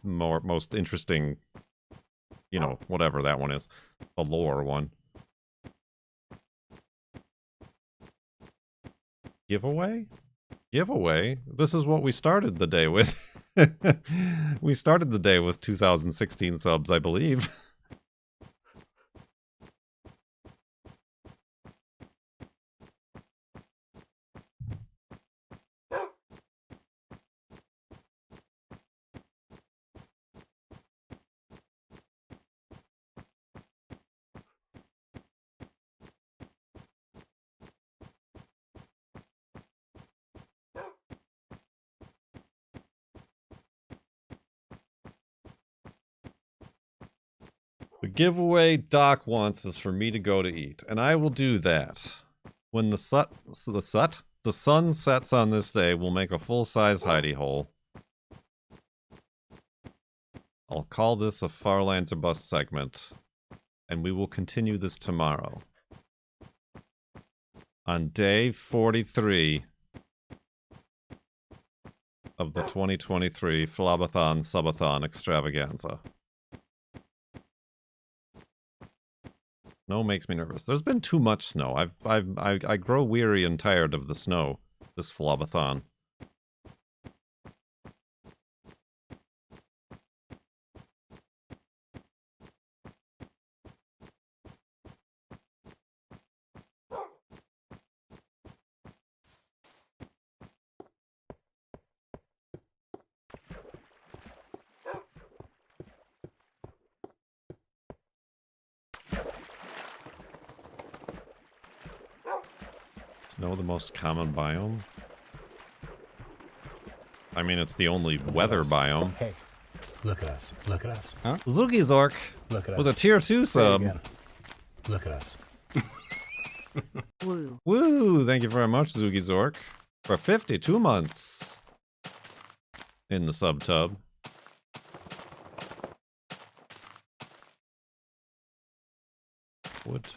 most interesting, you know, whatever that one is. The lore one. Giveaway? Giveaway? This is what we started the day with. We started the day with 2016 subs, I believe. The giveaway Doc wants is for me to go to eat, and I will do that When the sun sets on this day, we'll make a full-size hidey hole. I'll call this a Farlands or Bust segment, and we will continue this tomorrow. On day 43 of the 2023 FLoB-A-THON Sub-a-thon extravaganza. Snow makes me nervous. There's been too much snow. I grow weary and tired of the snow this FLoB-A-THON. Snow the most common biome? I mean, it's the only weather biome. Hey, look at us. Look at us. Huh? Zuki Zork Look at with us. a tier 2 sub. Look at us. Woo. Woo! Thank you very much, Zuki Zork, for 52 months in the sub tub. Wood.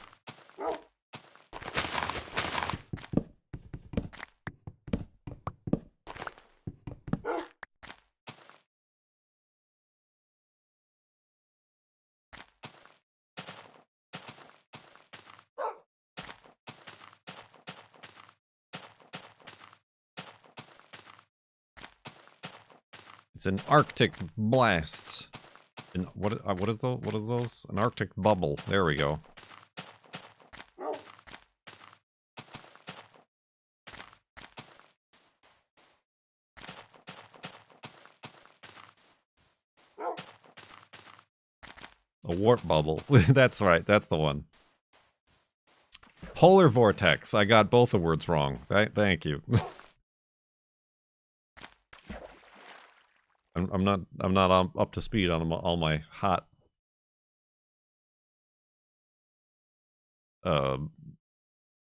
It's an Arctic blast. What is those? An Arctic bubble. There we go. A warp bubble. That's right. That's the one. Polar vortex. I got both the words wrong. Thank you. I'm not up to speed on all my hot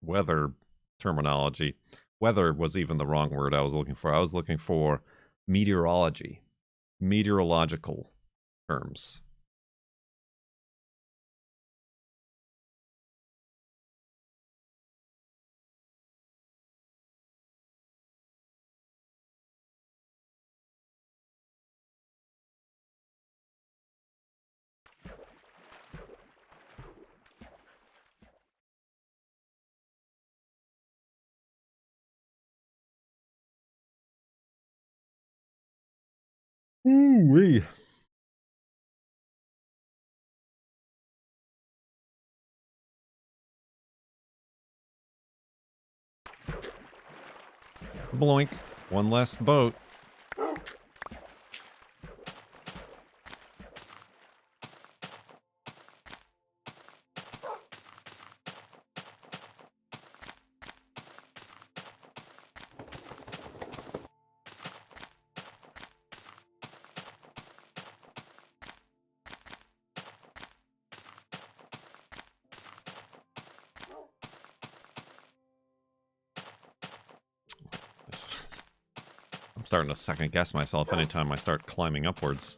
weather terminology. Weather was even the wrong word I was looking for. I was looking for meteorology, meteorological terms. Ooh-wee. Bloink. One less boat. I'm starting to second guess myself anytime I start climbing upwards.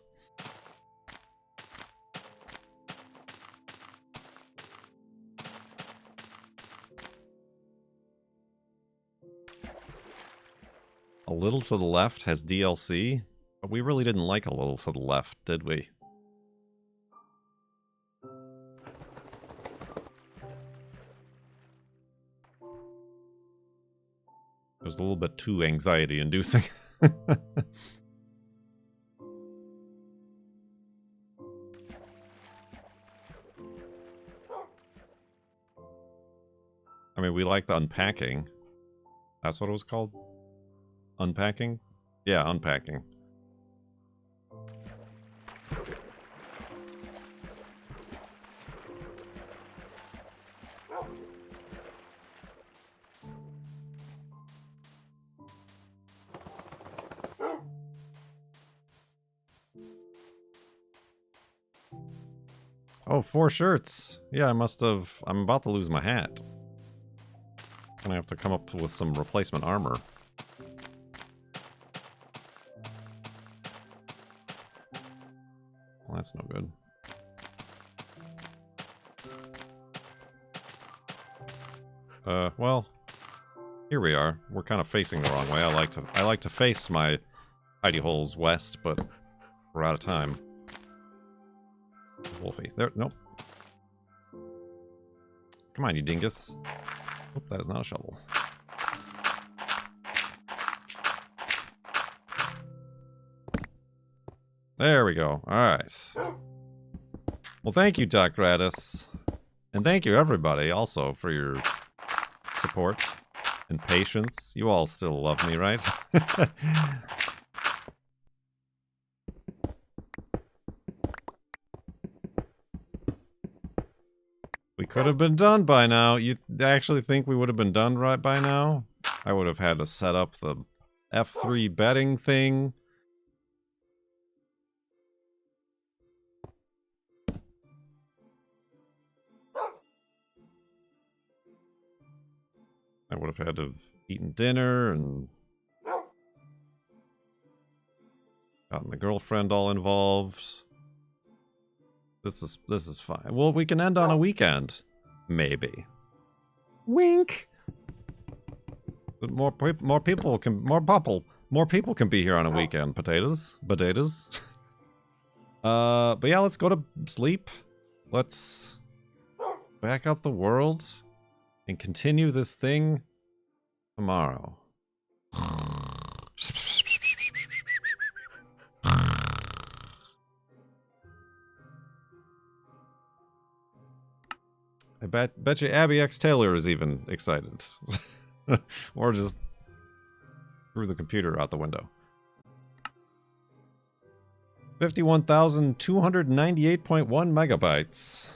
A Little to the Left has DLC, but we really didn't like A Little to the Left, did we? It was a little bit too anxiety-inducing. I mean, we liked unpacking. That's what it was called? Unpacking? Yeah, unpacking. Oh, 4 shirts. Yeah, I must have... I'm about to lose my hat. Gonna have to come up with some replacement armor. Well, that's no good. Well, here we are. We're kind of facing the wrong way. I like to face my hidey holes west, but we're out of time. Wolfie, there, nope. Come on, you dingus. Oop, that is not a shovel. There we go. Alright. Well, thank you, Doc Gratis. And thank you, everybody, also, for your support and patience. You all still love me, right? We could have been done by now. You actually think we would have been done right by now? I would have had to set up the F3 betting thing. I would have had to have eaten dinner and gotten the girlfriend all involved. This is fine. Well, we can end on a weekend, maybe. Wink. But more people can be here on a weekend. Potatoes. But yeah, let's go to sleep. Let's back up the world and continue this thing tomorrow. I bet you Abby X Taylor is even excited. Or just threw the computer out the window. 51,298.1 megabytes.